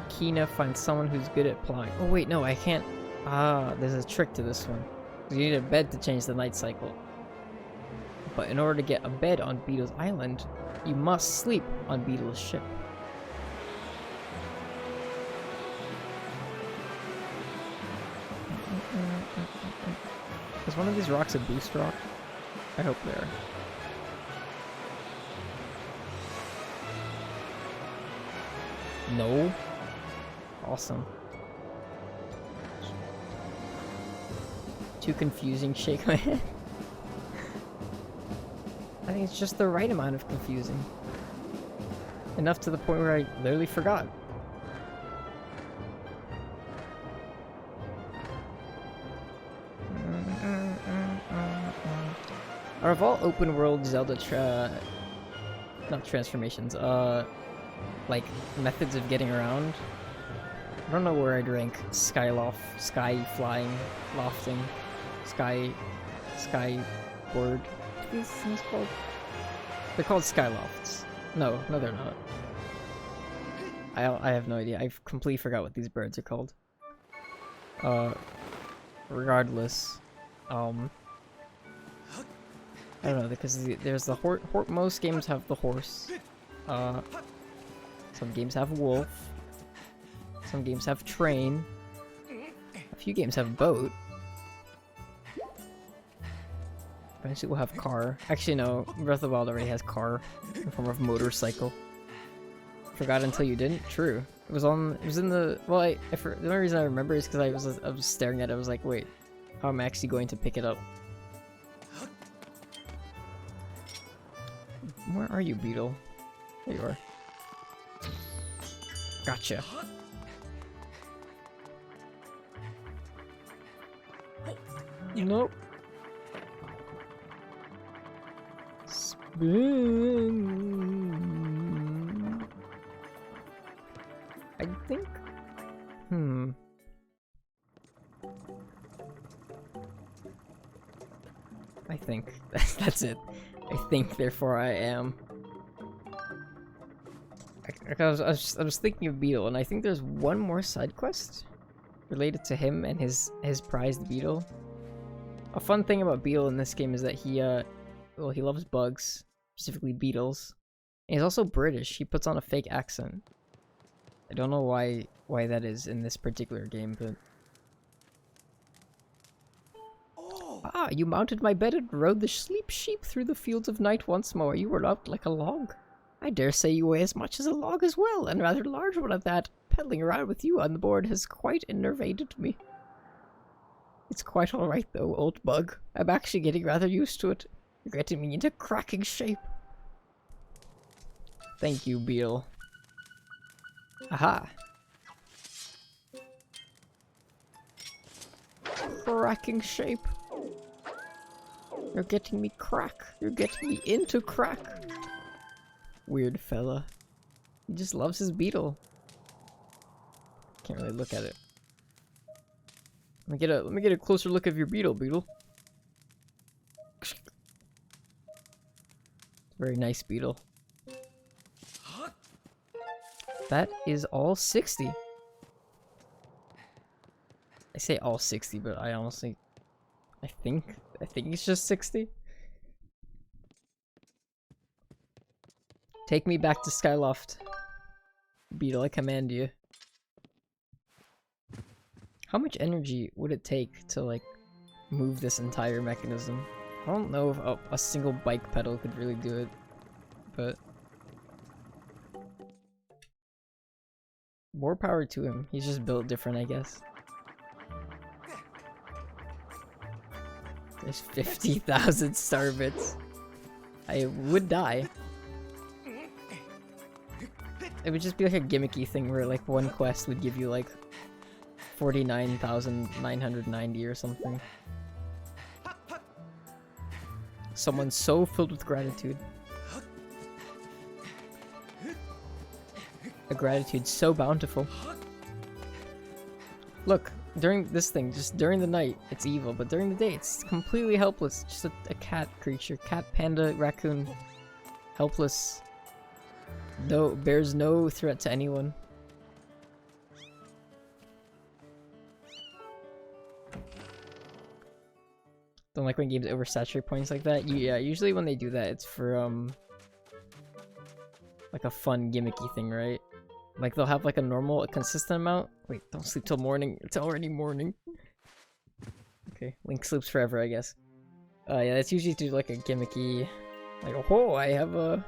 Kina finds someone who's good at plowing. Oh wait, no, I can't. Ah, there's a trick to this one. You need a bed to change the night cycle. But in order to get a bed on Beetle's Island, you must sleep on Beetle's ship. Is one of these rocks a boost rock? I hope they are. No. Awesome. Too confusing, shake my head. I think it's just the right amount of confusing. Enough to the point where I literally forgot. Out of all open world Zelda not transformations, like methods of getting around, I don't know where I'd rank sky flying, lofting, skyward. What are these things called? They're called skylofts. No, they're not. I have no idea. I've completely forgot what these birds are called. Regardless, I don't know, because there's the most games have the horse. Some games have wolf. Some games have train. A few games have boat. Eventually we'll have car. Actually no, Breath of the Wild already has car in the form of motorcycle. Forgot until you didn't? True. It was in the, well the only reason I remember is because I was staring at it, I was like, wait, how am I actually going to pick it up? Where are you, Beetle? There you are. Gotcha. Nope. Spin. I think. I think that's it. I think, therefore I am. I was thinking of Beetle, and I think there's one more side quest related to him and his prized beetle. A fun thing about Beetle in this game is that he loves bugs, specifically beetles. And he's also British. He puts on a fake accent. I don't know why that is in this particular game, but ah, you mounted my bed and rode the sleep sheep through the fields of night once more. You were up like a log. I dare say you weigh as much as a log as well, and rather large one at that. Peddling around with you on the board has quite enervated me. It's quite alright though, old bug. I'm actually getting rather used to it. You're getting me into cracking shape. Thank you, Beetle. Aha. Cracking shape. You're getting me crack. You're getting me into crack. Weird fella. He just loves his beetle. Can't really look at it. Let me get a closer look of your beetle, Beetle. Very nice beetle. That is all 60. I say all 60, but I honestly, I think it's just 60. Take me back to Skyloft. Beetle, I command you. How much energy would it take to, like, move this entire mechanism? I don't know if a single bike pedal could really do it, but more power to him. He's just built different, I guess. There's 50,000 star bits. I would die. It would just be like a gimmicky thing where like one quest would give you like 49,990 or something. Someone so filled with gratitude. A gratitude so bountiful. Look, during this thing, just during the night, it's evil, but during the day, it's completely helpless. Just a cat creature. Cat, panda, raccoon. Helpless. No, bears no threat to anyone. Don't like when games oversaturate points like that. Yeah, usually when they do that, it's for, like a fun gimmicky thing, right? Like they'll have like a consistent amount. Wait, don't sleep till morning. It's already morning. Okay, Link sleeps forever, I guess. Yeah, that's usually to like a gimmicky, like, oh, I have a...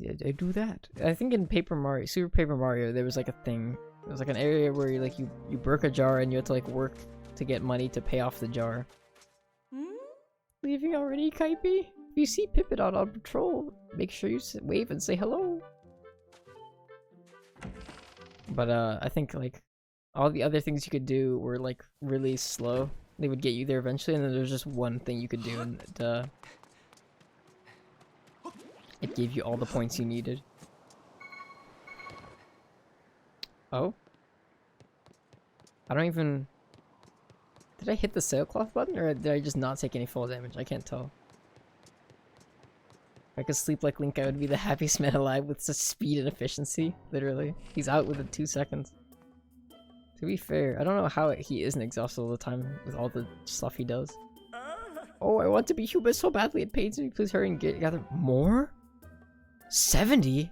Yeah, I do that. I think in Super Paper Mario, there was like a thing. It was like an area where you broke a jar and you had to like work to get money to pay off the jar. Leaving already, Kaipi? If you see Pippin on patrol, make sure you wave and say hello. But I think like all the other things you could do were like really slow. They would get you there eventually, and then there's just one thing you could do, and it gave you all the points you needed. Oh? I don't even... Did I hit the sailcloth button, or did I just not take any fall damage? I can't tell. If I could sleep like Link, I would be the happiest man alive with such speed and efficiency. Literally. He's out within 2 seconds. To be fair, I don't know how he isn't exhausted all the time with all the stuff he does. Oh, I want to be human so badly, it pains me. Please hurry and gather more? 70?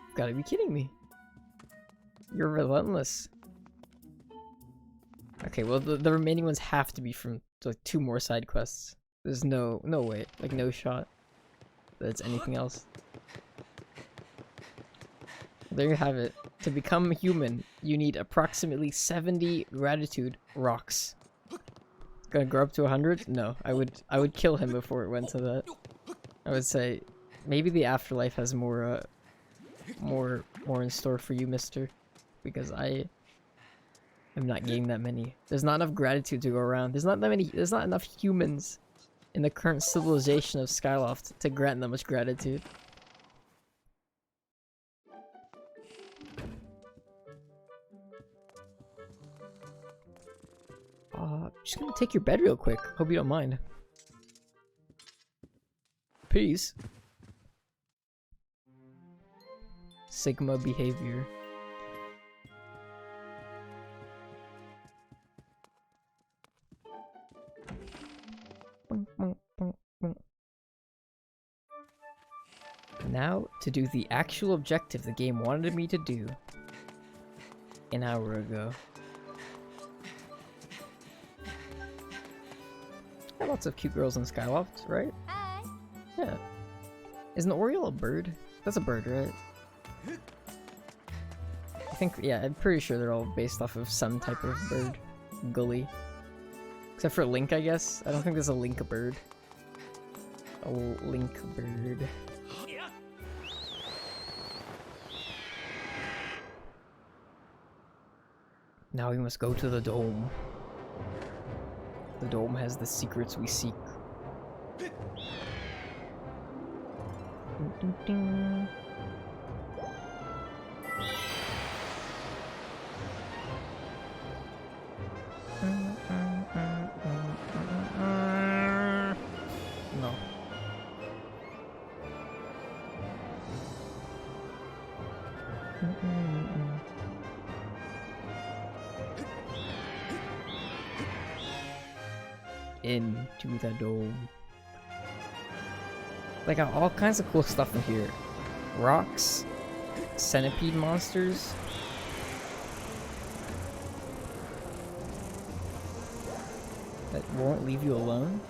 You've gotta be kidding me. You're relentless. Okay, well the remaining ones have to be from like 2 more side quests. There's no way, like no shot that it's anything else. There you have it. To become human, you need approximately 70 gratitude rocks. Gonna grow up to 100? No, I would kill him before it went to that. I would say maybe the afterlife has more in store for you, mister, because I am not getting that many. There's not enough gratitude to go around. There's not enough humans in the current civilization of Skyloft to grant that much gratitude. I'm just gonna take your bed real quick. Hope you don't mind. Peace. Sigma behavior. Now to do the actual objective the game wanted me to do an hour ago. Got lots of cute girls in Skyloft, right? Hi. Yeah. Isn't Oriole a bird? That's a bird, right? think, yeah, I'm pretty sure they're all based off of some type of bird. Gully. Except for Link, I guess. I don't think there's a Link bird. A Link bird. Now we must go to the dome. The dome has the secrets we seek. Ding, ding, ding. No. Into the dome. Like all kinds of cool stuff in here. Rocks, centipede monsters. That won't leave you alone.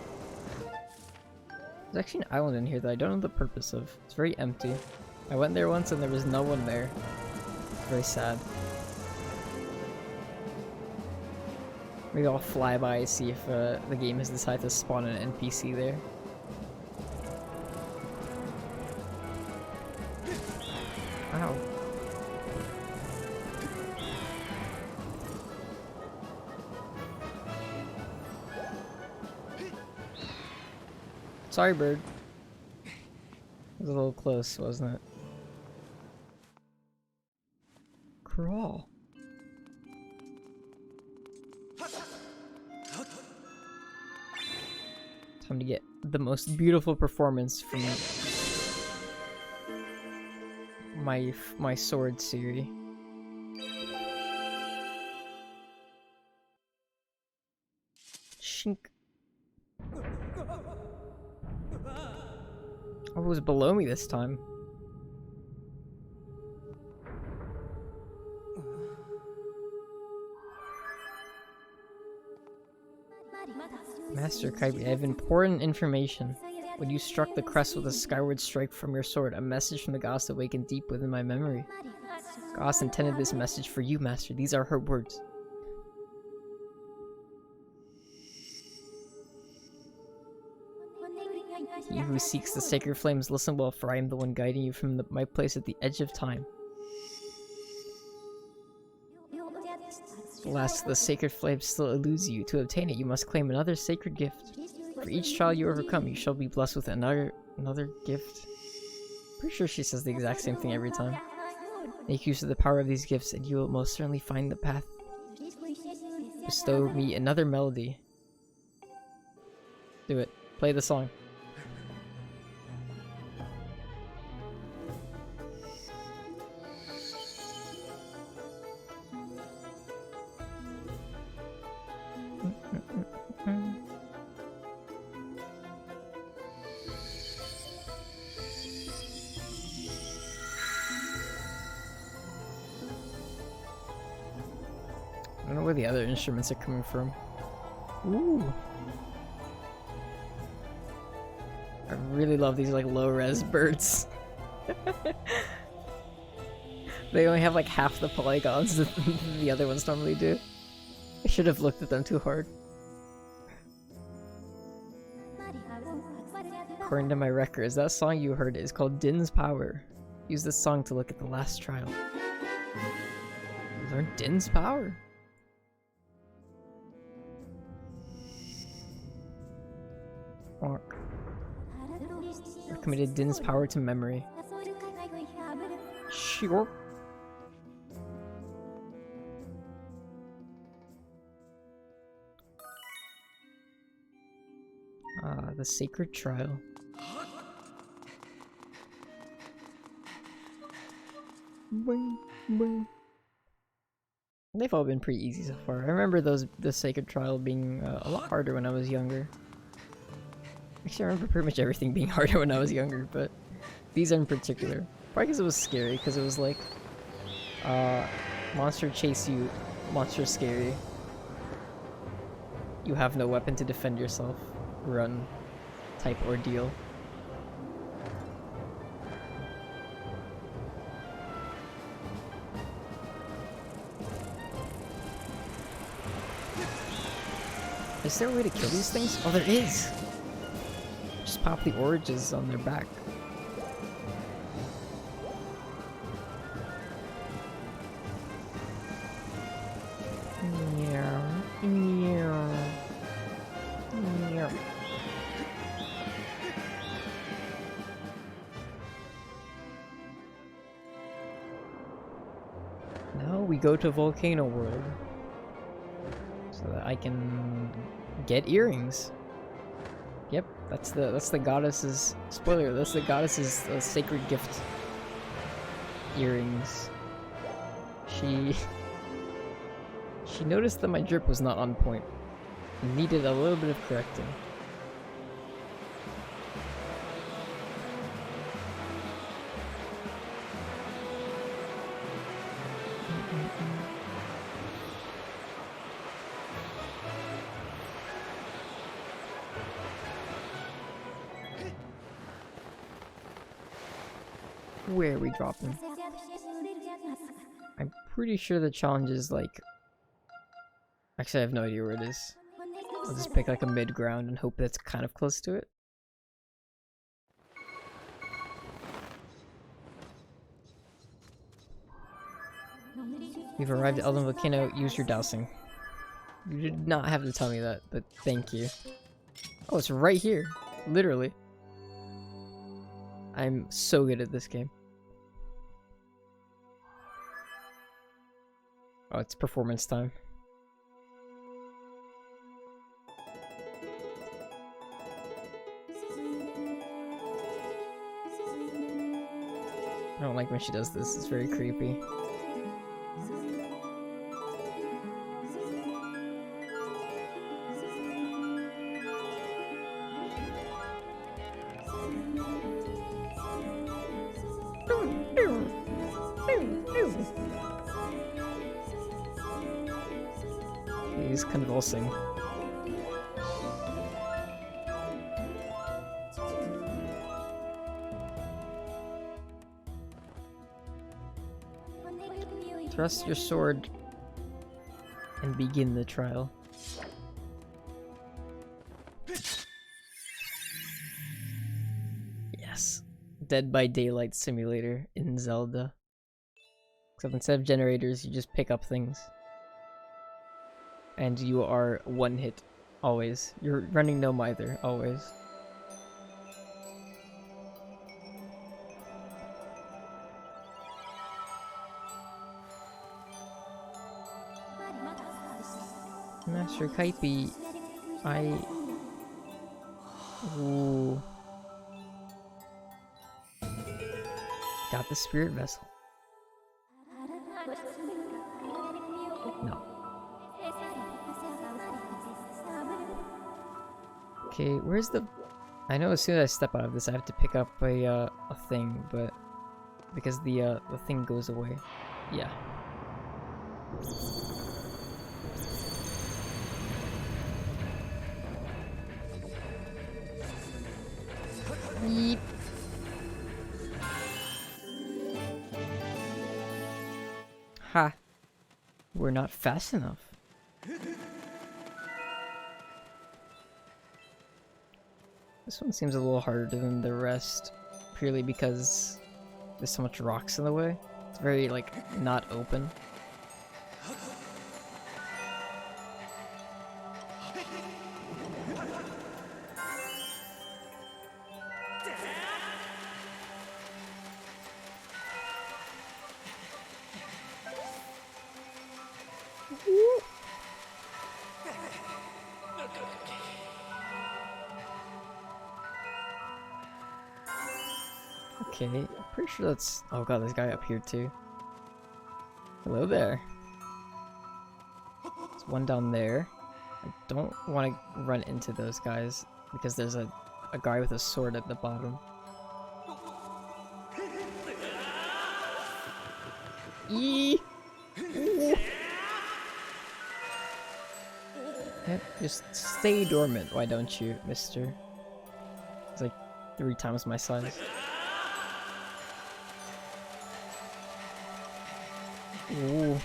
There's actually an island in here that I don't know the purpose of. It's very empty. I went there once and there was no one there. Very sad. Maybe I'll fly by and see if the game has decided to spawn an NPC there. Ow. Sorry, bird. It was a little close, wasn't it? Crawl. Time to get the most beautiful performance from my sword series. Shink. Oh, it was below me this time. Master Kaibi, I have important information. When you struck the crest with a skyward strike from your sword, a message from the goddess awakened deep within my memory. Goddess intended this message for you, Master. These are her words. He who seeks the sacred flames, listen well, for I am the one guiding you from my place at the edge of time. Alas, the sacred flame still eludes you. To obtain it, you must claim another sacred gift. For each trial you overcome, you shall be blessed with another gift. Pretty sure she says the exact same thing every time. Make use of the power of these gifts, and you will most certainly find the path. Bestow me another melody. Do it. Play the song. I don't know where the other instruments are coming from. Ooh. I really love these like low-res birds. They only have like half the polygons that the other ones normally do. I should have looked at them too hard. According to my records, that song you heard is called Din's Power. Use this song to look at the last trial. Learn Din's Power. I've committed Din's power to memory. Sure. The sacred trial. They've all been pretty easy so far. I remember the sacred trial being a lot harder when I was younger. Actually, I remember pretty much everything being harder when I was younger, but these in particular. Probably because it was scary, because it was like, monster chase you, monster scary. You have no weapon to defend yourself. Run. Type ordeal. Is there a way to kill these things? Oh, there is! Just pop the oranges on their back. Now we go to Volcano World so that I can get earrings. Yep, that's the goddess's spoiler. That's the goddess's sacred gift. Earrings. She noticed that my drip was not on point and needed a little bit of correcting. Where are we dropping? I'm pretty sure the challenge is like... Actually, I have no idea where it is. I'll just pick like a mid-ground and hope that's kind of close to it. We've arrived at Elden Volcano. Use your dowsing. You did not have to tell me that, but thank you. Oh, it's right here. Literally. I'm so good at this game. Oh, it's performance time. I don't like when she does this, it's very creepy. He's convulsing. Thrust your sword and begin the trial. Yes. Dead by Daylight simulator in Zelda. Except instead of generators, you just pick up things. And you are one hit. Always. You're running no mither. Always. Master Kaipi, Ooh. Got the spirit vessel. No. Okay, where's the... I know as soon as I step out of this I have to pick up a thing, but... Because the thing goes away. Yeah. Yeep. Ha. We're not fast enough. This one seems a little harder than the rest, purely because there's so much rocks in the way. It's very, like, not open. Okay, I'm pretty sure that's... Oh god, there's a guy up here too. Hello there. There's one down there. I don't want to run into those guys because there's a guy with a sword at the bottom. Eee! Yep, just stay dormant, why don't you, mister? It's like 3 times my size. Ooh.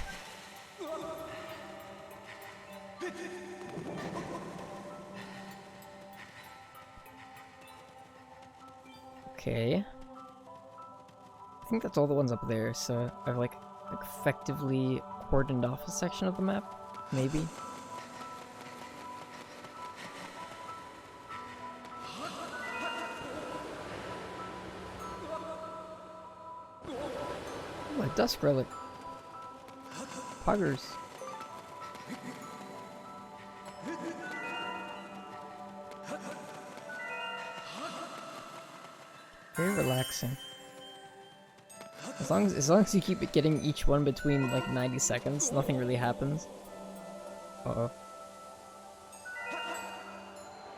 Okay. I think that's all the ones up there, so I've like effectively cordoned off a section of the map, maybe. Ooh, a dusk relic. Poggers. Very relaxing. As long as you keep it getting each one between like 90 seconds, nothing really happens. Uh-oh.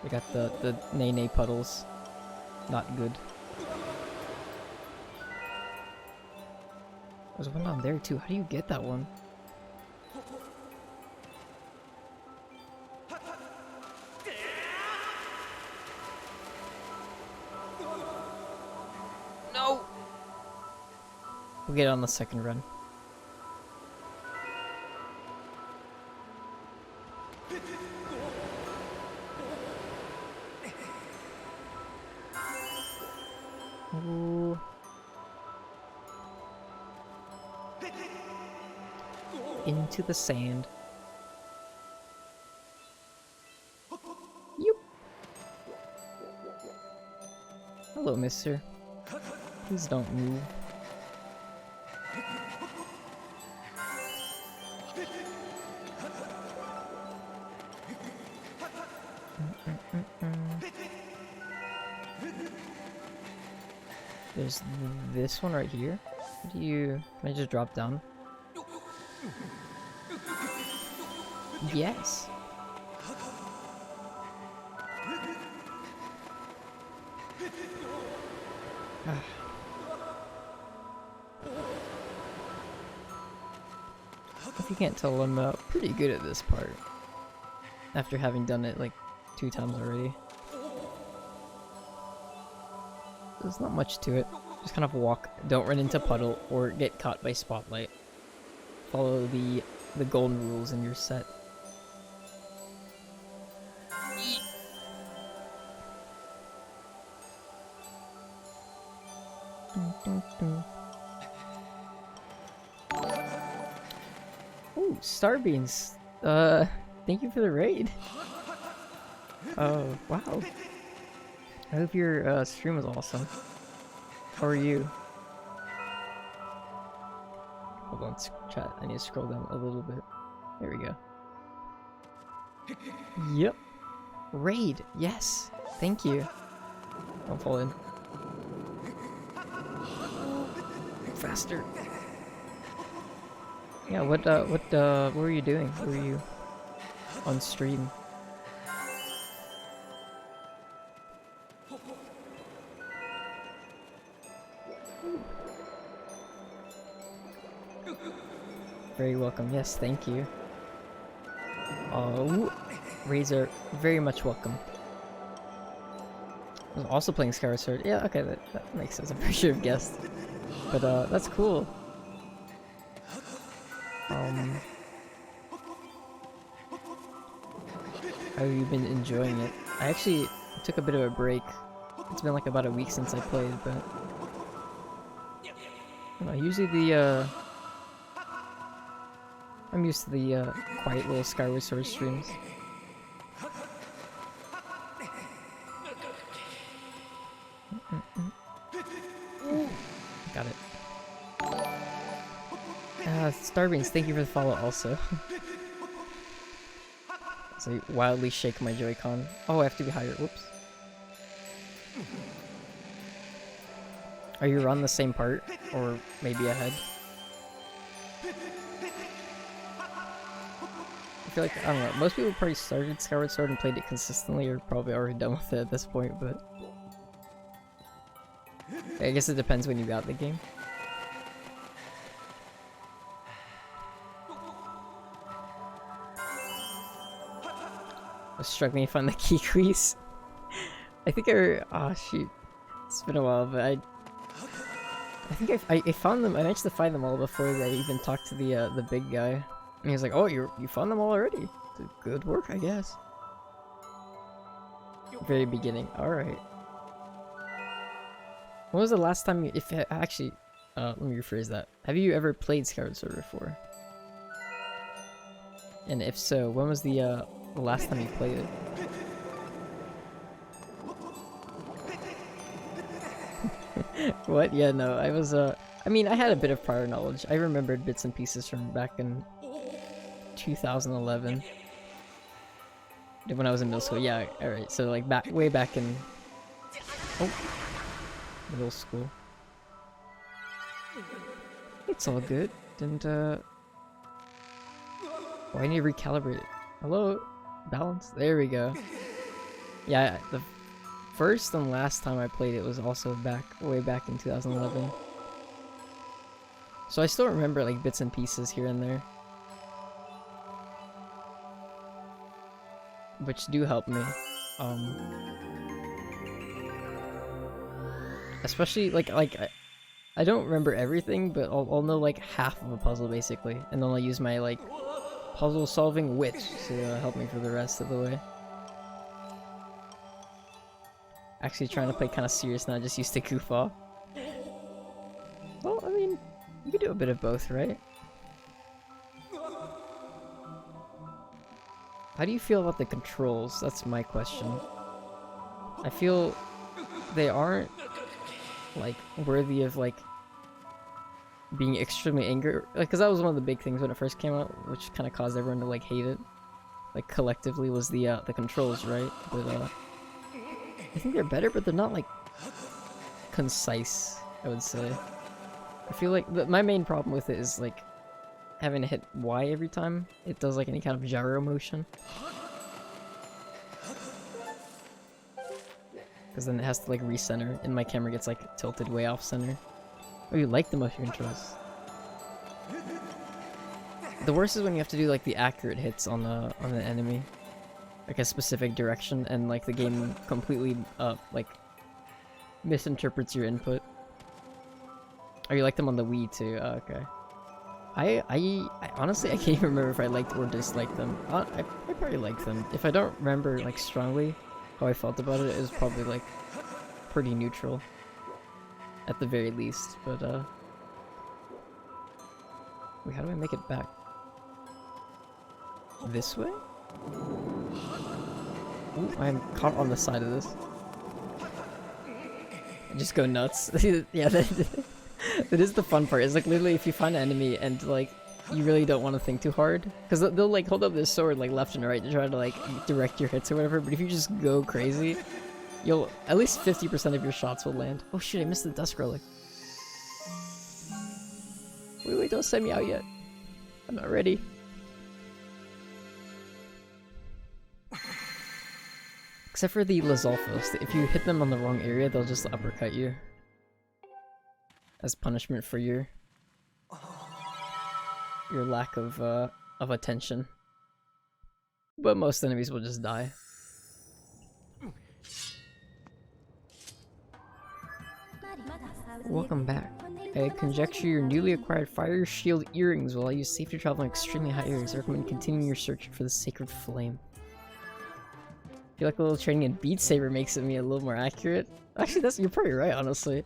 We got the nay puddles. Not good. There's one down there too. How do you get that one? No! We'll get it on the second run. Ooh. Into the sand. Yoop. Hello, mister. Please don't move. There's this one right here. How do you... Can I just drop down? Yes! If you can't tell, I'm pretty good at this part. After having done it like 2 times already. There's not much to it. Just kind of walk, don't run into puddle or get caught by spotlight. Follow the golden rules and you're set. Ooh, star beans. Thank you for the raid. Oh, wow. I hope your stream was awesome. How are you? Hold on, chat. I need to scroll down a little bit. There we go. Yep. Raid. Yes. Thank you. Don't fall in. Faster. Yeah. What were you doing? What were you on stream? Very welcome. Yes, thank you. Oh, raids are very much welcome. I was also playing Skyward Sword. Yeah, okay, that makes sense. I'm pretty sure I've guessed. But that's cool. How have you been enjoying it? I actually took a bit of a break. It's been like about a week since I played, but you know, usually the I'm used to the quiet little Skyward Sword streams. Got it. Starbeans, thank you for the follow also. So I wildly shake my Joy-Con. Oh, I have to be higher. Whoops. Are you around the same part? Or maybe ahead? I feel like, I don't know, most people probably started Skyward Sword and played it consistently, or probably already done with it at this point, but I guess it depends when you got the game. I was struggling to find the Kikuis. I think oh shoot. It's been a while, but I think I found them. I managed to find them all before I even talked to the big guy. And he was like, "Oh, you found them all already? Good work, I guess." Very beginning. All right. When was the last time you, if actually, let me rephrase that. Have you ever played Skyward Sword before? And if so, when was the last time you played it? What? Yeah, no, I was, I mean, I had a bit of prior knowledge. I remembered bits and pieces from back in 2011. When I was in middle school. Yeah, alright, so like way back in... Oh. Middle school. It's all good. Didn't, Oh, I need to recalibrate it. Hello? Balance? There we go. Yeah, the first and last time I played it was also way back in 2011. So I still remember like bits and pieces here and there. Which do help me. Especially like I don't remember everything, but I'll know like half of a puzzle basically, and then I'll use my like puzzle solving wit to help me for the rest of the way. Actually trying to play kind of serious now, just used to goof off. Well, I mean, you can do a bit of both, right? How do you feel about the controls? That's my question. I feel they aren't like worthy of like being extremely angry, like, because that was one of the big things when it first came out, which kind of caused everyone to like hate it, like collectively, was the controls, right? But I think they're better, but they're not like concise, I would say. I feel like my main problem with it is like having to hit Y every time it does like any kind of gyro motion, because then it has to like recenter and my camera gets like tilted way off center. Oh, you like the motion controls. The worst is when you have to do like the accurate hits on the enemy, like a specific direction, and like the game completely like misinterprets your input. Or you like them on the Wii too? Oh, okay. I honestly I can't even remember if I liked or disliked them. I probably liked them. If I don't remember like strongly how I felt about it, it was probably like pretty neutral at the very least. But wait, how do I make it back? This way? Ooh, I'm caught on the side of this. I just go nuts. Yeah, that is the fun part. It's like literally if you find an enemy and like you really don't want to think too hard, because they'll like hold up this sword like left and right to try to like direct your hits or whatever, but if you just go crazy, you'll at least 50% of your shots will land. Oh shit, I missed the dust relic. Wait, don't send me out yet. I'm not ready. Except for the Lizalfos, if you hit them on the wrong area, they'll just uppercut you as punishment for your lack of attention. But most enemies will just die. Welcome back. I conjecture your newly acquired fire shield earrings will allow you safe to travel in extremely high areas. I recommend continuing your search for the sacred flame. I feel like a little training in Beat Saber makes it me a little more accurate. Actually, you're probably right, honestly.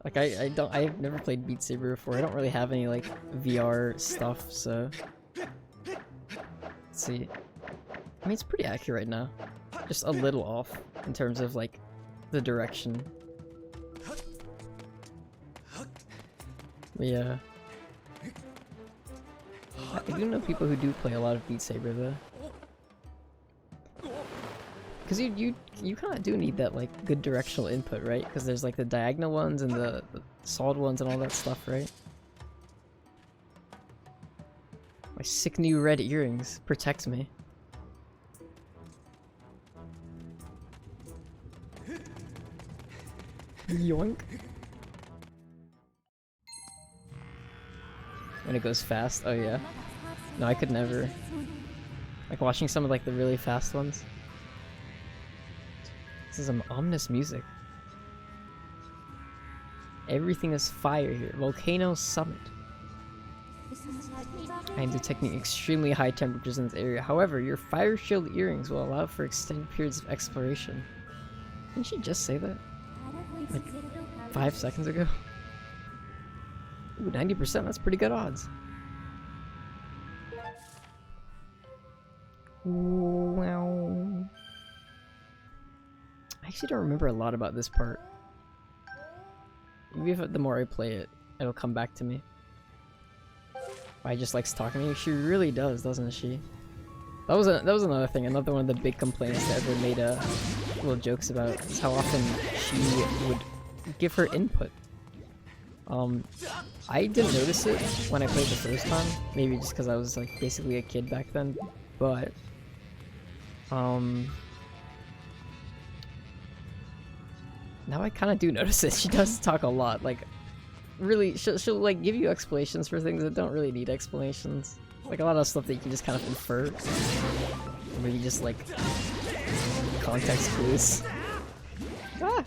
Like I've never played Beat Saber before. I don't really have any like VR stuff, so let's see. I mean, it's pretty accurate right now. Just a little off in terms of like the direction. But yeah. I do know people who do play a lot of Beat Saber though. Because you kind of do need that like good directional input, right? Because there's like the diagonal ones and the solid ones and all that stuff, right? My sick new red earrings protect me. Yoink. When it goes fast, oh yeah. No, I could never. Like watching some of like the really fast ones. This is some ominous music. Everything is fire here. Volcano Summit. I am detecting extremely high temperatures in this area. However, your fire shield earrings will allow for extended periods of exploration. Didn't she just say that? Like 5 seconds ago. Ooh, 90%, that's pretty good odds. Wow. I actually don't remember a lot about this part. Maybe if the more I play it, it'll come back to me. I just likes talking to me. She really does, doesn't she? That was another thing. Another one of the big complaints that everyone made little jokes about is how often she would give her input. I didn't notice it when I played the first time. Maybe just because I was like basically a kid back then. But now I kind of do notice it. She does talk a lot. Like, really, she'll like give you explanations for things that don't really need explanations. Like a lot of stuff that you can just kind of infer. Or maybe just like context clues. Ah!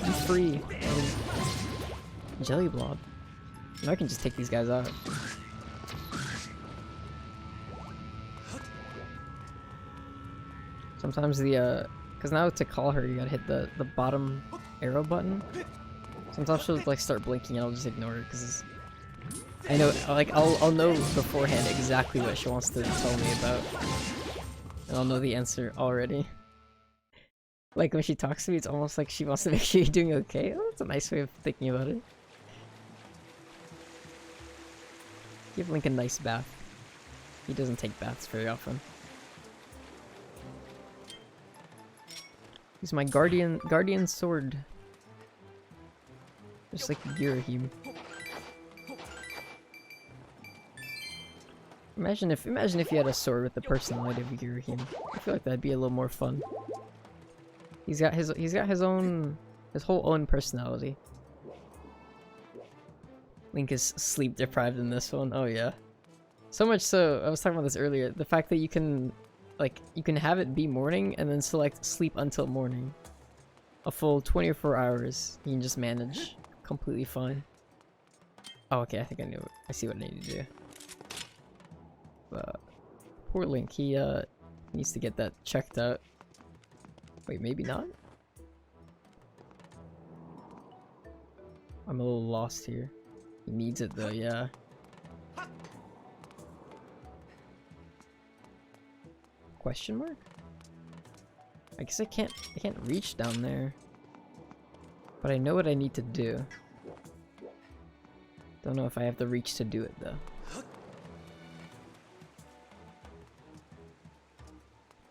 I'm free. Jelly blob. Now I can just take these guys out. Sometimes cause now to call her you gotta hit the bottom arrow button. Sometimes she'll like start blinking and I'll just ignore it because I know, like I'll know beforehand exactly what she wants to tell me about. And I'll know the answer already. Like when she talks to me, it's almost like she wants to make sure you're doing okay. Oh, that's a nice way of thinking about it. Give Link a nice bath. He doesn't take baths very often. He's my guardian sword. Just like Girahim. Imagine if you had a sword with the personality of Girahim. I feel like that'd be a little more fun. He's got his whole own personality. Link is sleep deprived in this one. Oh yeah. So much so, I was talking about this earlier, the fact that you can have it be morning and then select sleep until morning. A full 24 hours. You can just manage completely fine. Oh, okay, I think I see what I need to do. Poor Link, he needs to get that checked out. Wait, maybe not? I'm a little lost here. He needs it though, yeah. Question mark? I guess I can't reach down there. But I know what I need to do. Don't know if I have the reach to do it though.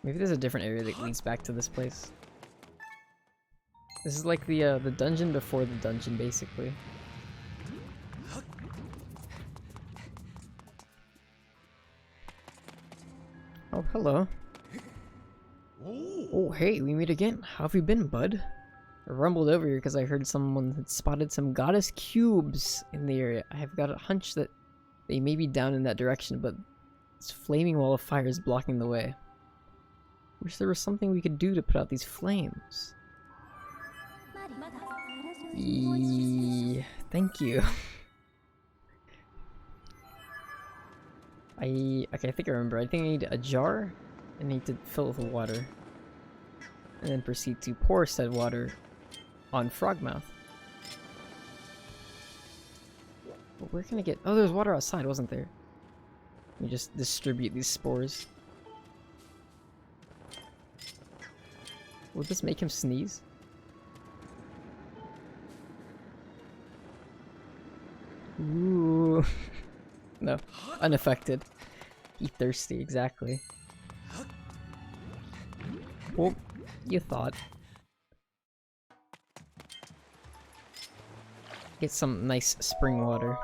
Maybe there's a different area that leads back to this place. This is like the dungeon before the dungeon, basically. Oh, hello. Oh, hey, we meet again. How have you been, bud? I rumbled over here because I heard someone had spotted some goddess cubes in the area. I have got a hunch that they may be down in that direction, but this flaming wall of fire is blocking the way. Wish there was something we could do to put out these flames. Thank you. Okay, I think I remember. I think I need a jar and need to fill it with water. And then proceed to pour said water on Frogmouth. But where can I get— oh, there's water outside, wasn't there? Let me just distribute these spores. Will this make him sneeze? Ooh. No, unaffected. He thirsty, exactly. Well, you thought. Get some nice spring water.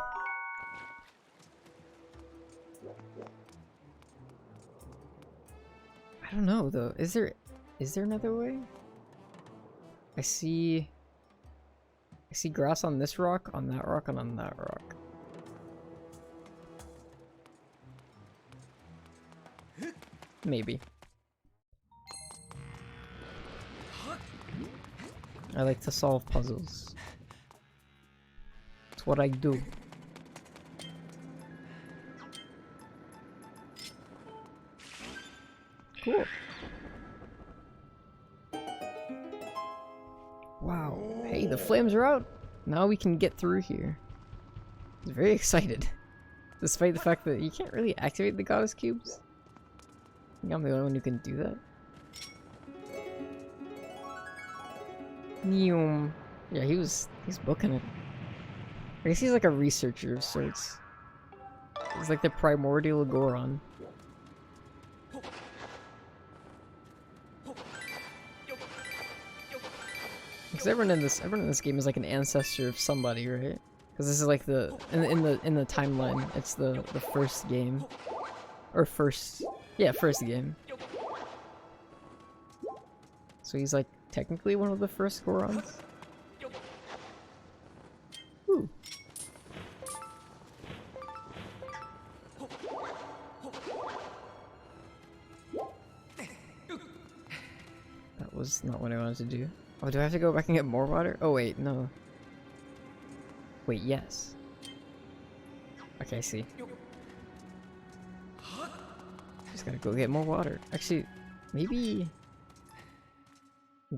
I don't know though. Is there another way? I see grass on this rock, on that rock, and on that rock. Maybe. I like to solve puzzles. It's what I do. Cool. Wow. Hey, the flames are out. Now we can get through here. I was very excited. Despite the fact that you can't really activate the goddess cubes. I think I'm the only one who can do that. Neum. Yeah, he's booking it. I guess he's like a researcher of sorts. He's like the primordial Goron. Because everyone in this game is like an ancestor of somebody, right? Because this is like the in the timeline, it's the first game, or first game. So he's like technically one of the first Gorons. Ooh. That was not what I wanted to do. Oh, do I have to go back and get more water? Oh wait, no. Wait, yes. Okay, I see. Just gotta go get more water. Actually, maybe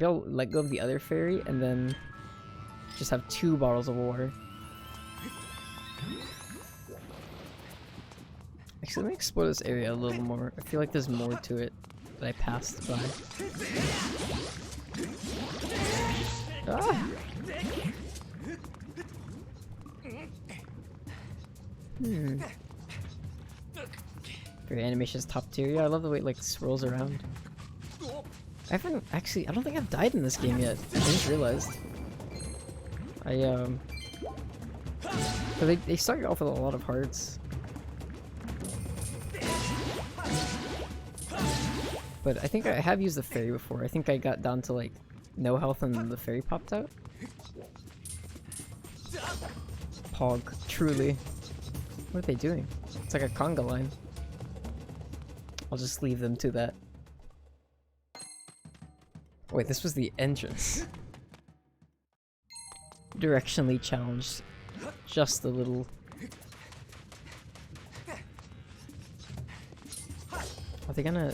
I'll let go of the other fairy and then just have 2 bottles of water. Actually, let me explore this area a little more. I feel like there's more to it that I passed by. Ah! Fairy animation's top tier. Yeah, I love the way it like swirls around. I don't think I've died in this game yet. I just realized. But they start you off with a lot of hearts. But I think I have used the fairy before. I think I got down to like no health and the fairy popped out. Pog, truly. What are they doing? It's like a conga line. I'll just leave them to that. Wait, this was the entrance. Directionally challenged. Just a little. Are they gonna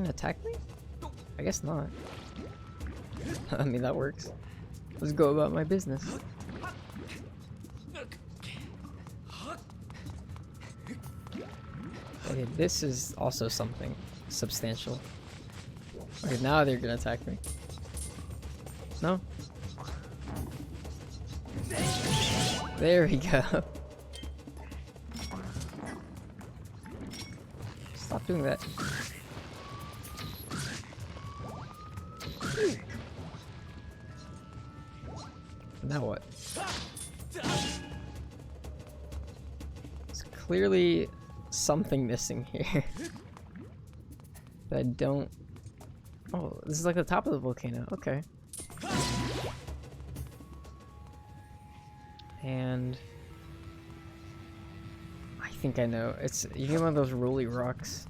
attack me? I guess not. I mean, that works. Let's go about my business. Okay, this is also something substantial. Okay, now they're gonna attack me. No? There we go. Stop doing that. Now what? There's clearly something missing here. That I don't... Oh, this is like the top of the volcano. Okay. And... I think I know. It's... You get one of those rolly rocks.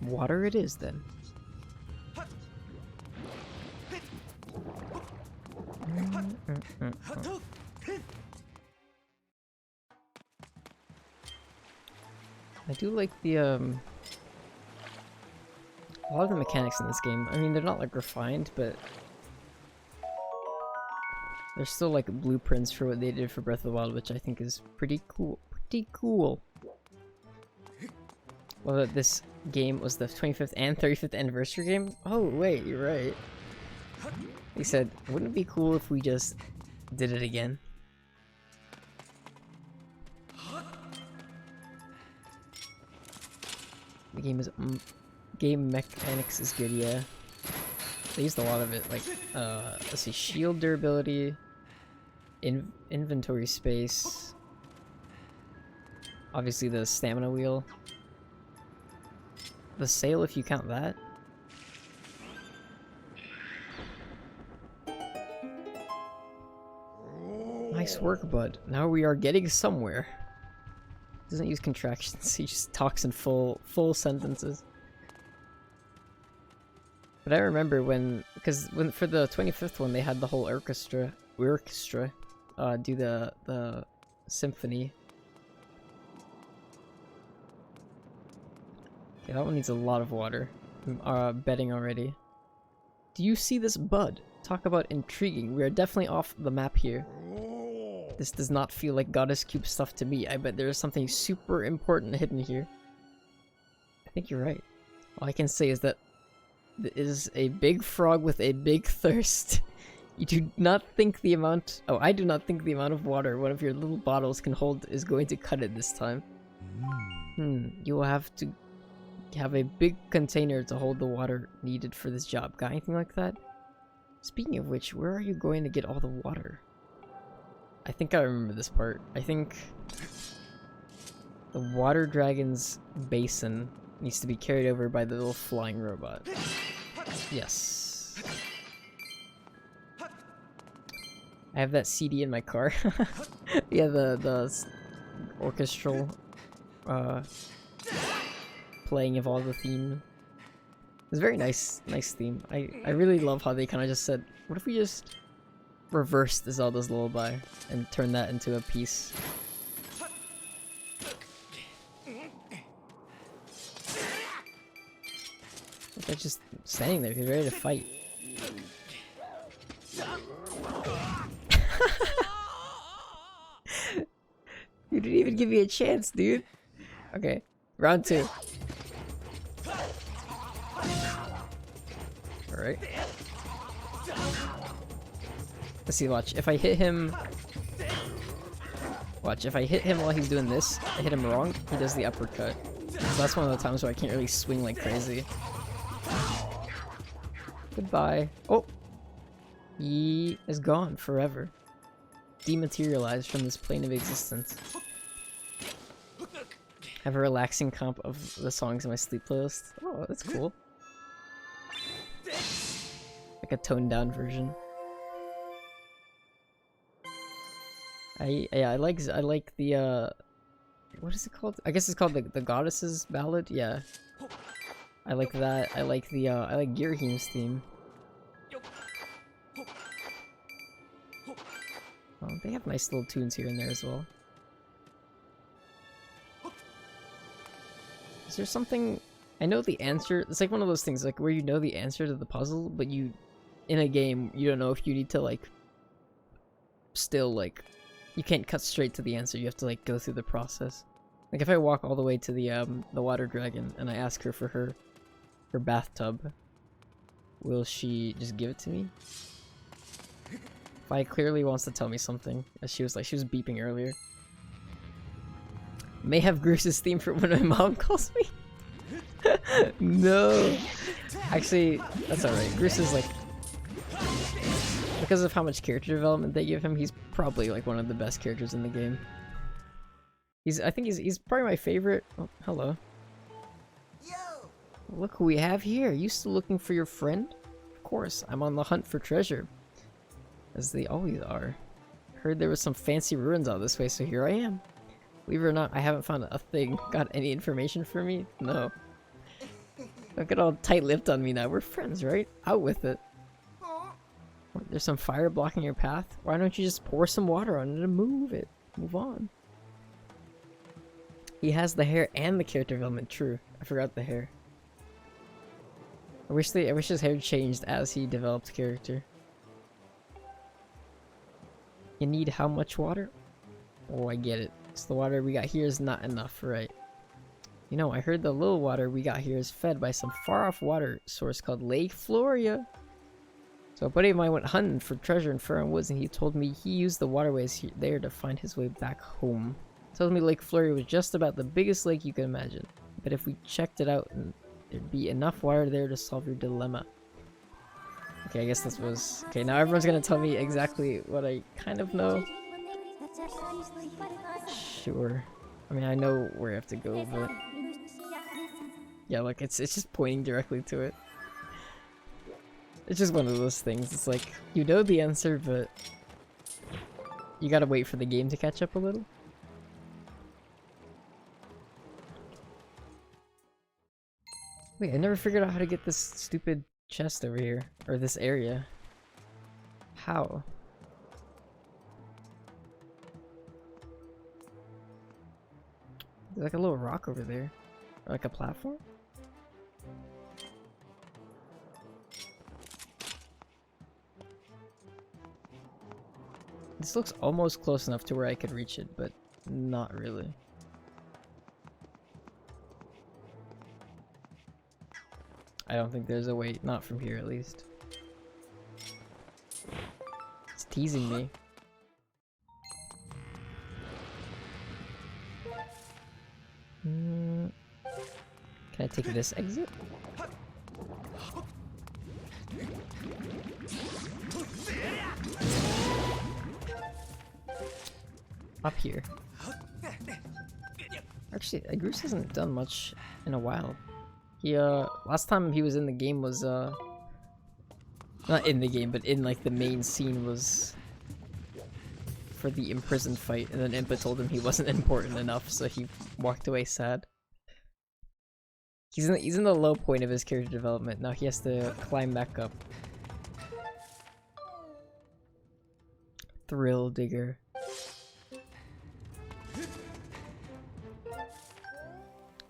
Water it is, then. I do like the, a lot of the mechanics in this game. I mean, they're not, like, refined, but they're still, like, blueprints for what they did for Breath of the Wild, which I think is pretty cool. Pretty cool. Well, this game was the 25th and 35th anniversary game? Oh, wait, you're right. He said, wouldn't it be cool if we just did it again? The game mechanics is good, yeah. They used a lot of it, like, let's see, shield durability, inventory space, obviously the stamina wheel, the sail if you count that. Nice work, bud. Now we are getting somewhere. Doesn't use contractions, he just talks in full sentences. But I remember because for the 25th one they had the whole orchestra do the symphony. Okay, that one needs a lot of water. I'm betting already. Do you see this bud? Talk about intriguing. We are definitely off the map here. This does not feel like Goddess Cube stuff to me. I bet there is something super important hidden here. I think you're right. All I can say is that it is a big frog with a big thirst. You do not think the amount... Oh, I do not think the amount of water one of your little bottles can hold is going to cut it this time. You will have to have a big container to hold the water needed for this job. Got anything like that? Speaking of which, where are you going to get all the water? I think I remember this part. I think the water dragon's basin needs to be carried over by the little flying robot. Yes. I have that CD in my car. Yeah, the orchestral playing of all the theme. It's a very nice theme. I really love how they kind of just said, what if we just reverse the Zelda's Lullaby and turn that into a piece? They're just standing there, he's ready to fight. You didn't even give me a chance, dude. Okay, round 2. Alright. Let's see, watch. If I hit him... Watch, if I hit him while he's doing this, I hit him wrong, he does the uppercut. So that's one of the times where I can't really swing like crazy. Goodbye. Oh! He is gone forever. Dematerialized from this plane of existence. I have a relaxing comp of the songs in my sleep playlist. Oh, that's cool. Like a toned down version. I like the what is it called? I guess it's called the Goddess's Ballad. Yeah. I like that. I like the I like Girahim's theme. Oh, they have nice little tunes here and there as well. Is there something... I know the answer... It's like one of those things like where you know the answer to the puzzle, but you... In a game, you don't know if you need to like... Still like... You can't cut straight to the answer, you have to like go through the process. Like if I walk all the way to the water dragon and I ask her for her bathtub, will she just give it to me? Vi clearly wants to tell me something, as she was beeping earlier. May have Gruce's theme for when my mom calls me. No. Actually, that's alright. Gruce is like, because of how much character development they give him, he's probably like one of the best characters in the game. I think he's probably my favorite. Oh, hello. Yo! Look who we have here. You still looking for your friend? Of course, I'm on the hunt for treasure. As they always are. Heard there was some fancy ruins out this way, so here I am. Believe it or not, I haven't found a thing. Got any information for me? No. Don't get all tight-lipped on me now. We're friends, right? Out with it. What, there's some fire blocking your path? Why don't you just pour some water on it and move it? Move on. He has the hair and the character development. True. I forgot the hair. I wish his hair changed as he developed character. You need how much water? Oh, I get it. So the water we got here is not enough, right? You know, I heard the little water we got here is fed by some far-off water source called Lake Floria. So a buddy of mine went hunting for treasure in Furrow Woods, and he told me he used the waterways there to find his way back home. He told me Lake Floria was just about the biggest lake you could imagine. But if we checked it out, there'd be enough water there to solve your dilemma. Okay, I guess this was... Okay, now everyone's gonna tell me exactly what I kind of know. Sure. I mean, I know where I have to go, but... Yeah, look, it's just pointing directly to it. It's just one of those things. It's like, you know the answer, but... You gotta wait for the game to catch up a little. Wait, I never figured out how to get this stupid chest over here. Or this area. How? There's like a little rock over there. Or like a platform? This looks almost close enough to where I could reach it, but not really. I don't think there's a way, not from here at least. It's teasing me. Can I take this exit? Up here. Actually, Agrus hasn't done much in a while. He last time he was in the game was not in the game, but in like the main scene was for the imprisoned fight, and then Impa told him he wasn't important enough, so he walked away sad. He's in the low point of his character development. Now he has to climb back up. Thrill Digger.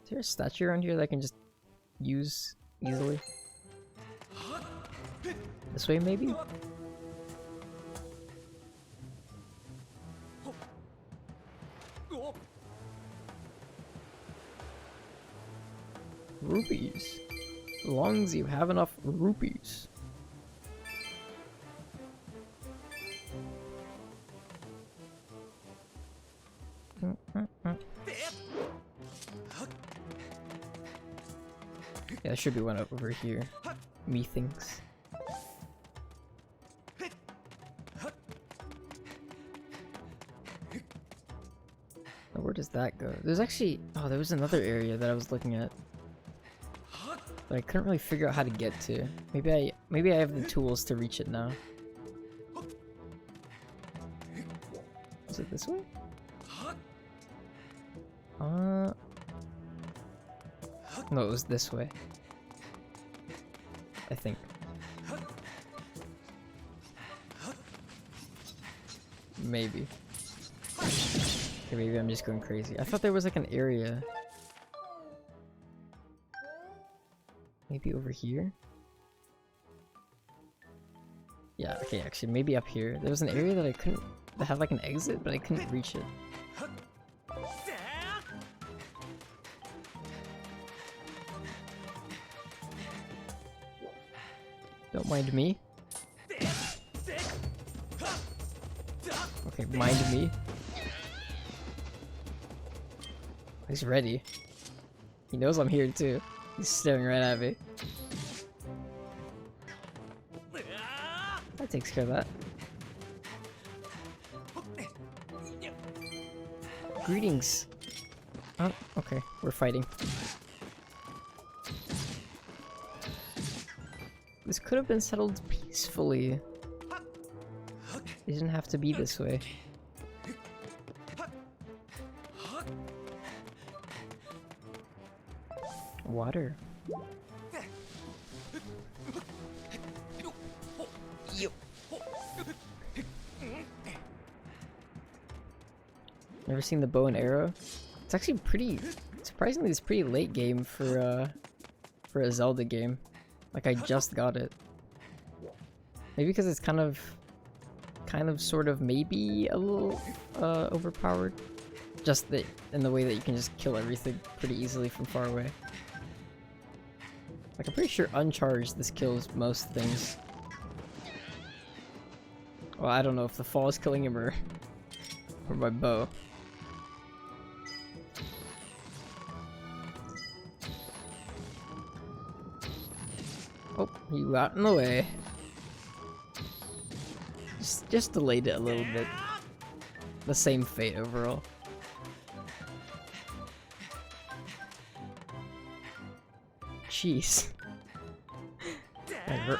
Is there a statue around here that I can just use easily? This way, maybe? Rupees. As long as you have enough rupees. Yeah, there should be one over here. Methinks. Now, where does that go? There's actually... Oh, there was another area that I was looking at, but I couldn't really figure out how to get to. Maybe I have the tools to reach it now. Is it this way? No, it was this way. I think. Maybe. Okay, maybe I'm just going crazy. I thought there was like an area. Maybe over here? Yeah, okay, actually, maybe up here. There was an area that I couldn't... that had like an exit, but I couldn't reach it. Don't mind me. Okay, mind me. He's ready. He knows I'm here too. He's staring right at me. That takes care of that. Greetings. Oh, okay. We're fighting. This could have been settled peacefully. It didn't have to be this way. Water. Never seen the bow and arrow? It's actually pretty... surprisingly, it's pretty late game for a Zelda game. Like, I just got it. Maybe because it's kind of, sort of, maybe a little overpowered. Just in the way that you can just kill everything pretty easily from far away. Like, I'm pretty sure uncharged this kills most things. Well, I don't know if the fall is killing him or my bow. Oh, you got in the way. Just delayed it a little bit. The same fate overall. Jeez.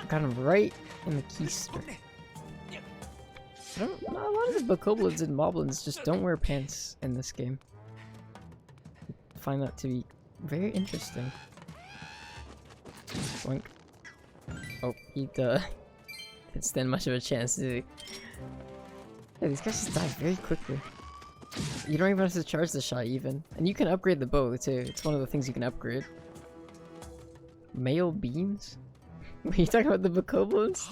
Got him right in the keister. A lot of the bokoblins and moblins just don't wear pants in this game. I find that to be very interesting. Boink. Oh, he didn't stand much of a chance, did he? Yeah, these guys just die very quickly. You don't even have to charge the shot even. And you can upgrade the bow too. It's one of the things you can upgrade. Male beans? Were you talking about the bokoblins?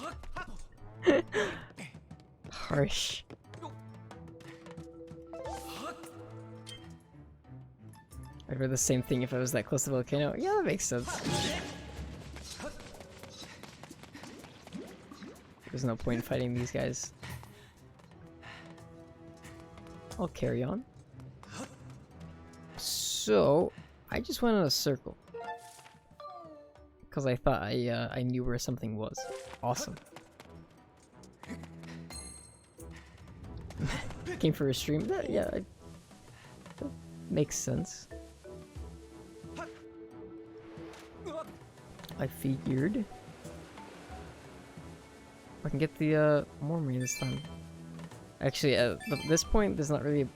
Harsh. I'd wear the same thing if I was that close to the volcano. Yeah, that makes sense. There's no point in fighting these guys. I'll carry on. So, I just went in a circle. Because I thought I knew where something was. Awesome. Came for a stream? That makes sense. I figured. I can get the more money this time. Actually, at this point, there's not really a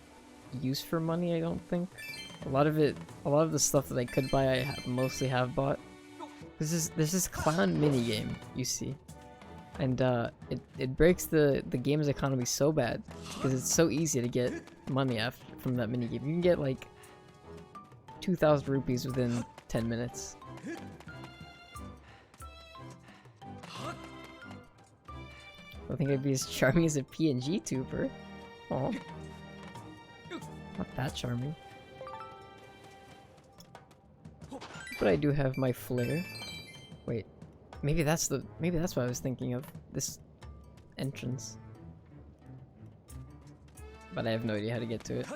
use for money, I don't think. A lot of the stuff that I could buy, I mostly have bought. There's this clown minigame, you see. And it breaks the game's economy so bad, because it's so easy to get money from that minigame. You can get like 2,000 rupees within 10 minutes. I think I'd be as charming as a PNG tuber. Oh, not that charming. But I do have my flare. Wait, maybe that's what I was thinking of. This entrance. But I have no idea how to get to it.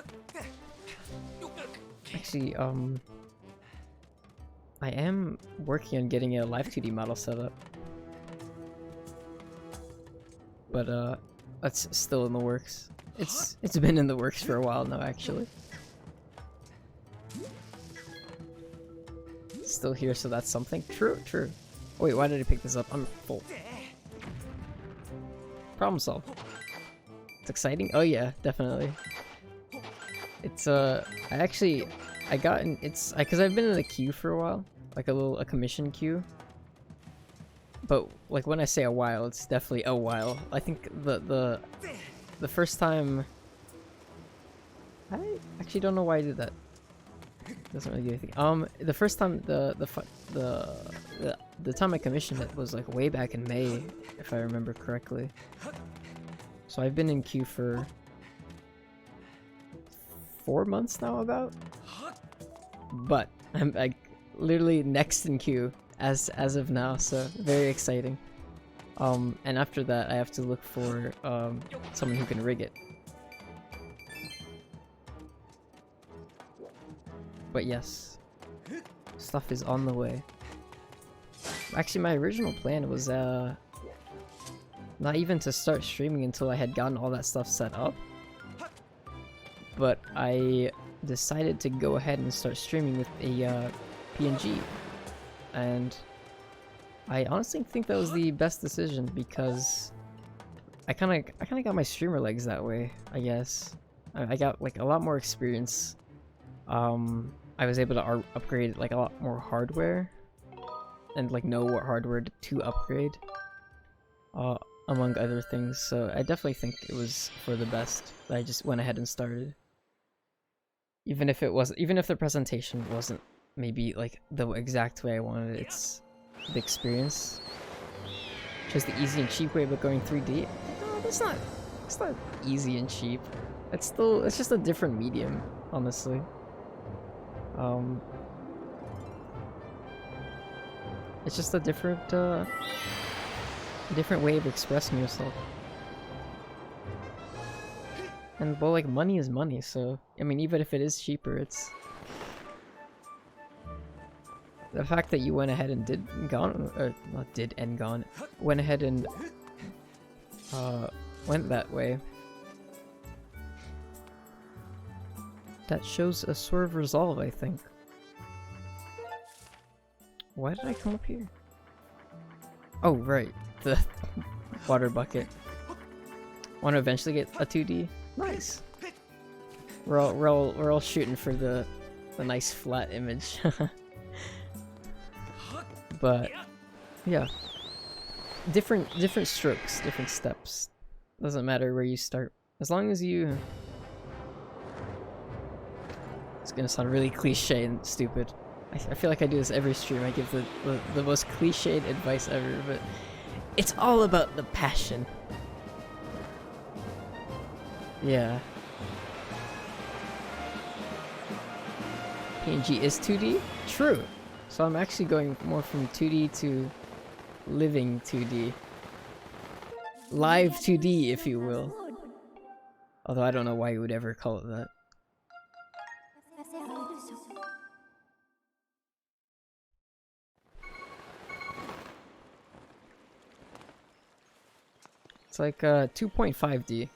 Actually, I am working on getting a live 2D model set up. But that's still in the works. It's been in the works for a while now, actually. Still here, so that's something. True. Wait, why did I pick this up? I'm full. Problem solved. It's exciting. Oh yeah, definitely. It's I got in. It's because I've been in a queue for a while, like a commission queue. But like when I say a while, it's definitely a while. I think the first time, I actually don't know why I did that. Doesn't really do anything. The first time the time I commissioned it was like way back in May, if I remember correctly. So I've been in queue for 4 months now, about. But I'm like literally next in queue as of now, so very exciting. And after that, I have to look for someone who can rig it. But yes, stuff is on the way. Actually, my original plan was not even to start streaming until I had gotten all that stuff set up. But I decided to go ahead and start streaming with a PNG. And I honestly think that was the best decision, because I kind of got my streamer legs that way, I guess. I got like a lot more experience. I was able to upgrade like a lot more hardware, and like know what hardware to upgrade, among other things. So I definitely think it was for the best that I just went ahead and started. Even if the presentation wasn't maybe like the exact way I wanted it, it's the experience. Just the easy and cheap way about going 3D. No, it's not easy and cheap. It's just a different medium, honestly. It's just a different way of expressing yourself. And well, like, money is money, so I mean, even if it is cheaper, it's the fact that you went ahead and went ahead and went that way. That shows a sort of resolve, I think. Why did I come up here? Oh, right. The water bucket. Want to eventually get a 2D? Nice. We're all shooting for the nice flat image. But yeah. Different strokes, different steps. Doesn't matter where you start. As long as you... It's gonna sound really cliche and stupid. I feel like I do this every stream. I give the most cliched advice ever, but it's all about the passion. Yeah. PNG is 2D? True. So I'm actually going more from 2D to living 2D. Live 2D, if you will. Although I don't know why you would ever call it that. It's like 2.5D.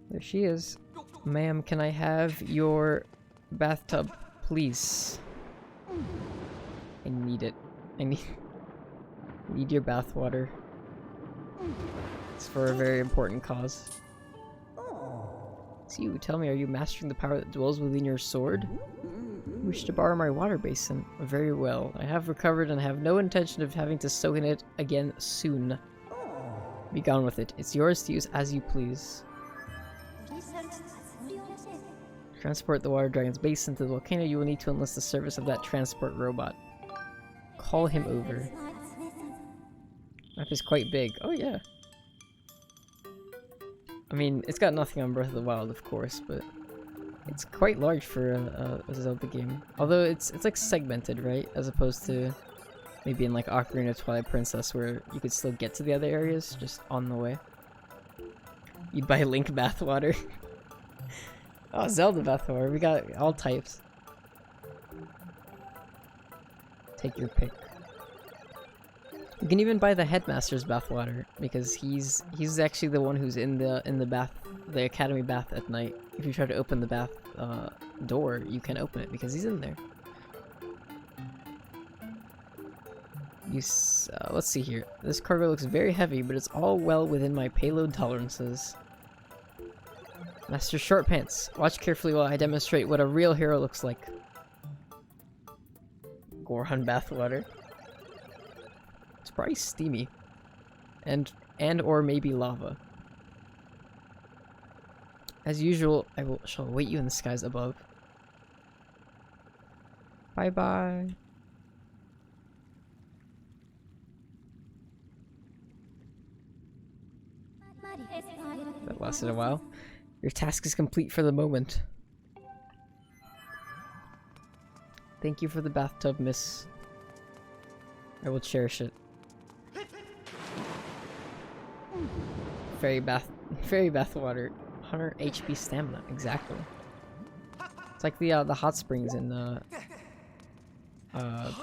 There she is. Ma'am, can I have your bathtub, please? I need it. I need your bath water. It's for a very important cause. So you tell me, are you mastering the power that dwells within your sword? You wish to borrow my water basin? Very well. I have recovered and have no intention of having to soak in it again soon. Be gone with it. It's yours to use as you please. Transport the water dragon's basin to the volcano. You will need to enlist the service of that transport robot. Call him over. Map is quite big. Oh yeah. I mean, it's got nothing on Breath of the Wild, of course, but it's quite large for a Zelda game. Although it's like segmented, right? As opposed to maybe in like Ocarina of Twilight Princess, where you could still get to the other areas just on the way. You'd buy Link bathwater. Oh, Zelda bathwater. We got all types. Take your pick. You can even buy the headmaster's bathwater because he's actually the one who's in the academy bath at night. If you try to open the bath door, you can open it because he's in there. Let's see here. This cargo looks very heavy, but it's all well within my payload tolerances. Master Short Pants, watch carefully while I demonstrate what a real hero looks like. Goron bathwater. It's probably steamy. And or maybe lava. As usual, shall await you in the skies above. Bye bye. That lasted a while. Your task is complete for the moment. Thank you for the bathtub, miss. I will cherish it. Fairy bath water. 100 HP stamina, exactly. It's like the hot springs in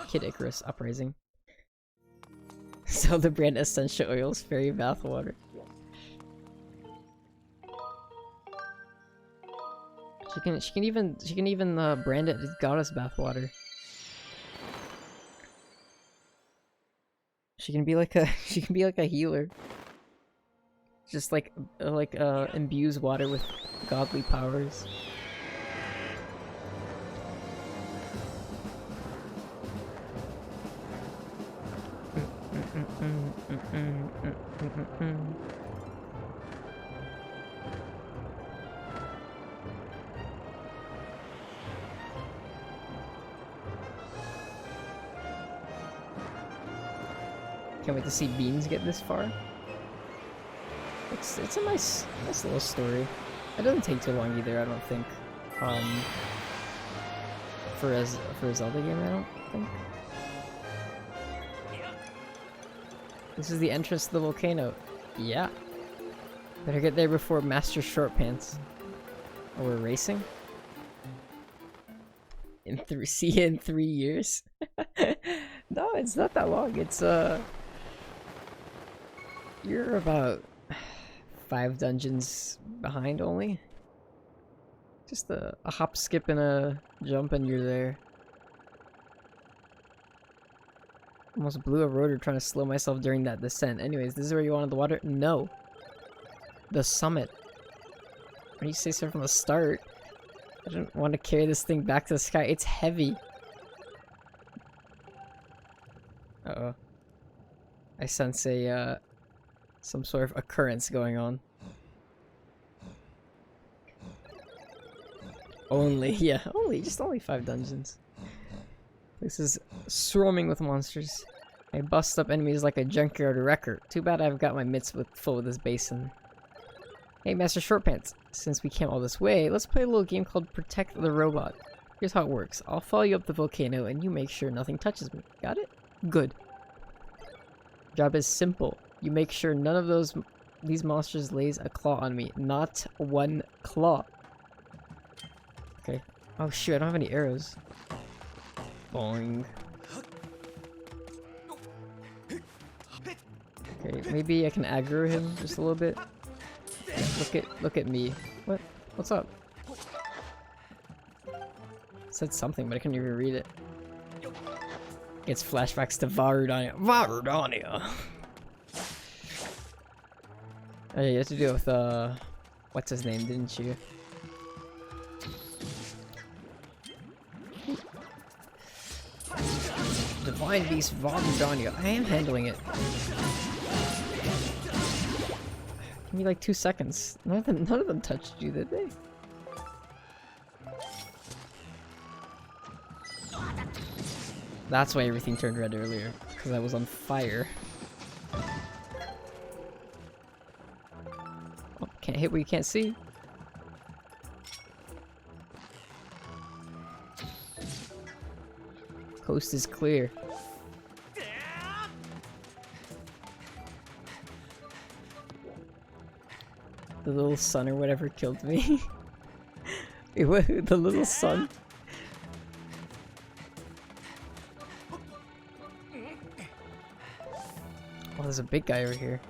Kid Icarus Uprising. So the brand essential oils, fairy bath water. She can even brand it as goddess bathwater. She can be like a healer. Just like imbues water with godly powers. Can't wait to see Beans get this far. It's a nice little story. It doesn't take too long either, I don't think. For a Zelda game, I don't think. This is the entrance to the volcano. Yeah. Better get there before Master Short Pants. Oh, we're racing? See you in 3 years? No, it's not that long. It's you're about 5 dungeons behind only. Just a hop, skip, and a jump and you're there. Almost blew a rotor trying to slow myself during that descent. Anyways, this is where you wanted the water? No. The summit. Why don't you say so from the start? I don't want to carry this thing back to the sky. It's heavy. Uh-oh. I sense a, some sort of occurrence going on. Only, yeah, just only 5 dungeons. This is swarming with monsters. I bust up enemies like a junkyard wrecker. Too bad I've got my mitts full with this basin. Hey, Master Shortpants. Since we came all this way, let's play a little game called Protect the Robot. Here's how it works. I'll follow you up the volcano and you make sure nothing touches me. Got it? Good. Job is simple. You make sure none of these monsters lays a claw on me. Not one claw. Okay. Oh shoot, I don't have any arrows. Boing. Okay, maybe I can aggro him just a little bit. Look at me. What? What's up? It said something, but I couldn't even read it. It's flashbacks to Varudania. Varudania! Oh yeah, you have to do it with, what's his name, didn't you? Divine Beast Varudania. I am handling it. Give me like 2 seconds. None of them touched you, did they? That's why everything turned red earlier, because I was on fire. Oh, can't hit what you can't see. Coast is clear. The little sun or whatever killed me. Wait, what? The little sun? Oh, there's a big guy over here.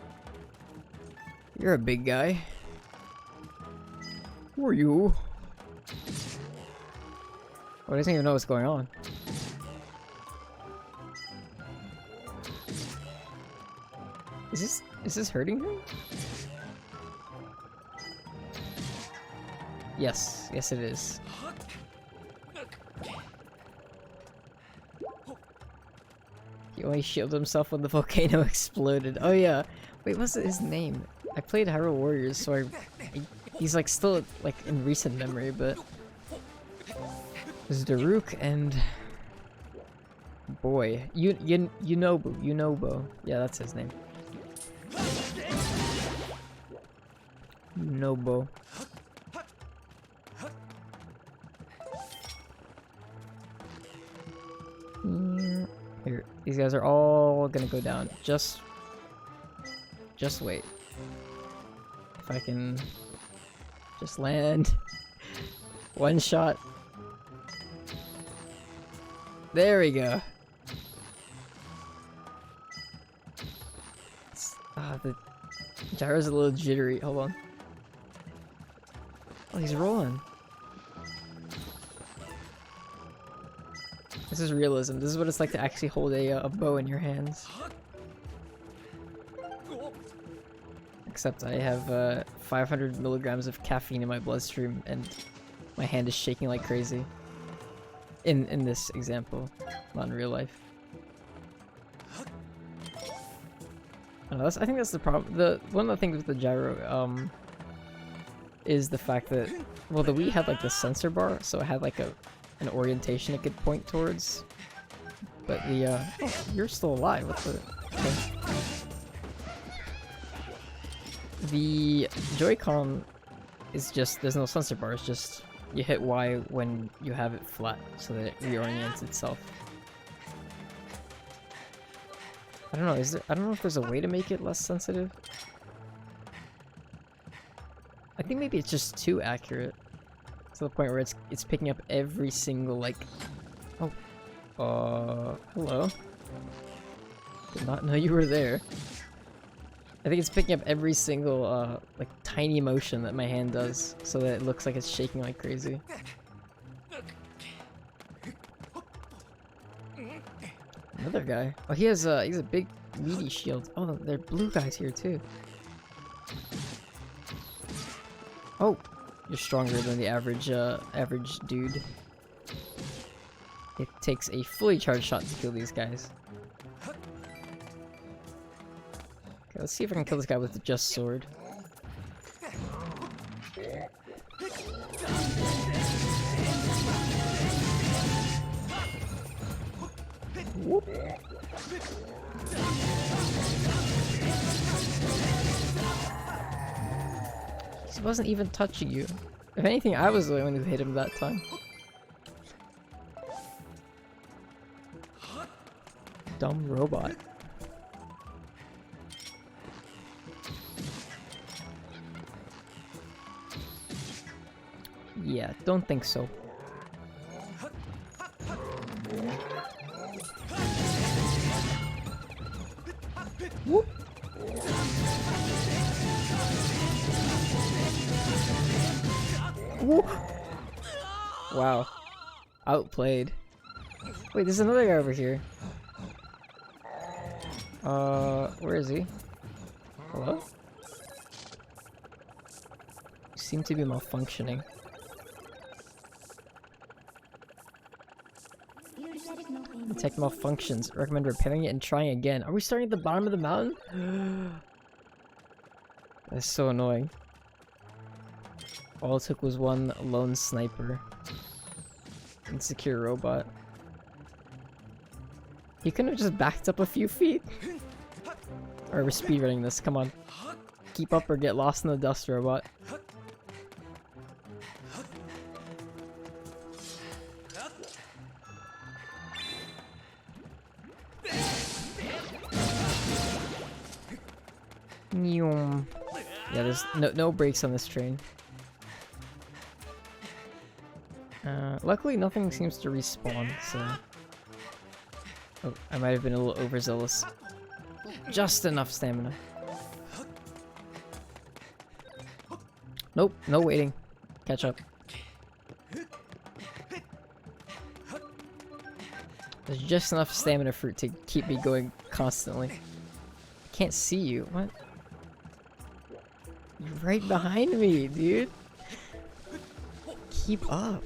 You're a big guy. Who are you? Oh, he doesn't even know what's going on. Is this hurting him? Yes, yes it is. He only shielded himself when the volcano exploded. Oh yeah. Wait, what's his name? I played Hyrule Warriors, so he's like still like in recent memory, but there's Daruk and boy, Yunobo. Yeah, that's his name. Yunobo. Here, these guys are all gonna go down. Just wait. If I can just land. One shot. There we go. The gyro's a little jittery. Hold on. Oh, he's rolling. This is realism. This is what it's like to actually hold a bow in your hands. Except I have 500 milligrams of caffeine in my bloodstream and my hand is shaking like crazy. In this example, not in real life. I think that's the problem. One of the things with the gyro is the fact that, well, the Wii had like the sensor bar, so it had like an orientation it could point towards. But the oh, you're still alive. What the? Okay. The Joy-Con is just, there's no sensor bar. It's just you hit Y when you have it flat, so that it reorients itself. I don't know. I don't know if there's a way to make it less sensitive. I think maybe it's just too accurate to the point where it's picking up every single like. Oh, hello. Did not know you were there. I think it's picking up every single like tiny motion that my hand does, so that it looks like it's shaking like crazy. Another guy. Oh, he's a big meaty shield. Oh, there are blue guys here too. Oh, you're stronger than the average dude. It takes a fully charged shot to kill these guys. Okay, let's see if I can kill this guy with the just sword. Whoop. He wasn't even touching you. If anything, I was the one who hit him that time. Dumb robot. Yeah, don't think so. Whoop. Whoop. Wow. Outplayed. Wait, there's another guy over here. Where is he? Hello? You seem to be malfunctioning. Detect malfunctions. Recommend repairing it and trying again. Are we starting at the bottom of the mountain? That's so annoying. All it took was one lone sniper. Insecure robot. He couldn't have just backed up a few feet. Alright, we're speedrunning this. Come on. Keep up or get lost in the dust, robot. Yeah, there's no brakes on this train. Luckily nothing seems to respawn, so... Oh, I might have been a little overzealous. Just enough stamina. Nope, no waiting. Catch up. There's just enough stamina for it to keep me going constantly. I can't see you. What? You're right behind me, dude. Keep up.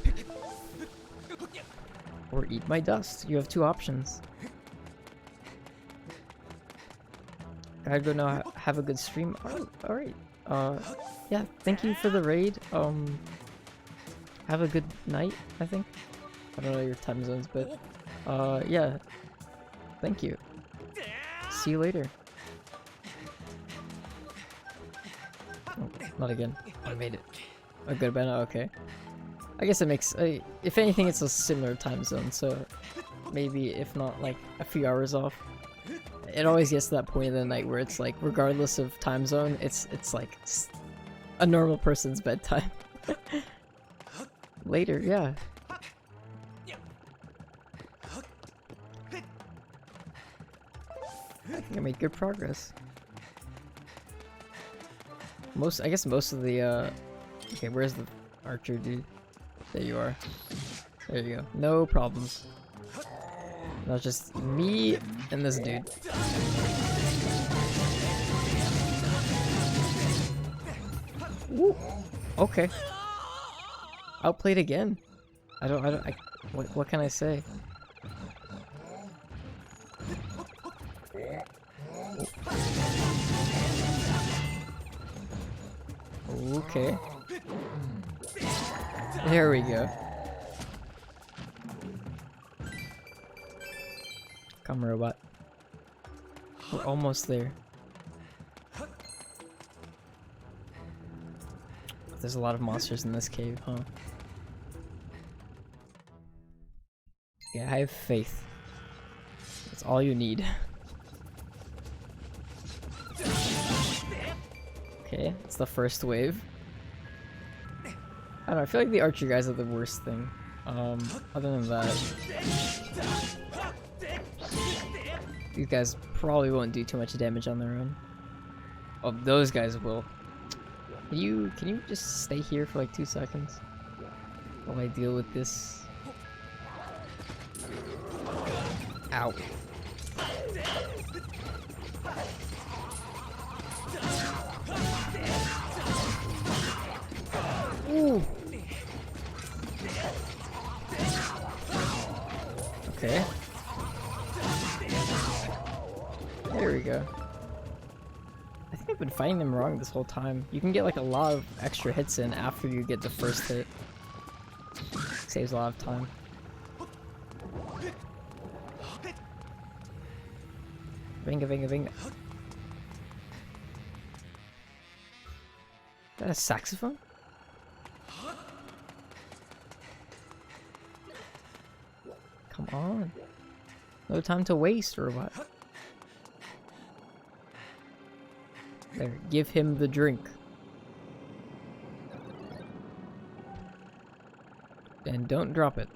Or eat my dust. You have two options. Gotta go now. Have a good stream. Alright. Yeah, thank you for the raid. Have a good night, I think. I don't know your time zones, but yeah. Thank you. See you later. Oh, not again. I made it. A good bit. Okay. I guess it makes. If anything, it's a similar time zone. So maybe if not like a few hours off. It always gets to that point in the night where it's like, regardless of time zone, it's like a normal person's bedtime. Later, yeah. I think I made good progress. I guess most of the, okay, where's the archer dude? There you are. There you go. No problems. Now it's just me and this dude. Woo. Okay. Outplayed again. What can I say? Okay. There we go. Come, robot. We're almost there. There's a lot of monsters in this cave, huh? Yeah, I have faith. That's all you need. Okay, it's the first wave. I don't know, I feel like the archer guys are the worst thing. Other than that, these guys probably won't do too much damage on their own. Oh, those guys will. Can you just stay here for like 2 seconds while I deal with this? Ow. Ooh. Okay. There we go. I think I've been fighting them wrong this whole time. You can get like a lot of extra hits in after you get the first hit. Saves a lot of time. Venga, venga, venga. Is that a saxophone? Come on. No time to waste, or what? There, give him the drink. And don't drop it.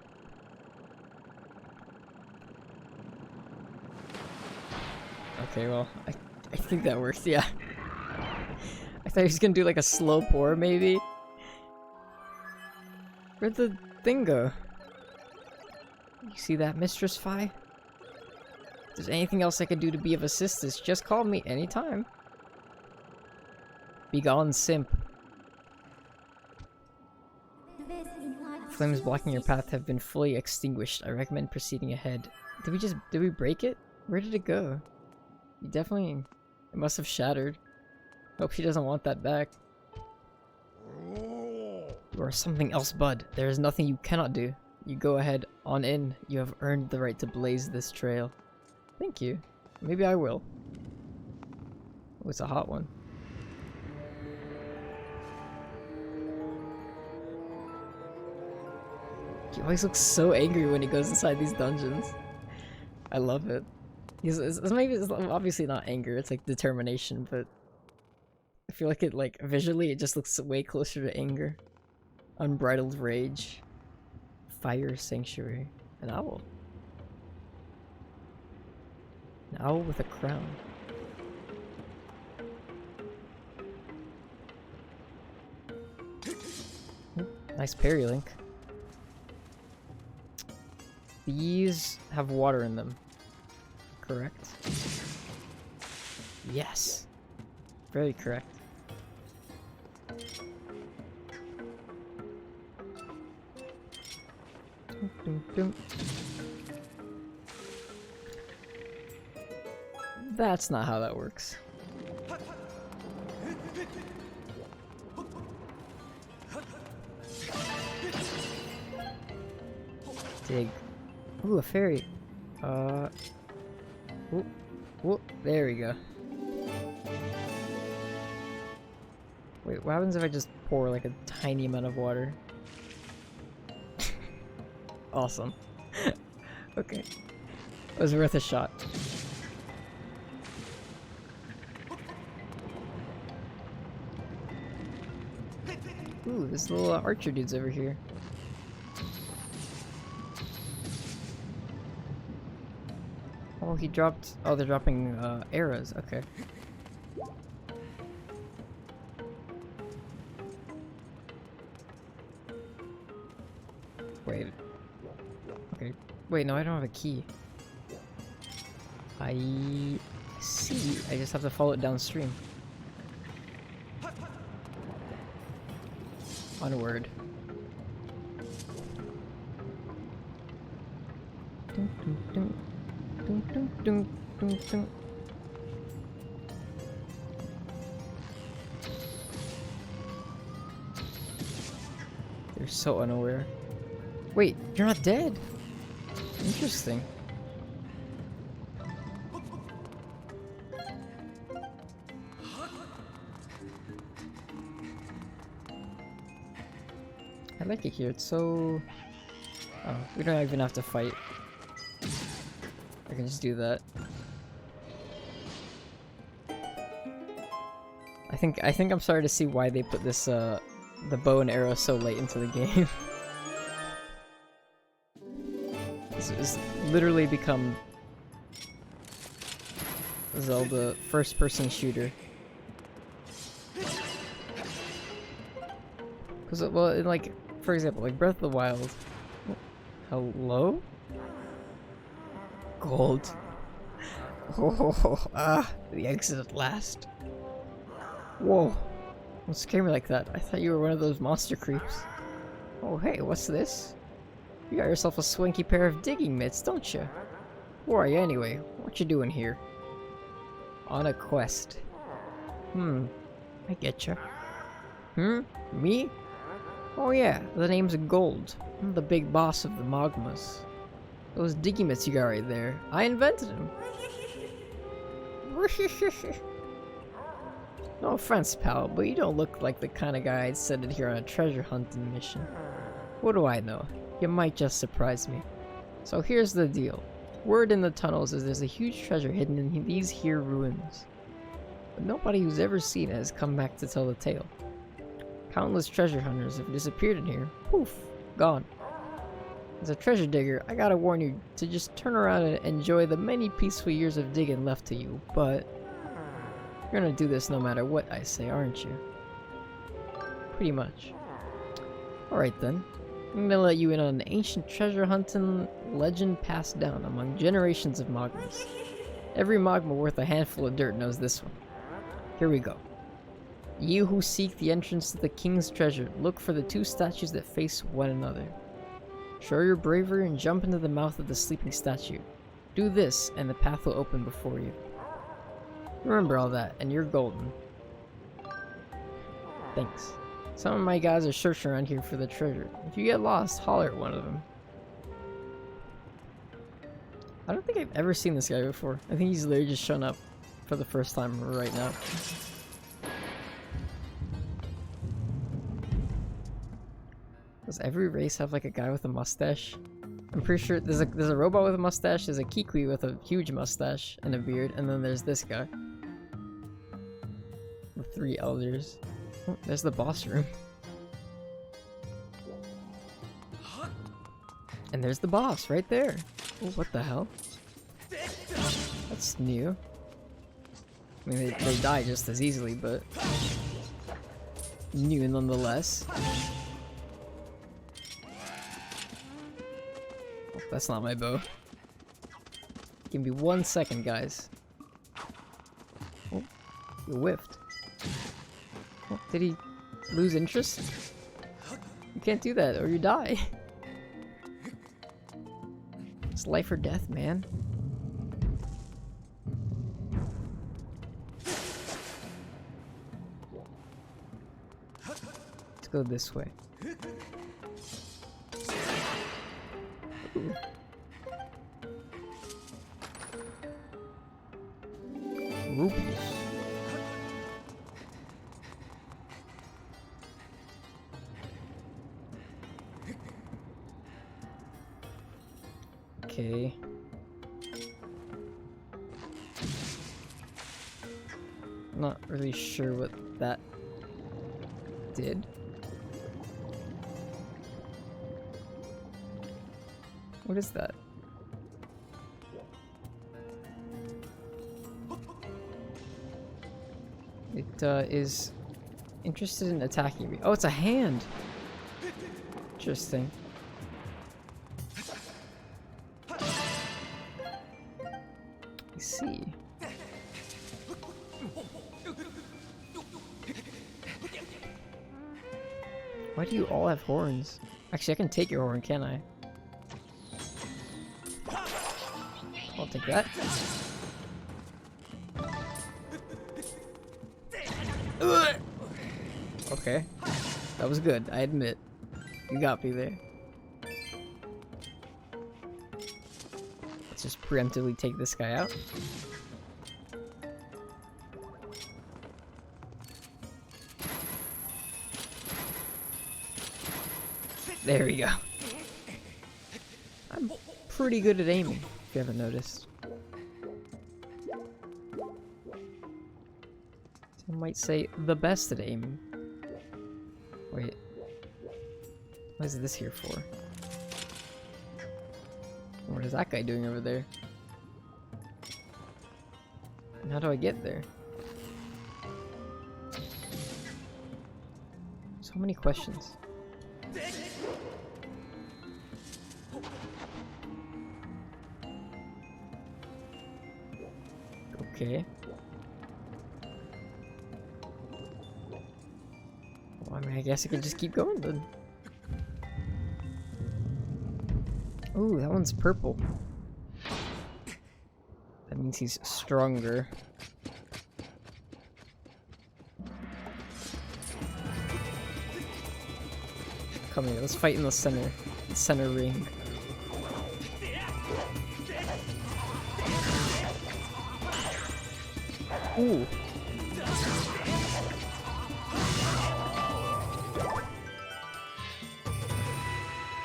Okay, well, I think that works, yeah. I thought he was gonna do like a slow pour, maybe? Where'd the thing go? You see that, Mistress Fi? If there's anything else I can do to be of assistance, just call me anytime. Begone, simp. Flames blocking your path have been fully extinguished. I recommend proceeding ahead. Did we break it? Where did it go? It must have shattered. Hope she doesn't want that back. You are something else, bud. There is nothing you cannot do. You go ahead, on in. You have earned the right to blaze this trail. Thank you. Maybe I will. Oh, it's a hot one. He always looks so angry when he goes inside these dungeons. I love it. It's obviously not anger, it's like determination, but I feel like visually it just looks way closer to anger. Unbridled rage. Fire sanctuary. An owl. An owl with a crown. Nice parry link. These have water in them. Correct? Yes. Very correct. Dum, dum, dum. That's not how that works. Dig. Ooh, a fairy. Whoop, there we go. Wait, what happens if I just pour like a tiny amount of water? Awesome. Okay. It was worth a shot. Ooh, this little archer dude's over here. Oh, he dropped... Oh, they're dropping arrows. Okay. Wait. Okay. Wait, no, I don't have a key. I see. I just have to follow it downstream. Onward. Dun, dun, dun. Dun, dun, dun, dun, dun. They're so unaware. Wait, you're not dead? Interesting. I like it here, it's so... Oh, we don't even have to fight. I can just do that. I think I'm starting to see why they put this the bow and arrow so late into the game. This has literally become Zelda first-person shooter. Cause well, in like for example, like Breath of the Wild. Hello? Gold. Oh, the exit at last. Whoa. Don't scare me like that. I thought you were one of those monster creeps. Oh, hey, what's this? You got yourself a swanky pair of digging mitts, don't you? Who are you anyway? What you doing here? On a quest. I getcha. Me? Oh yeah, the name's Gold. I'm the big boss of the Magmas. Those digging mitts you got right there, I invented them. No offense, pal, but you don't look like the kind of guy I'd send it here on a treasure hunting mission. What do I know? You might just surprise me. So here's the deal. Word in the tunnels is there's a huge treasure hidden in these here ruins. But nobody who's ever seen it has come back to tell the tale. Countless treasure hunters have disappeared in here. Poof, gone. As a treasure digger, I gotta warn you to just turn around and enjoy the many peaceful years of digging left to you, but you're gonna do this no matter what I say, aren't you? Pretty much. Alright then. I'm gonna let you in on an ancient treasure hunting legend passed down among generations of Mogmas. Every Mogma worth a handful of dirt knows this one. Here we go. You who seek the entrance to the king's treasure, look for the two statues that face one another. Show your bravery and jump into the mouth of the sleeping statue. Do this, and the path will open before you. Remember all that, and you're golden. Thanks. Some of my guys are searching around here for the treasure. If you get lost, holler at one of them. I don't think I've ever seen this guy before. I think he's literally just shown up for the first time right now. Does every race have like a guy with a mustache? I'm pretty sure there's a robot with a mustache, there's a Kikui with a huge mustache and a beard, and then there's this guy. The three elders. Oh, there's the boss room. And there's the boss right there. Oh, what the hell? That's new. I mean, they die just as easily, but new nonetheless. Oh, that's not my bow. Give me 1 second, guys. Oh, you whiffed. Oh, did he lose interest? You can't do that or you die. It's life or death, man. Let's go this way. Ooh. Rupees. Okay. Not really sure what that did. What is that? It is interested in attacking me. Oh, it's a hand! Interesting. I see. Why do you all have horns? Actually, I can take your horn, can't I? I'll take that. Okay. That was good, I admit. You got me there. Let's just preemptively take this guy out. There we go. I'm pretty good at aiming, if you haven't noticed. Some might say the best at aiming. Wait. What is this here for? What is that guy doing over there? And how do I get there? So many questions. Okay. Well, I mean, I guess I could just keep going then. Ooh, that one's purple. That means he's stronger. Come here, let's fight in the center ring. Ooh.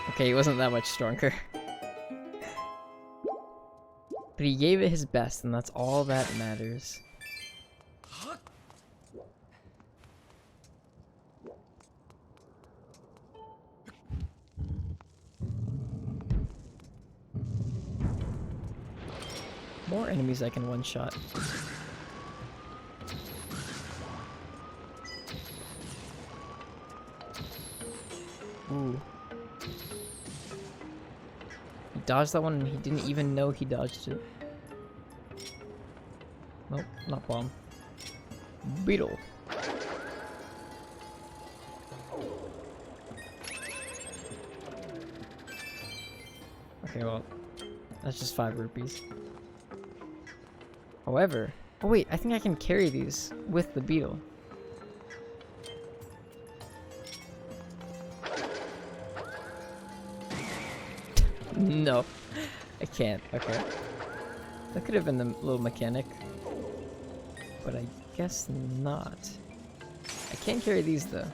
Okay, he wasn't that much stronger. But he gave it his best, and that's all that matters. More enemies I can one-shot. Ooh. He dodged that one and he didn't even know he dodged it. Nope, not bomb. Beetle. Okay, well, that's just 5 rupees. However, oh wait, I think I can carry these with the beetle. No, I can't. Okay. That could have been the little mechanic. But I guess not. I can't carry these though.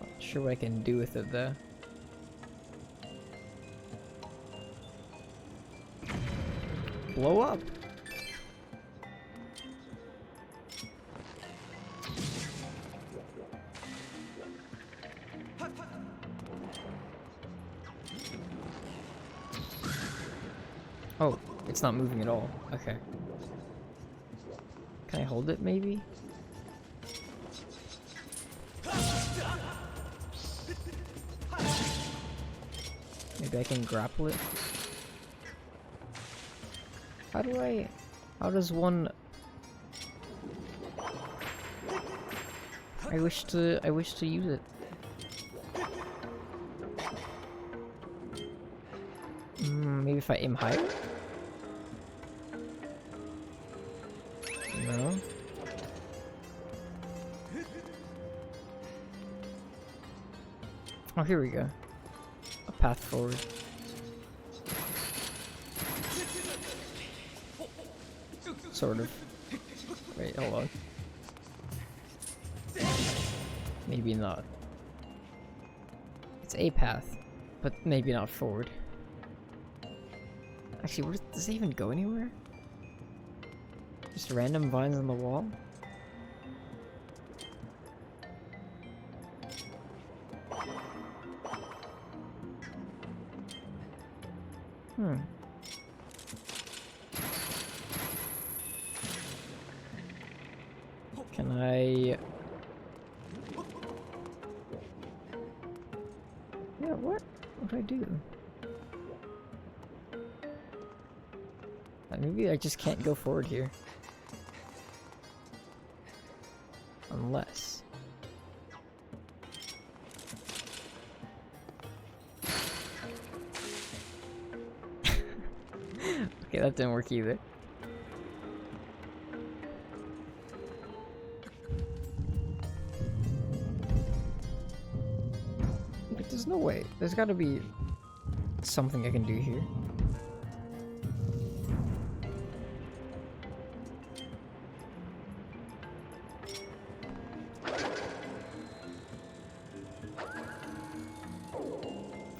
Not sure what I can do with it though. Blow up! Oh, it's not moving at all. Okay. Can I hold it, maybe? Maybe I can grapple it? How does one... I wish to use it. Maybe if I aim higher? No. Oh, here we go. A path forward. Sort of. Wait, hold on. Maybe not. It's a path, but maybe not forward. Actually, does it even go anywhere? Just random vines on the wall? Can I... Yeah, what? What do I do? Maybe I just can't go forward here. Unless... Okay, that didn't work either. But there's no way. There's gotta be something I can do here.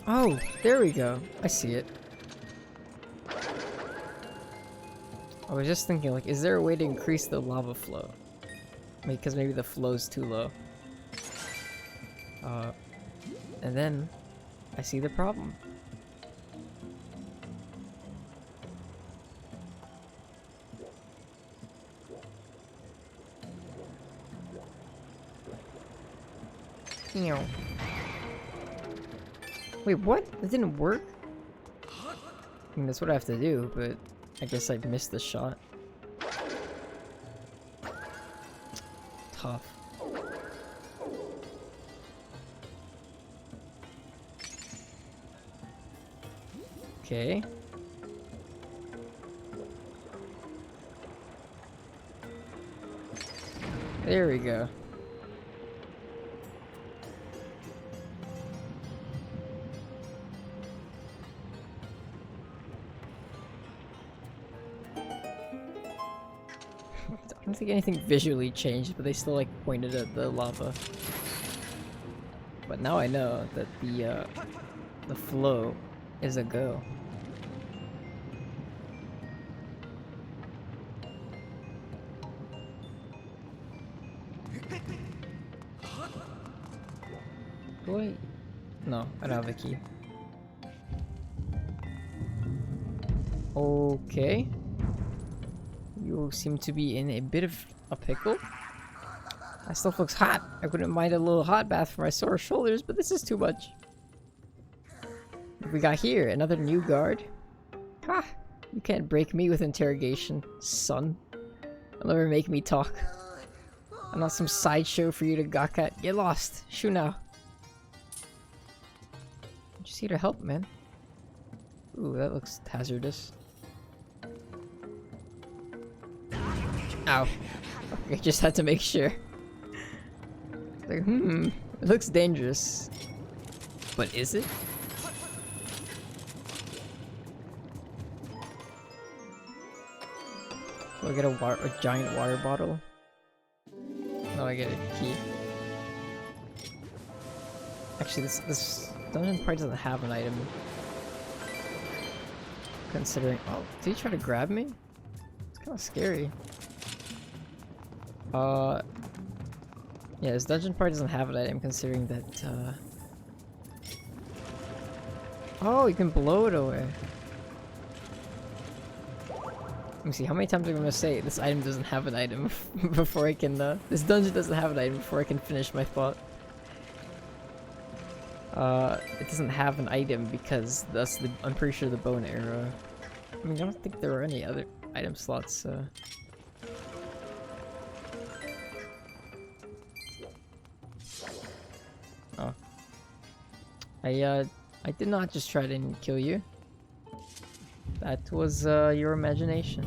Oh, there we go. I see it. I was just thinking, like, is there a way to increase the lava flow? Because maybe the flow's too low. And then I see the problem. Ew. Wait, what? That didn't work? I mean, that's what I have to do, but I guess I missed the shot. Tough. Okay. There we go. I don't think anything visually changed, but they still like pointed at the lava. But now I know that the flow is a go. Wait. No, I don't have the key. Okay. You seem to be in a bit of a pickle. That stuff looks hot. I wouldn't mind a little hot bath for my sore shoulders, but this is too much. What we got here? Another new guard? Ha! You can't break me with interrogation, son. You'll never make me talk. I'm not some sideshow for you to gawk at. Get lost. Shoo now. I'm just here to help, man. Ooh, that looks hazardous. Ow. I just had to make sure. Like, it looks dangerous. But is it? Do I get a giant water bottle? No, I get a key. Actually, this dungeon probably doesn't have an item. Considering... Oh, did he try to grab me? It's kind of scary. Yeah, this dungeon part doesn't have an item, considering that, Oh, you can blow it away. Let me see, how many times am I gonna say this item doesn't have an item before I can, this dungeon doesn't have an item before I can finish my thought. It doesn't have an item because that's I'm pretty sure the bow and arrow. I mean, I don't think there are any other item slots, so... Oh. I did not just try to kill you. That was, your imagination.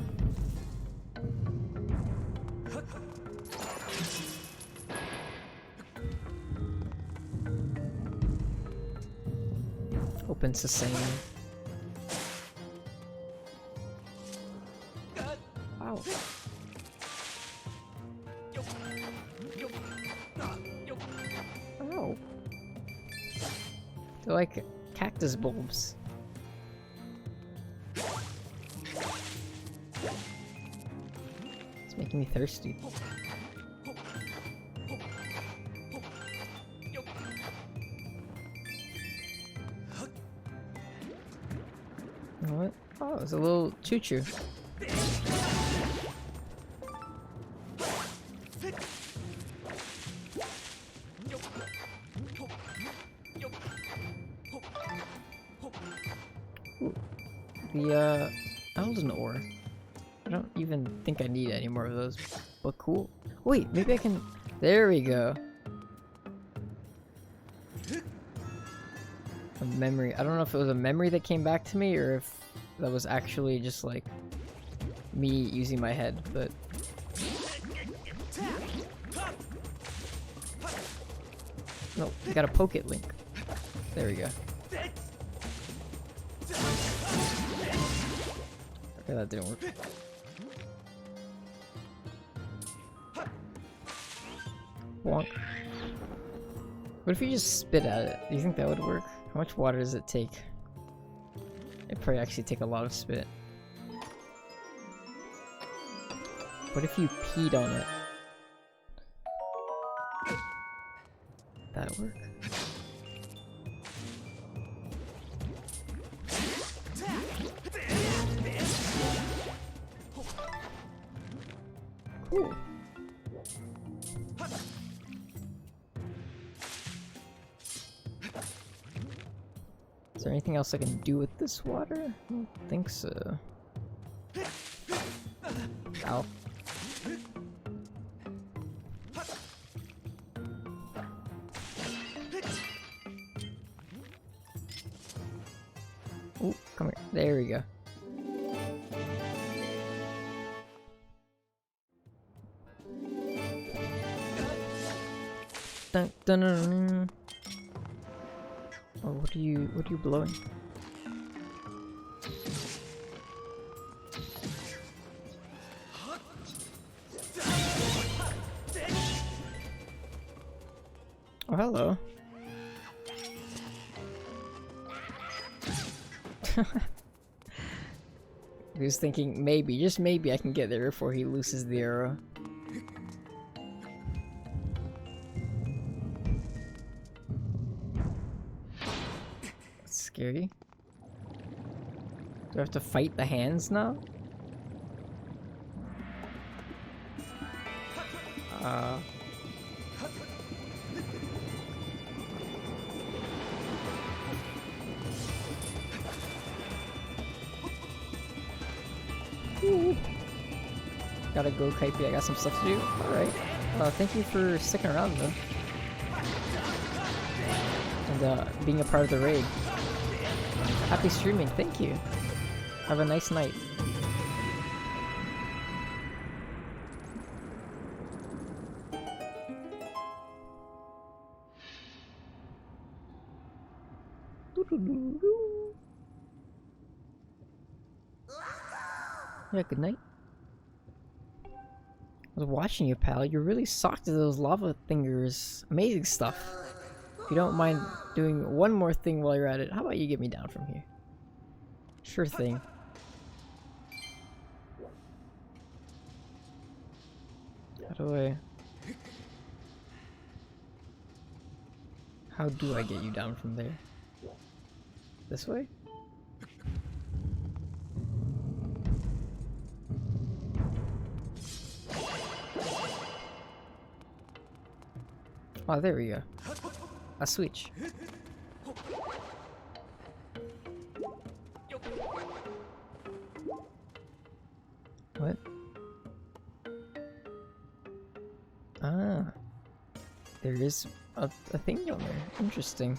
Open Sasane. Wow. Oh. They're like cactus bulbs. It's making me thirsty. You know what? Oh, it's a little choo-choo. The Elden Ore. I don't even think I need any more of those, but cool. Wait, maybe I can... There we go. A memory. I don't know if it was a memory that came back to me or if that was actually just like me using my head, but... No, you gotta poke it, Link. There we go. Okay, that didn't work. Wonk. What if you just spit at it? Do you think that would work? How much water does it take? It'd probably actually take a lot of spit. What if you peed on it? That work? Cool. Is there anything else I can do with this water? I don't think so. Ow. Ooh, come here. There we go. Dun, dun, dun, dun. Oh, what are you blowing? Oh, hello. He was thinking maybe, just maybe I can get there before he looses the arrow. That's scary. Do I have to fight the hands now? Ooh. Gotta go, Kaipi. I got some stuff to do. Alright. Thank you for sticking around, though. And, being a part of the raid. Happy streaming. Thank you. Have a nice night. Yeah, good night. I was watching you, pal. You're really socked to those lava fingers. Amazing stuff. If you don't mind doing one more thing while you're at it, how about you get me down from here? Sure thing. How do I get you down from there? This way? Oh, there we go. A switch. What? Ah. There is a thing down there. Interesting.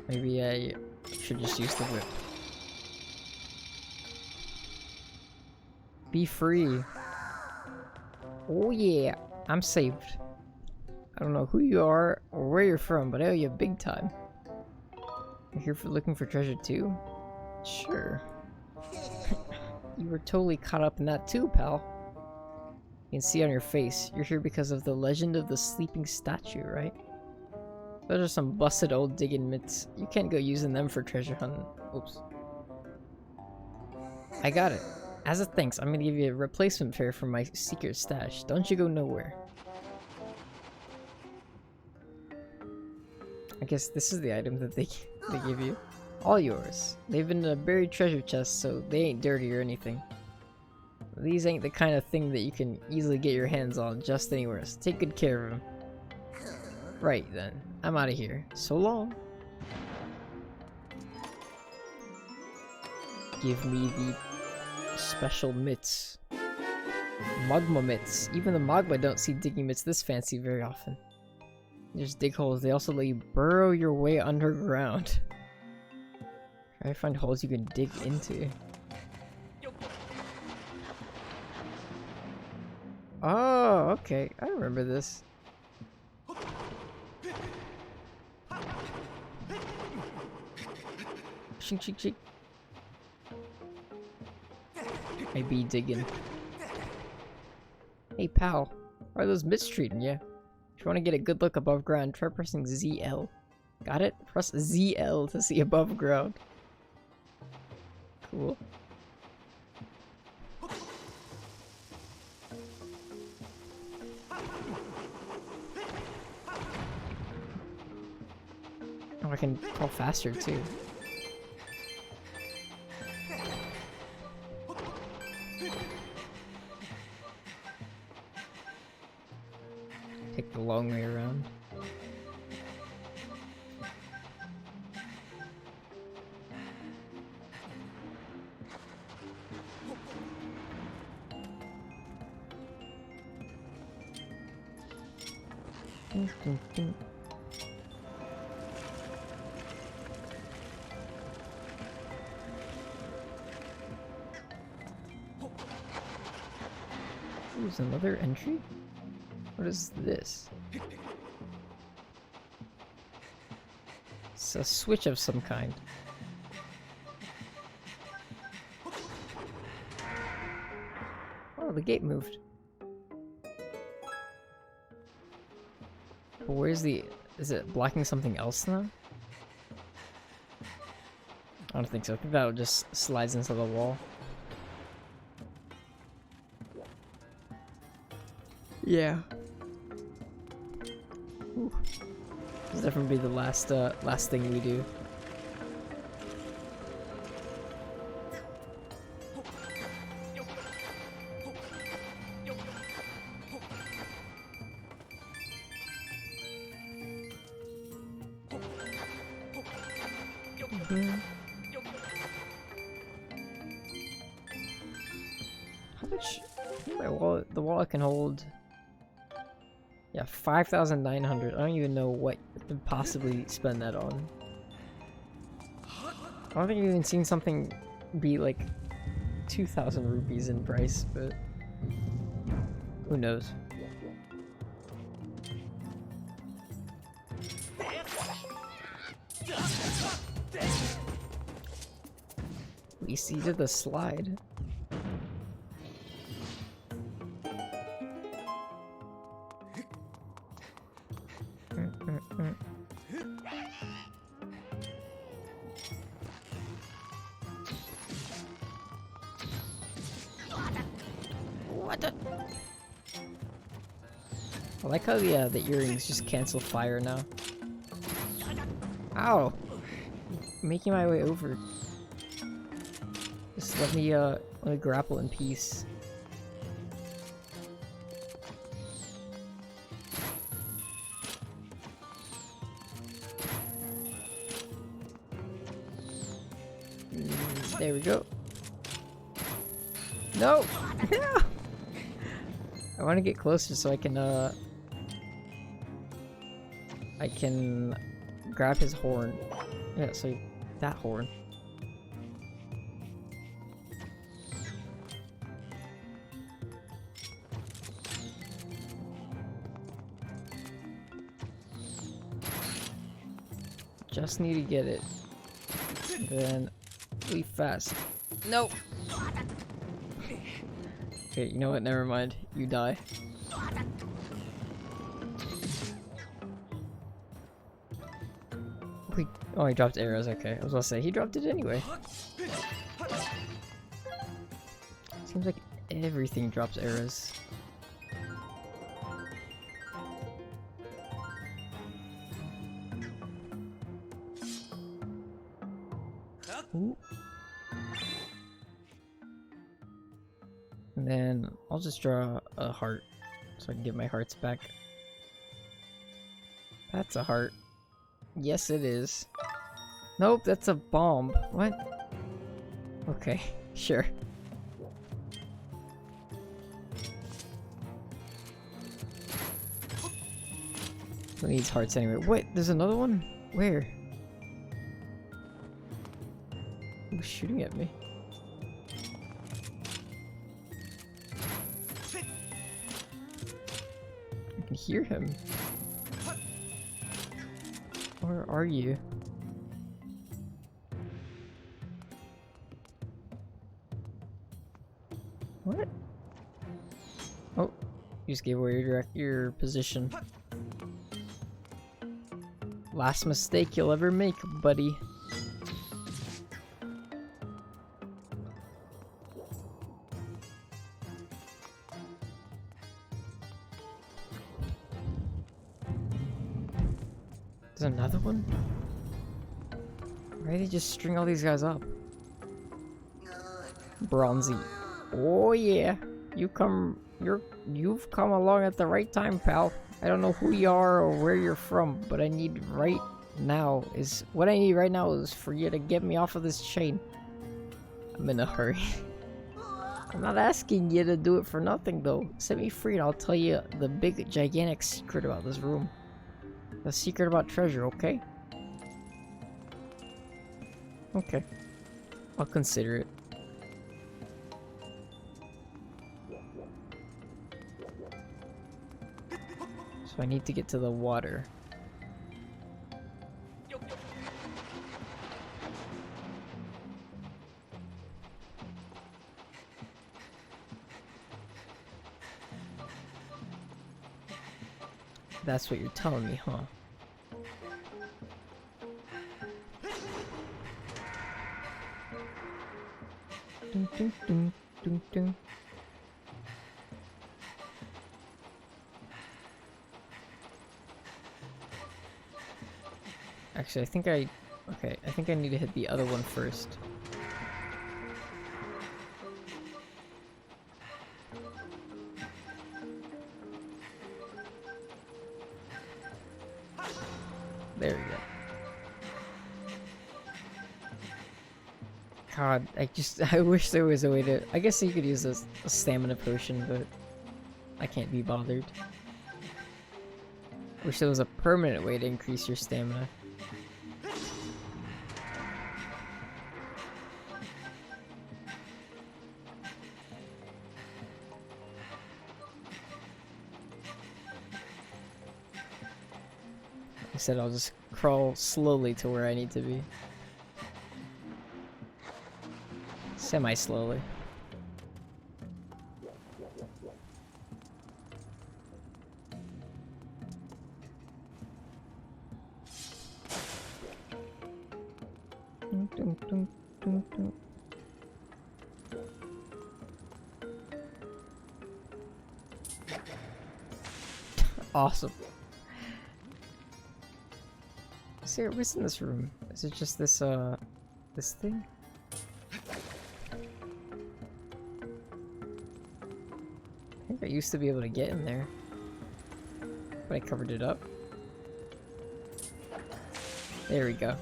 Maybe I should just use the whip. Be free. Oh yeah, I'm saved. I don't know who you are or where you're from, but I owe you big time. You're here for looking for treasure too? Sure. You were totally caught up in that too, pal. You can see on your face, you're here because of the legend of the sleeping statue, right? Those are some busted old digging mitts. You can't go using them for treasure hunting. Oops. I got it. As a thanks, I'm gonna give you a replacement pair for my secret stash. Don't you go nowhere. I guess this is the item that they give you. All yours. They've been in a buried treasure chest, so they ain't dirty or anything. These ain't the kind of thing that you can easily get your hands on just anywhere, so take good care of them. Right then, I'm out of here. So long. Give me the special mitts. Magma mitts. Even the Magma don't see digging mitts this fancy very often. You just dig holes. They also let you burrow your way underground. Try to find holes you can dig into. Oh, okay. I remember this. Shink, shink, shink. Maybe digging. Hey pal, how are those mitts treating ya? If you want to get a good look above ground, try pressing ZL. Got it? Press ZL to see above ground. Cool. Oh, I can crawl faster too. Take the long way around. There's another entry? What is this? It's a switch of some kind. the gate moved. But where's the... Is it blocking something else now? I don't think so. I think that just slides into the wall. Yeah. Ooh. This will definitely be the last thing we do. How much? My wallet, the wallet can hold. Yeah, 5,900. I don't even know what to possibly spend that on. I don't think I've even seen something be like 2,000 rupees in price, but who knows? We seeded the slide. What the? I like how the earrings just cancel fire now. Ow! Making my way over. Just let me grapple in peace. There we go. No! No! I want to get closer so I can grab his horn. Yeah, so that horn. Just need to get it. Then leave fast. Nope. Okay, you know what? Never mind. You die. Wait. Oh, he dropped arrows. Okay, I was gonna say he dropped it anyway. Seems like everything drops arrows. Ooh. And then I'll just draw a heart so I can get my hearts back. That's a heart. Yes, it is. Nope, that's a bomb. What? Okay, sure. Who needs hearts anyway? Wait, there's another one? Where? Who's shooting at me? I can hear him. Where are you? What? Oh, you just gave away your position. Last mistake you'll ever make, buddy. There's another one? Why did they just string all these guys up? Bronzy. Oh yeah. You've come along at the right time, pal. I don't know who you are or where you're from, but what I need right now is for you to get me off of this chain. I'm in a hurry. I'm not asking you to do it for nothing though. Set me free and I'll tell you the big gigantic secret about this room. The secret about treasure, okay? Okay. I'll consider it. So I need to get to the water. That's what you're telling me, huh? Dun, dun, dun, dun, dun. Actually, I think I... Okay, I think I need to hit the other one first. There we go. God, I wish there was a way to... I guess you could use a stamina potion, but I can't be bothered. Wish there was a permanent way to increase your stamina. I said I'll just crawl slowly to where I need to be. Semi-slowly. Dun, dun, dun, dun, dun. Awesome. So what's in this room? Is it just this this thing? I think I used to be able to get in there, but I covered it up. There we go.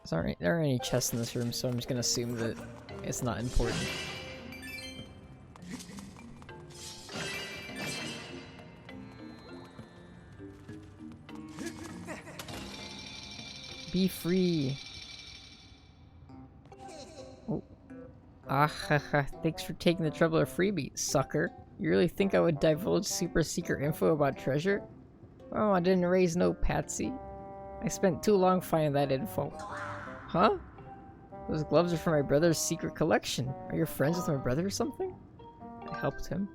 Sorry, there aren't any chests in this room, so I'm just gonna assume that it's not important. Be free. Oh. Ah ha ha. Thanks for taking the trouble of freebie, sucker. You really think I would divulge super secret info about treasure? Oh, I didn't raise no patsy. I spent too long finding that info. Huh? Those gloves are for my brother's secret collection. Are you friends with my brother or something? I helped him.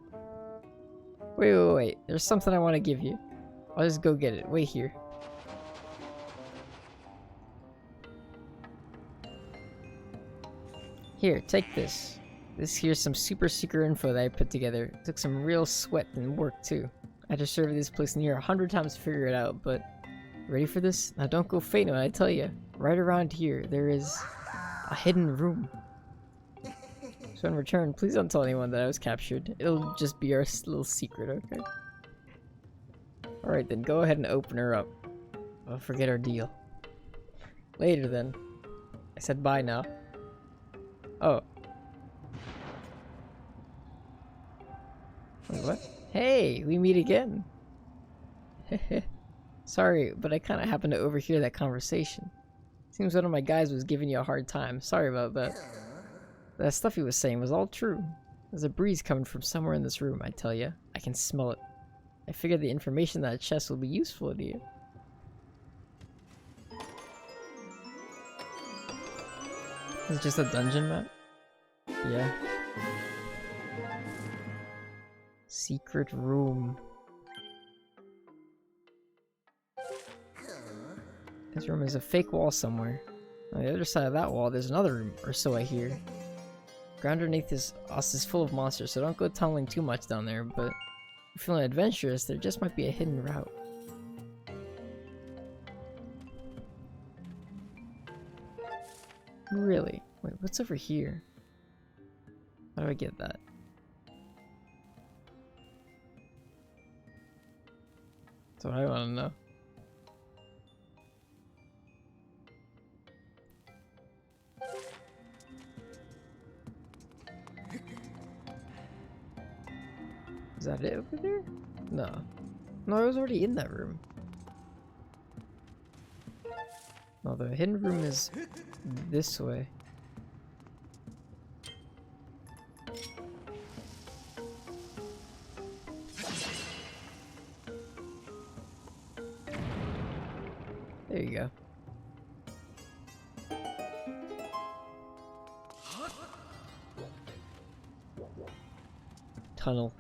Wait. There's something I want to give you. I'll just go get it. Wait here. Here, take this. This here's some super secret info that I put together. It took some real sweat and work too. I had to survey this place near 100 times to figure it out, but... Ready for this? Now don't go faint when I tell you. Right around here, there is a hidden room. So in return, please don't tell anyone that I was captured. It'll just be our little secret, okay? Alright then, go ahead and open her up. I'll forget our deal. Later then. I said bye now. Oh. Wait, what? Hey, we meet again. Sorry, but I kind of happened to overhear that conversation. Seems one of my guys was giving you a hard time. Sorry about that. That stuff he was saying was all true. There's a breeze coming from somewhere in this room, I tell you. I can smell it. I figured the information in that chest will be useful to you. Is it just a dungeon map? Yeah. Secret room. This room is a fake wall somewhere. On the other side of that wall, there's another room, or so I hear. Ground underneath us is full of monsters, so don't go tunnelling too much down there, but if you're feeling adventurous, there just might be a hidden route. Really? Wait, what's over here? How do I get that? That's what I want to know. Is that it over there? No. No, I was already in that room. No, the hidden room is this way. There you go. tunnel.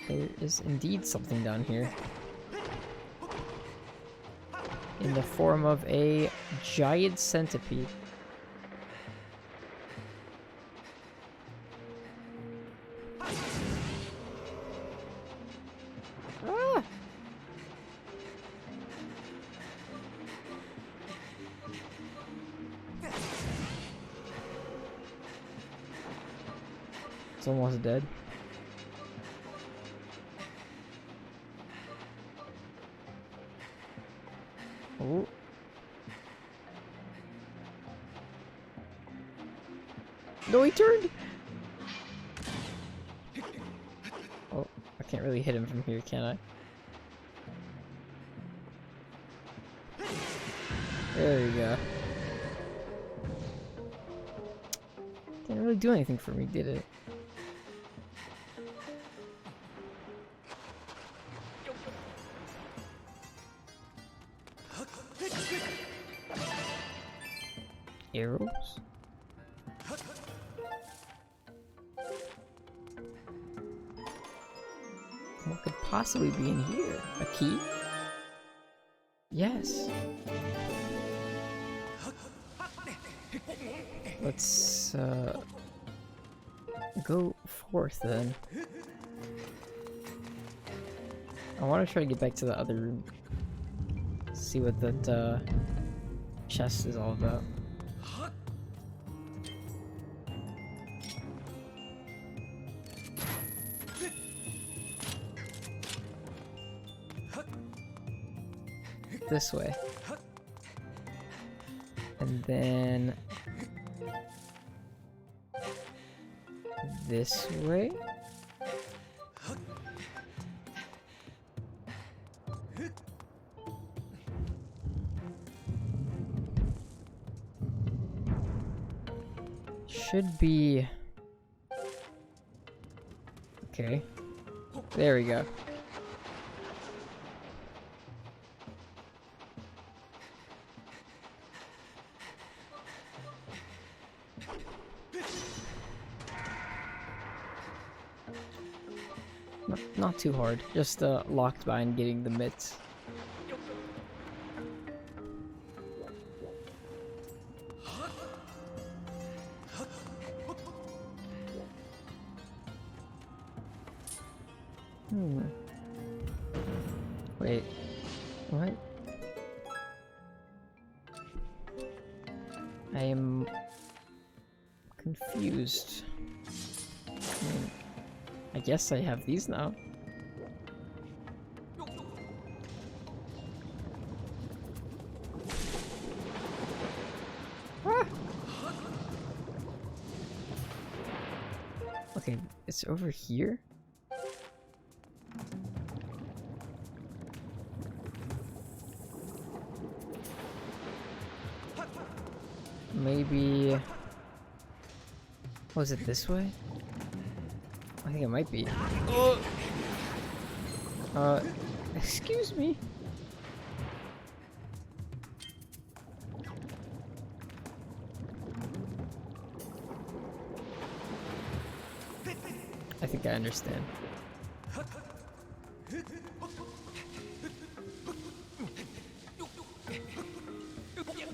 There is indeed something down here. In the form of a giant centipede. Ah! It's almost dead. Oh. No, he turned! Oh, I can't really hit him from here, can I? There we go. Didn't really do anything for me, did it? Arrows? What could possibly be in here? A key? Yes. Let's go forth then. I want to try to get back to the other room. See what that chest is all about. This way. And then this way. Should be okay. There we go. Not too hard, just locked behind getting the mitts. Wait, what? I am confused. I guess I have these now. Ah! Okay, it's over here? Maybe... Was it this way? I think it might be. Excuse me. I think I understand.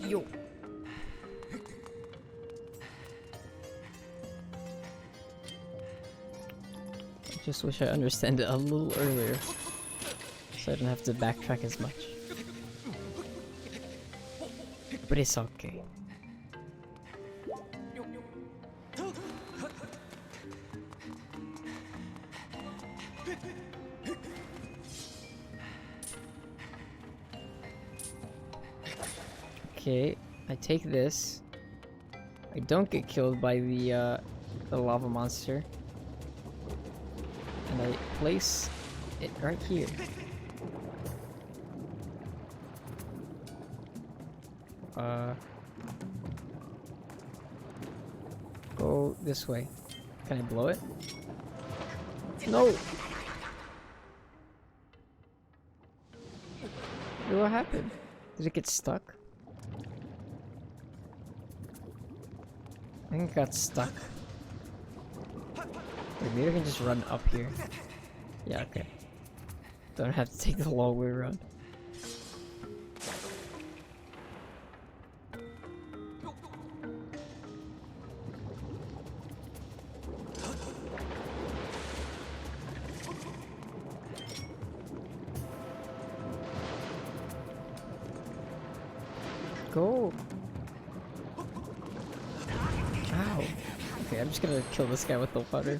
Yo. Just wish I understand it a little earlier, so I don't have to backtrack as much. But it's okay. Okay, I take this. I don't get killed by the lava monster. And I place it right here. Go this way. Can I blow it? No! What happened? Did it get stuck? think it got stuck. Wait, maybe I can just run up here. Yeah, okay. Don't have to take the long way around. Go! Ow! Okay, I'm just gonna kill this guy with the water.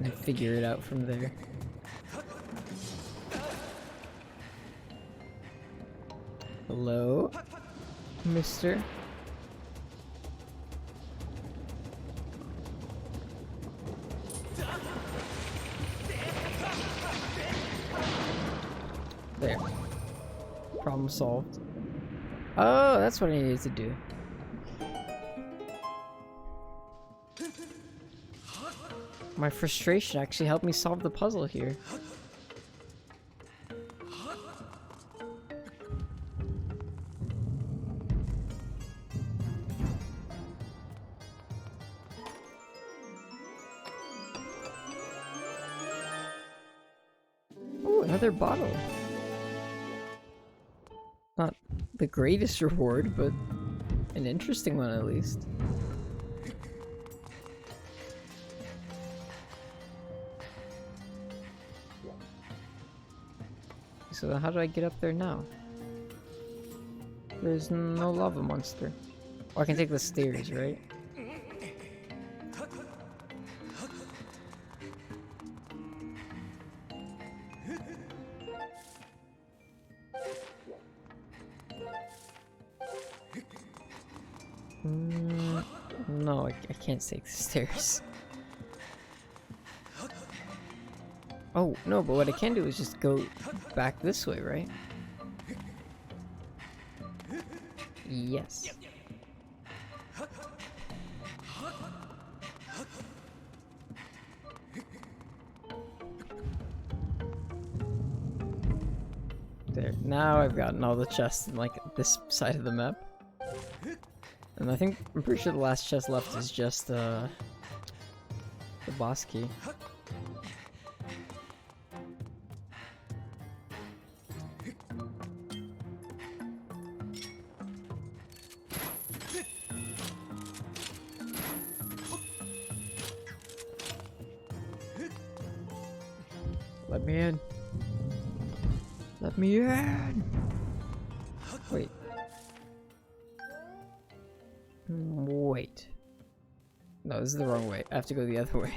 And figure it out from there. Hello? Mister? There. Problem solved. Oh, that's what I needed to do. My frustration actually helped me solve the puzzle here. Ooh, another bottle. Not the greatest reward, but an interesting one at least. So how do I get up there now? There's no lava monster. Oh, I can take the stairs, right? No, I can't take the stairs. Oh, no, but what I can do is just go back this way, right? Yes. There. Now I've gotten all the chests in, like, this side of the map. And I'm pretty sure the last chest left is just, the boss key. Let me in. Let me in. Wait. Wait. No, this is the wrong way. I have to go the other way.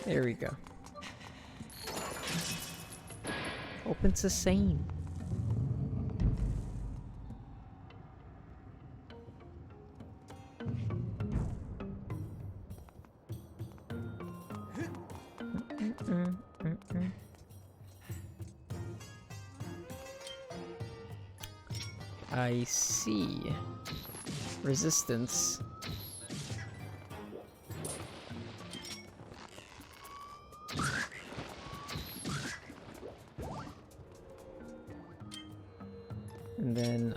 There we go. Open to sane. I see. Resistance. And then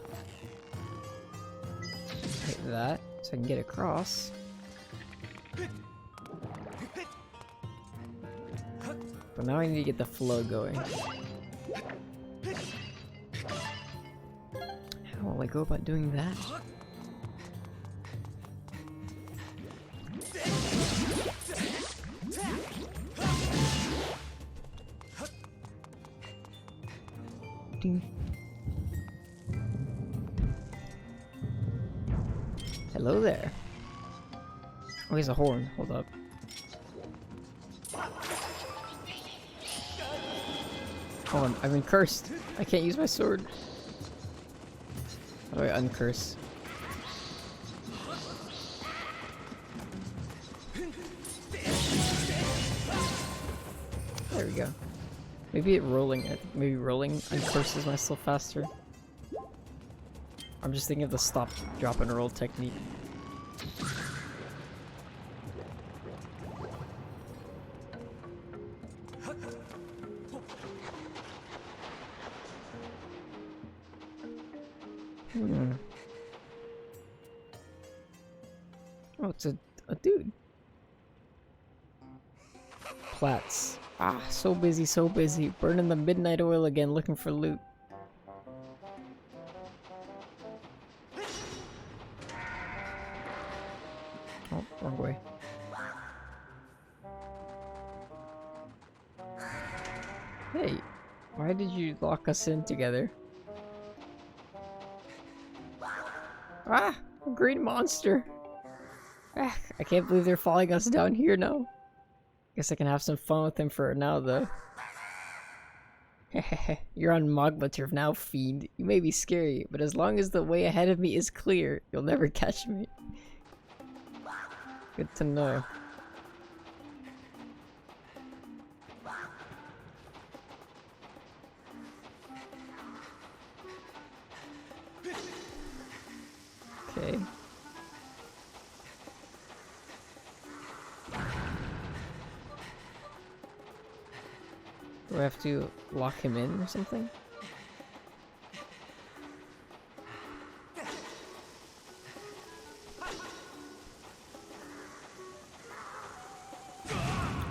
hit that so I can get across. But now I need to get the flow going. How will I go about doing that? Ding. Hello there. Oh, he's a horn. Hold up. Oh, I've been cursed. I can't use my sword. How do I uncurse? There we go. Maybe maybe rolling enforces myself faster. I'm just thinking of the stop, drop, and roll technique. Oh, it's a dude. Plats. Ah, so busy. Burning the midnight oil again, looking for loot. Oh, wrong way. Hey, why did you lock us in together? Ah, a green monster. Ah, I can't believe they're following us down here now. Guess I can have some fun with him for now, though. Hehehe, you're on Magma turf now, fiend. You may be scary, but as long as the way ahead of me is clear, you'll never catch me. Good to know. Okay. Do I have to lock him in or something?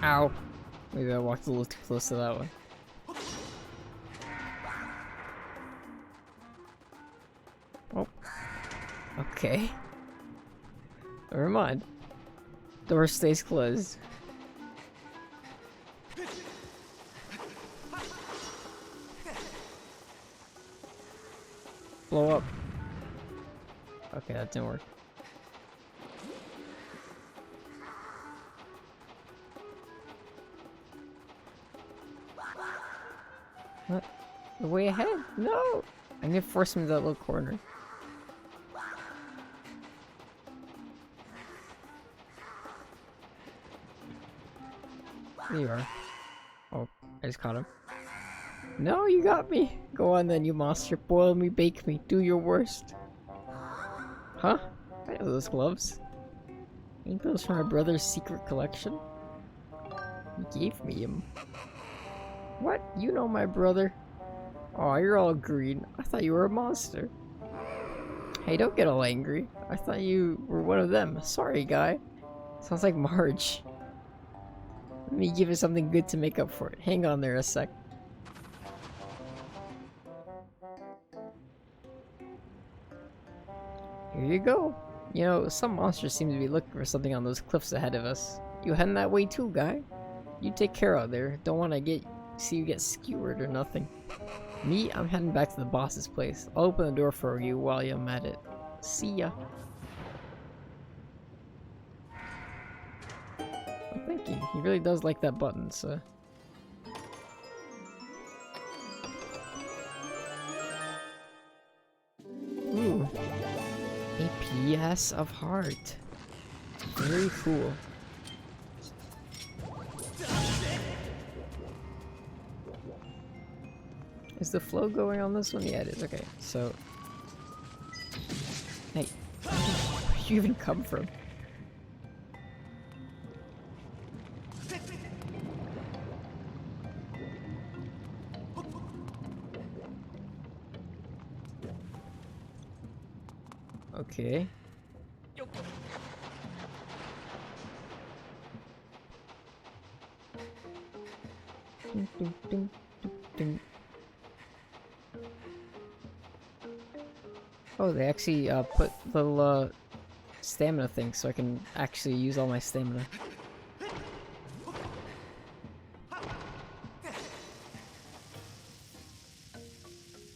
Ow! Maybe I walked a little too close to that one. Oh. Okay. Never mind. Door stays closed. Blow up. Okay, that didn't work. What? The way ahead? No! I'm gonna force him to that little corner. There you are. Oh, I just caught him. No, you got me! Go on then, you monster. Boil me, bake me, do your worst. Huh? I know those gloves. Ain't those from my brother's secret collection? He gave me them. What? You know my brother? Aw, you're all green. I thought you were a monster. Hey, don't get all angry. I thought you were one of them. Sorry, guy. Sounds like Marge. Let me give you something good to make up for it. Hang on there a sec. Here you go. You know, some monsters seem to be looking for something on those cliffs ahead of us. You heading that way too, guy? You take care out there. Don't want to see you get skewered or nothing. Me, I'm heading back to the boss's place. I'll open the door for you while I'm at it. See ya. I'm thinking, he really does like that button, so... Ooh. A PS of heart. Very cool. Is the flow going on this one? Yeah, it is. Okay, so... Hey, where did you even come from? Okay. Ding, ding, ding, ding, ding. Oh, they actually put little stamina things so I can actually use all my stamina.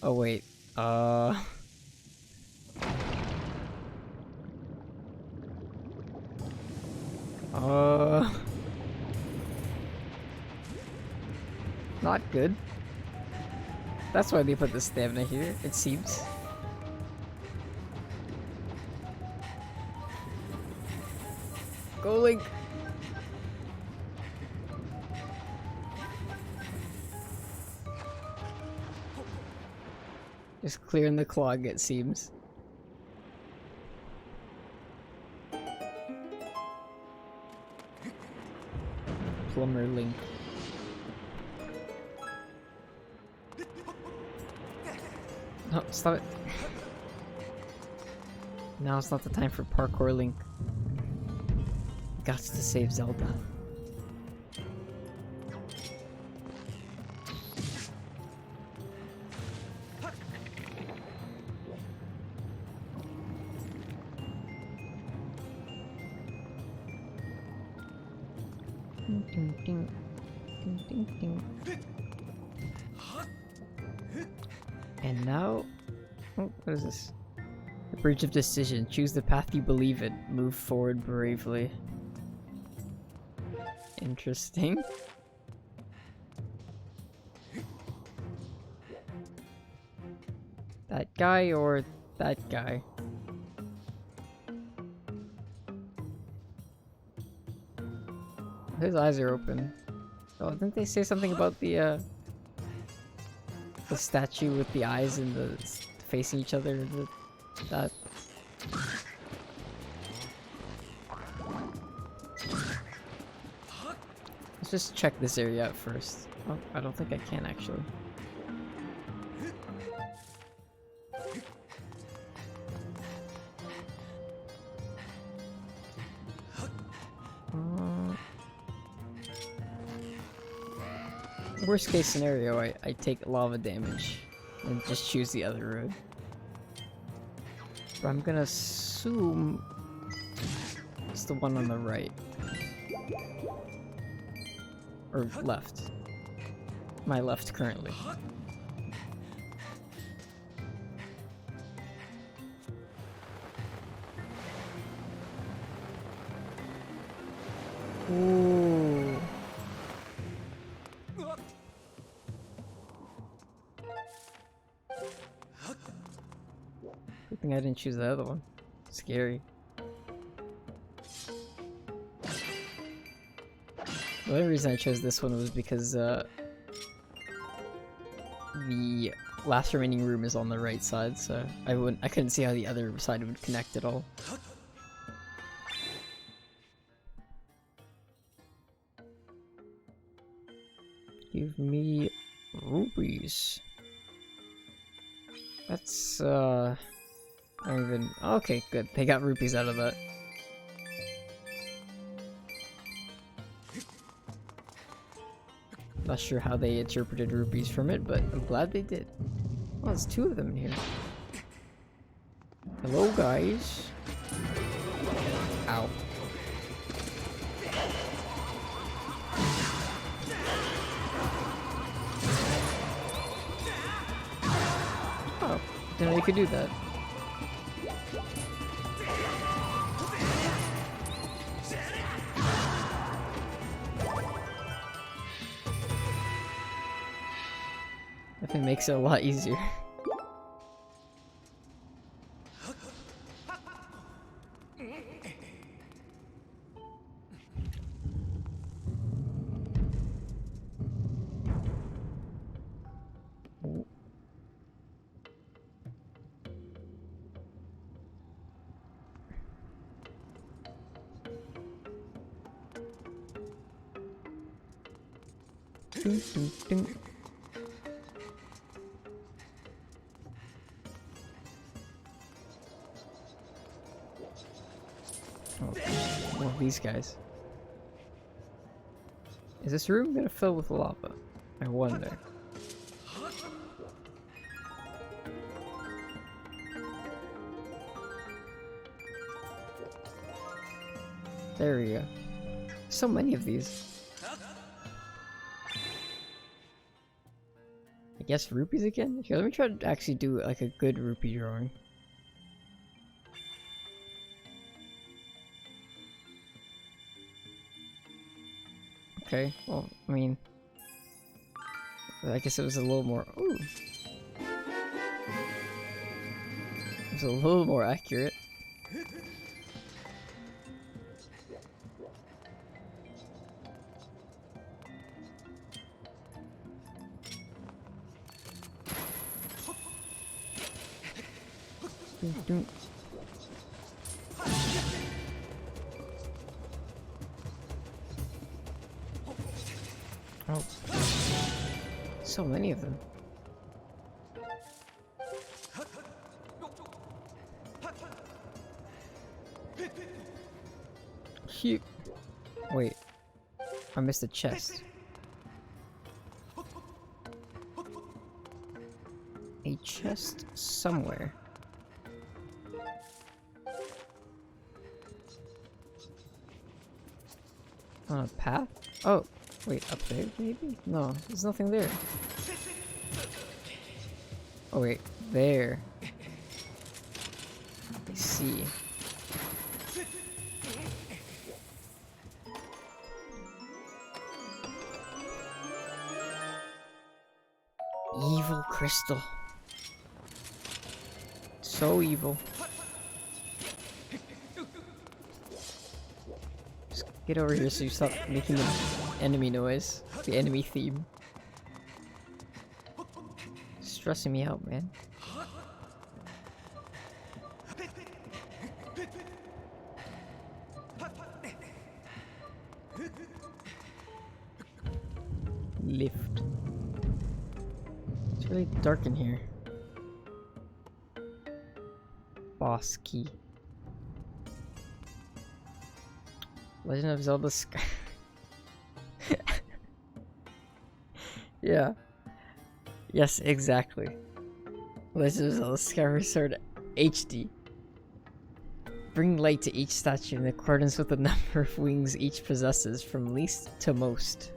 Oh wait, not good. That's why they put the stamina here, it seems. Go, Link! Just clearing the clog, it seems. Plumber Link. No, stop it. Now it's not the time for parkour Link. Gots to save Zelda. Ding, ding, ding. Ding, ding, ding. And now... Oh, what is this? The bridge of decision. Choose the path you believe in. Move forward bravely. Interesting. That guy or that guy? His eyes are open. Oh, didn't they say something about the statue with the eyes and the facing each other? That. Let's just check this area out first. Oh, I don't think I can actually. Worst case scenario, I take lava damage and just choose the other road. But I'm gonna assume it's the one on the right. Or left. My left currently. Ooh. Good thing I didn't choose the other one. Scary. The only reason I chose this one was because the last remaining room is on the right side, so I couldn't see how the other side would connect at all. Give me rupees. That's I don't even. Okay, good. They got rupees out of that. Not sure how they interpreted rupees from it, but I'm glad they did. Oh, there's two of them in here. Hello, guys. Ow. Oh, didn't know you could do that. It makes it a lot easier. Ding, ding, ding. Oh, these guys. Is this room gonna fill with lava? I wonder. There we go. So many of these. I guess rupees again? Here, let me try to actually do like a good rupee drawing. Okay, well, I mean, I guess it was a little more. Ooh, it was a little more accurate. Oh, so many of them. Cute. Wait, I missed a chest. A chest somewhere. On a path? Oh, wait, up there maybe? No, there's nothing there. Oh wait, there. I see. Evil crystal. So evil. Just get over here so you stop making the enemy noise. The enemy theme. Stressing me out, man. Lift. It's really dark in here. Boss key. Legend of Zelda Sky. Yeah. Yes, exactly. Legend of Zelda Skyward Sword HD. Bring light to each statue in accordance with the number of wings each possesses, from least to most.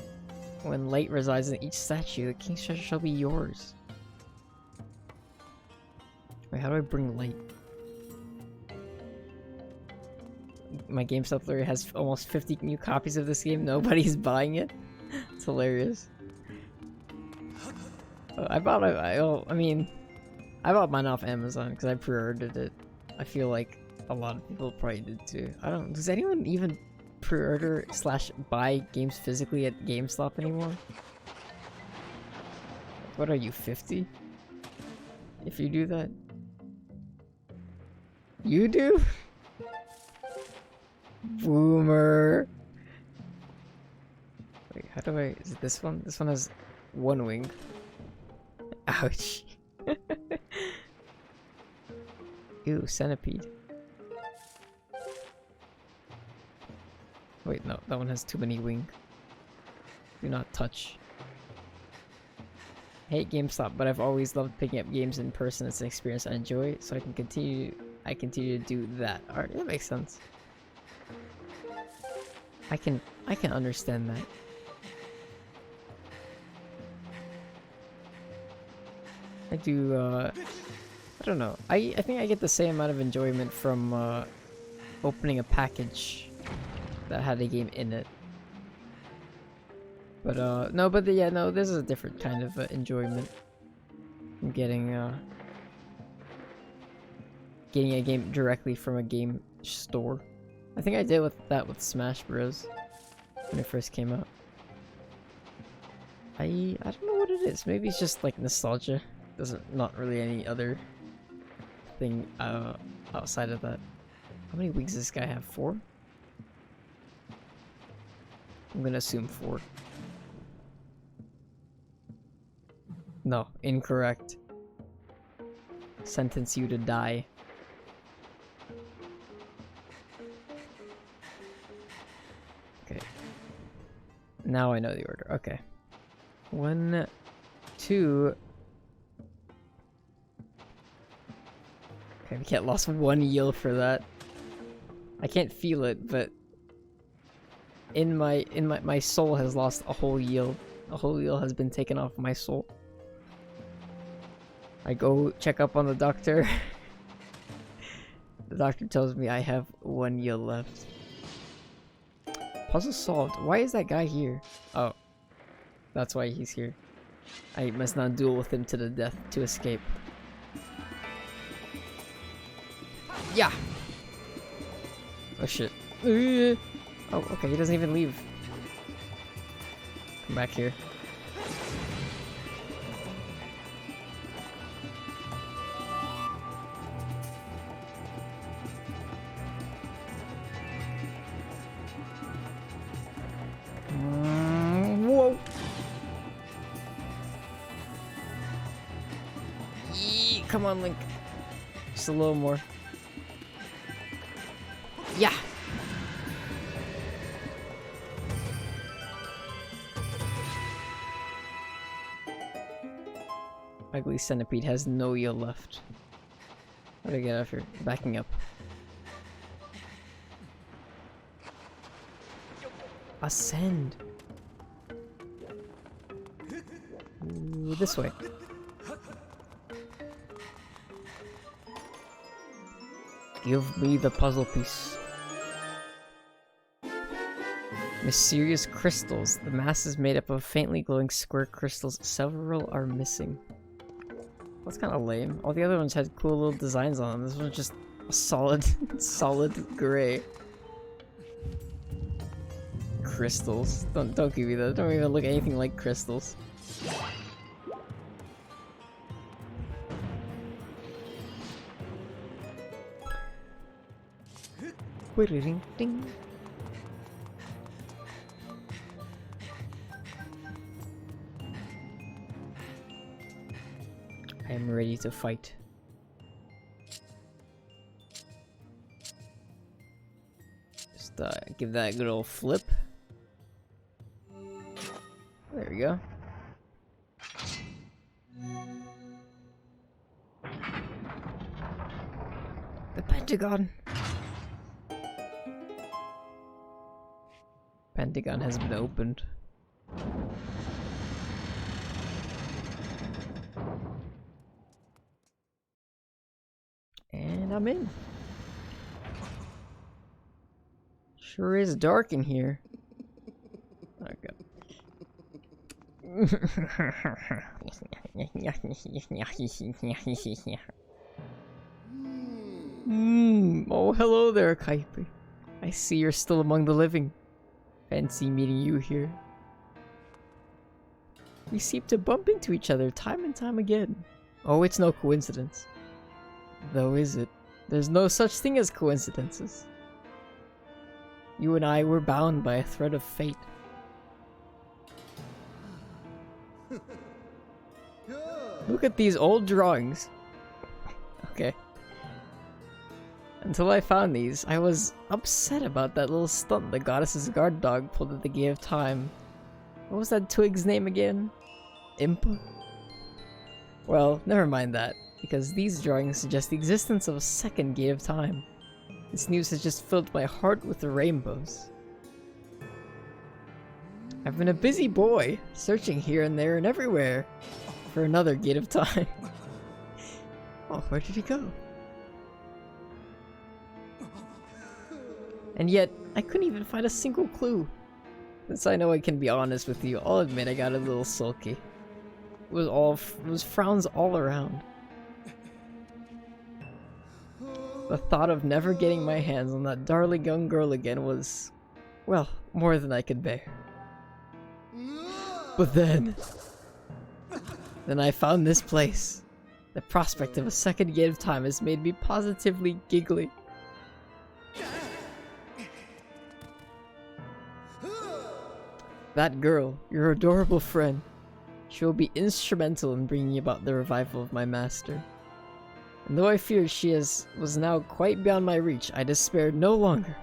When light resides in each statue, the king's treasure shall be yours. Wait, how do I bring light? My GameStop literally has almost 50 new copies of this game. Nobody's buying it. It's hilarious. I bought mine off Amazon because I pre-ordered it. I feel like a lot of people probably did too. Does anyone even pre-order / buy games physically at GameStop anymore? What are you, 50? If you do that? You do? Boomer. Wait, how do I... Is it this one? This one has one wing. Ouch. Ew, centipede. Wait, no, that one has too many wing. Do not touch. I hate GameStop, but I've always loved picking up games in person. It's an experience I enjoy, so I continue to do that. Alright, that makes sense. I can understand that. I do, I don't know. I think I get the same amount of enjoyment from, opening a package that had a game in it. But, no, this is a different kind of enjoyment. I'm getting a game directly from a game store. I think I did that with Smash Bros. When it first came out. I don't know what it is. Maybe it's just like nostalgia. Not really any other thing outside of that. How many wings does this guy have? 4? I'm gonna assume 4. No, incorrect. Sentence you to die. Okay. Now I know the order. Okay. 1, 2. Okay, we can't lost 1 yield for that. I can't feel it, but in my soul has lost a whole yield. A whole yield has been taken off my soul. I go check up on the doctor. The doctor tells me I have 1 yield left. Puzzle solved. Why is that guy here? Oh. That's why he's here. I must not duel with him to the death to escape. Yeah! Oh shit. Oh, okay, he doesn't even leave. Come back here. Whoa! Yee, come on, Link. Just a little more. Yeah! Ugly Centipede has no yield left. How do I get out of here? Backing up. Ascend! Ooh, this way. Give me the puzzle piece. Mysterious crystals. The mass is made up of faintly glowing square crystals. Several are missing. That's kind of lame. All the other ones had cool little designs on them. This one's just a solid, solid gray. Crystals. Don't give me that. Don't even look anything like crystals. Ding. I am ready to fight. Just give that a good old flip. There we go. The Pentagon. Pentagon has been opened. And I'm in. Sure is dark in here. Okay. Oh, hello there, Kaipe. I see you're still among the living. Fancy meeting you here. We seem to bump into each other time and time again. Oh, it's no coincidence. Though, is it? There's no such thing as coincidences. You and I were bound by a thread of fate. Look at these old drawings. Okay. Until I found these, I was upset about that little stunt the goddess's guard dog pulled at the Gate of Time. What was that twig's name again? Impa? Well, never mind that, because these drawings suggest the existence of a second Gate of Time. This news has just filled my heart with the rainbows. I've been a busy boy, searching here and there and everywhere for another Gate of Time. Oh, where did he go? And yet, I couldn't even find a single clue. Since I know I can be honest with you, I'll admit I got a little sulky. It was frowns all around. The thought of never getting my hands on that darling young girl again was, well, more than I could bear. But then I found this place. The prospect of a second Gate of Time has made me positively giggly. That girl, your adorable friend, she will be instrumental in bringing about the revival of my master. And though I feared she was now quite beyond my reach, I despaired no longer.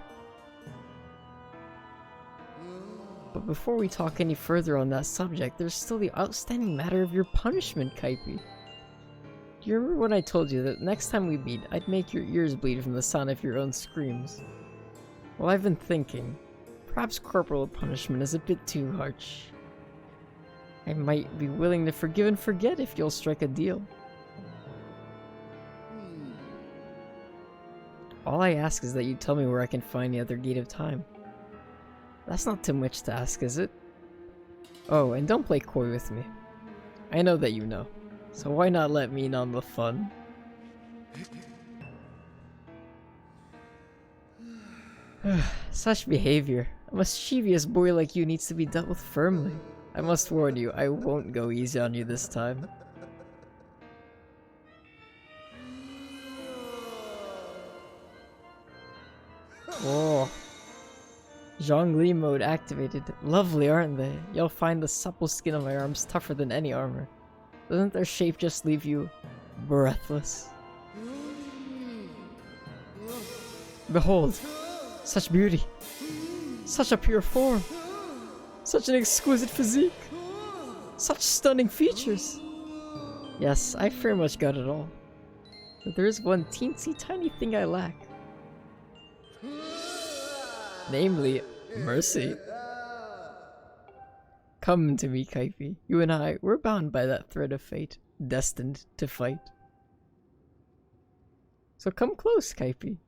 But before we talk any further on that subject, there's still the outstanding matter of your punishment, Kaipe. Do you remember when I told you that next time we meet, I'd make your ears bleed from the sound of your own screams? Well, I've been thinking. Perhaps corporal punishment is a bit too harsh. I might be willing to forgive and forget if you'll strike a deal. All I ask is that you tell me where I can find the other Gate of Time. That's not too much to ask, is it? Oh, and don't play coy with me. I know that you know, so why not let me in on the fun? Such behavior. A mischievous boy like you needs to be dealt with firmly. I must warn you, I won't go easy on you this time. Oh. Zhongli mode activated. Lovely, aren't they? You'll find the supple skin of my arms tougher than any armor. Doesn't their shape just leave you breathless? Behold, such beauty, such a pure form, such an exquisite physique, such stunning features. Yes, I very much got it all. But there is one teensy tiny thing I lack. Namely, mercy. Come to me, Kaifi. You and I, we're bound by that thread of fate, destined to fight. So come close, Kaifi.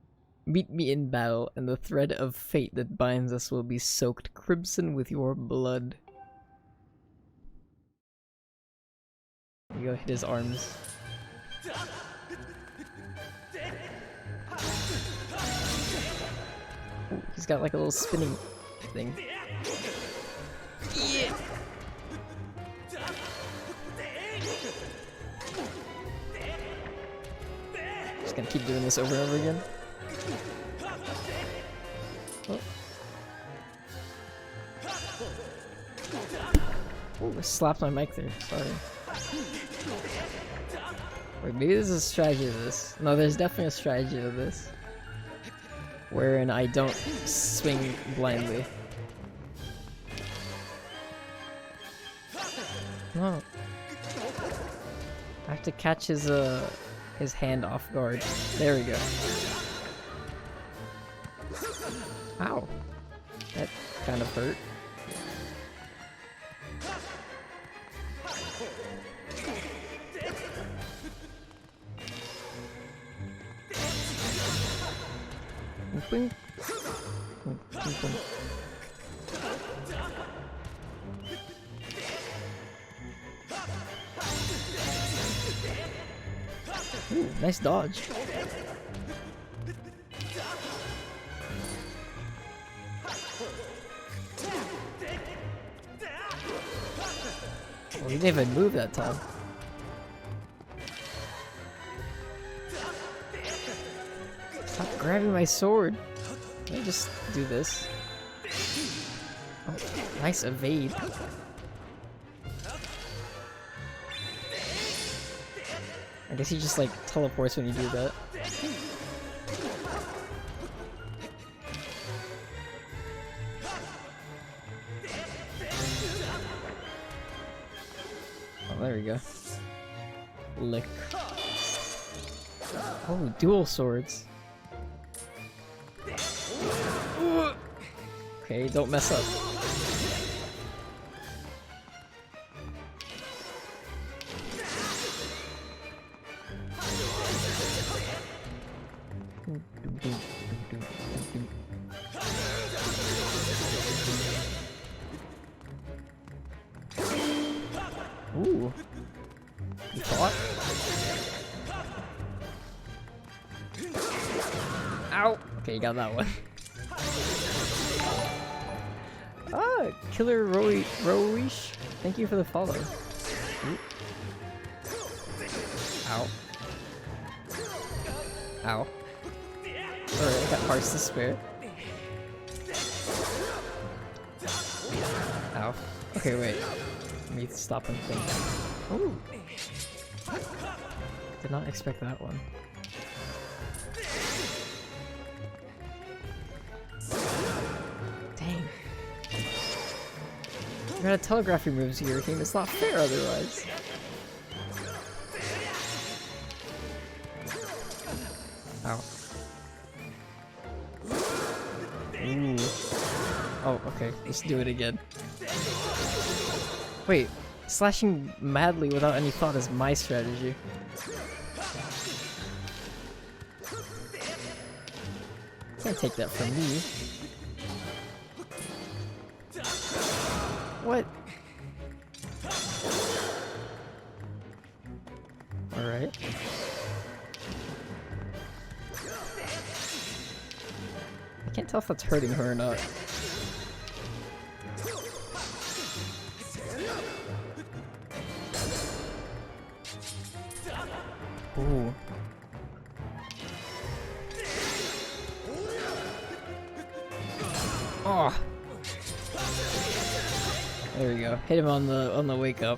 Meet me in battle, and the thread of fate that binds us will be soaked crimson with your blood. You go hit his arms. Ooh, he's got like a little spinning thing. Yeah. Just gonna keep doing this over and over again. Oh. Ooh, I slapped my mic there. Sorry. Wait, maybe there's a strategy to this. No, there's definitely a strategy to this. Wherein I don't swing blindly. No. I have to catch his hand off guard. There we go. Ow. That kind of hurt. Boing. Ooh, nice dodge. Oh, he didn't even move that time. Stop grabbing my sword. Let me just do this. Oh, nice evade. I guess he just like teleports when you do that. Oh, there we go. Lick. Oh, dual swords. Okay, don't mess up. Ooh. You fought? Ow! Okay, you got that one. Ah, Killer Roish. Thank you for the follow. Ooh. Ow. Ow. Alright, I got hearts to spare. Ow. Okay, wait. Let me stop and think. Ooh. Did not expect that one. Dang. You got a telegraphy moves here, team. It's not fair otherwise. Ow. Ooh. Oh, okay. Let's do it again. Wait, slashing madly without any thought is my strategy. Can't take that from me. What? Alright. I can't tell if that's hurting her or not. Ooh. Oh, There we go. Hit him on the wake up.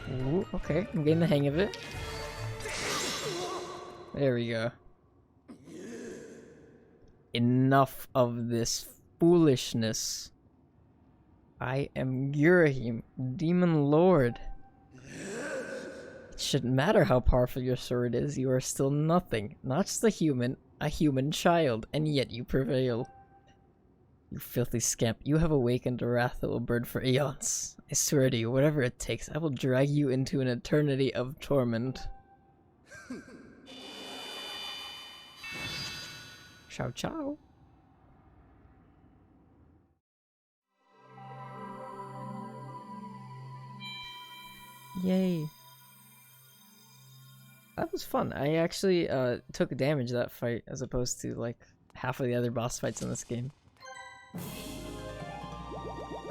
Ooh, okay, I'm getting the hang of it. There we go. Enough of this foolishness. I am Gurahim, Demon Lord. It shouldn't matter how powerful your sword is, you are still nothing. Not just a human child, and yet you prevail. You filthy scamp, you have awakened a wrath that will burn for eons. I swear to you, whatever it takes, I will drag you into an eternity of torment. Ciao ciao. Yay. That was fun. I actually took damage that fight as opposed to like half of the other boss fights in this game.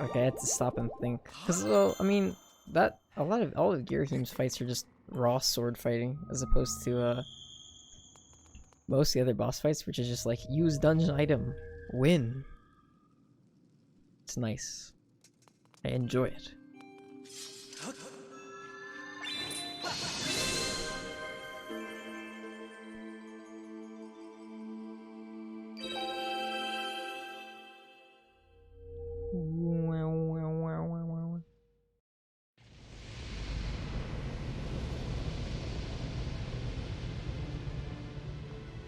Okay, I had to stop and think. Cause well, I mean, all of Girahim's fights are just raw sword fighting as opposed to most of the other boss fights, which is just like use dungeon item, win. It's nice. I enjoy it.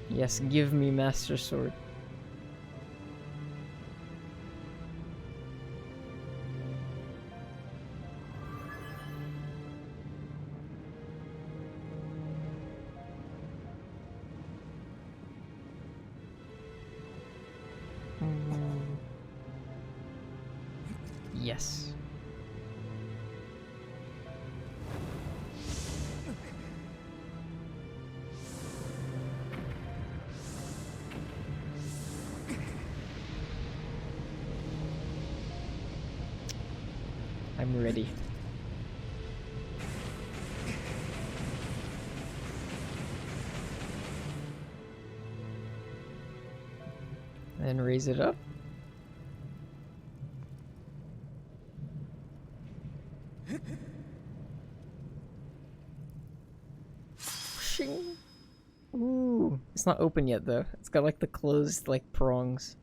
Yes, give me Master Sword. Yes. I'm ready. And raise it up. Shing. Ooh, it's not open yet though. It's got like the closed like prongs.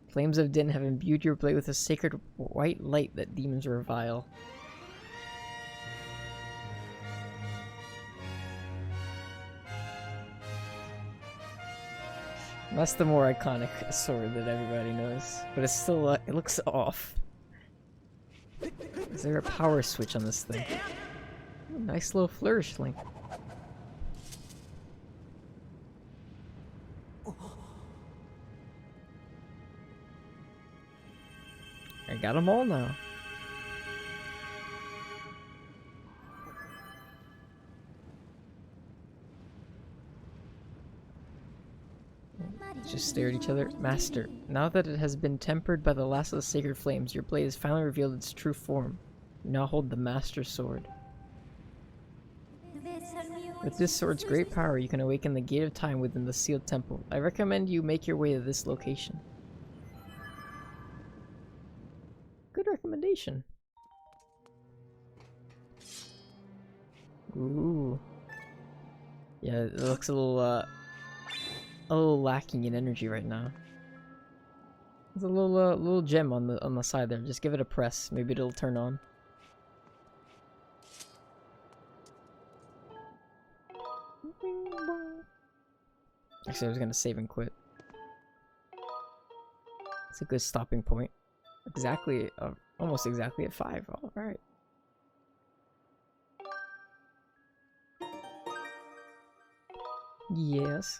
Flames of Din have imbued your blade with a sacred white light that demons revile. That's the more iconic sword that everybody knows, but it's still it looks off. Is there a power switch on this thing? Ooh, nice little flourish link. I got them all now. Just stare at each other. Master, now that it has been tempered by the last of the sacred flames, your blade has finally revealed its true form. You now hold the Master Sword. With this sword's great power, you can awaken the Gate of Time within the sealed temple. I recommend you make your way to this location. Good recommendation. Ooh. Yeah, it looks a little lacking in energy right now. There's a little gem on the side there. Just give it a press. Maybe it'll turn on. Actually, I was gonna save and quit. It's a good stopping point. Exactly, almost exactly at 5. All right. Yes.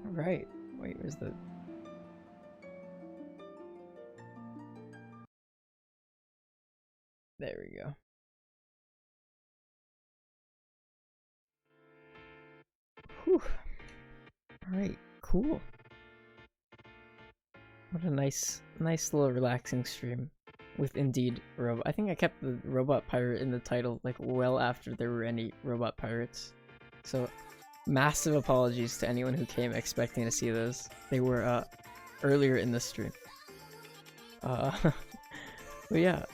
All right. Wait, where's the... There we go. Whew. Alright, Cool. What a nice little relaxing stream with Indeed Robot. I think I kept the Robot Pirate in the title like well after there were any Robot Pirates. So massive apologies to anyone who came expecting to see those. They were earlier in the stream. But yeah.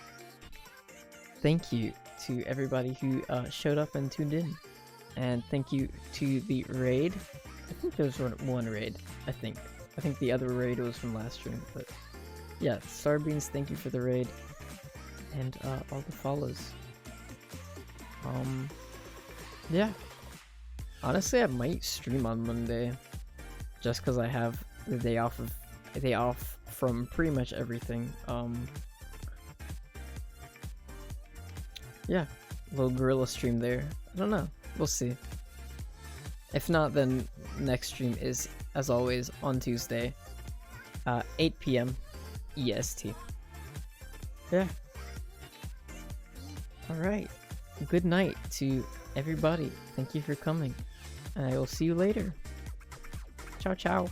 Thank you to everybody who showed up and tuned in. And thank you to the raid. I think there was one raid, I think the other raid was from last stream, but yeah, Starbeans, thank you for the raid, and all the follows. Yeah, honestly, I might stream on Monday, just because I have the day off from pretty much everything. Yeah, little gorilla stream there. I don't know, we'll see. If not, then next stream is, as always, on Tuesday, 8 p.m. EST. Yeah. Alright. Good night to everybody. Thank you for coming. And I will see you later. Ciao, ciao.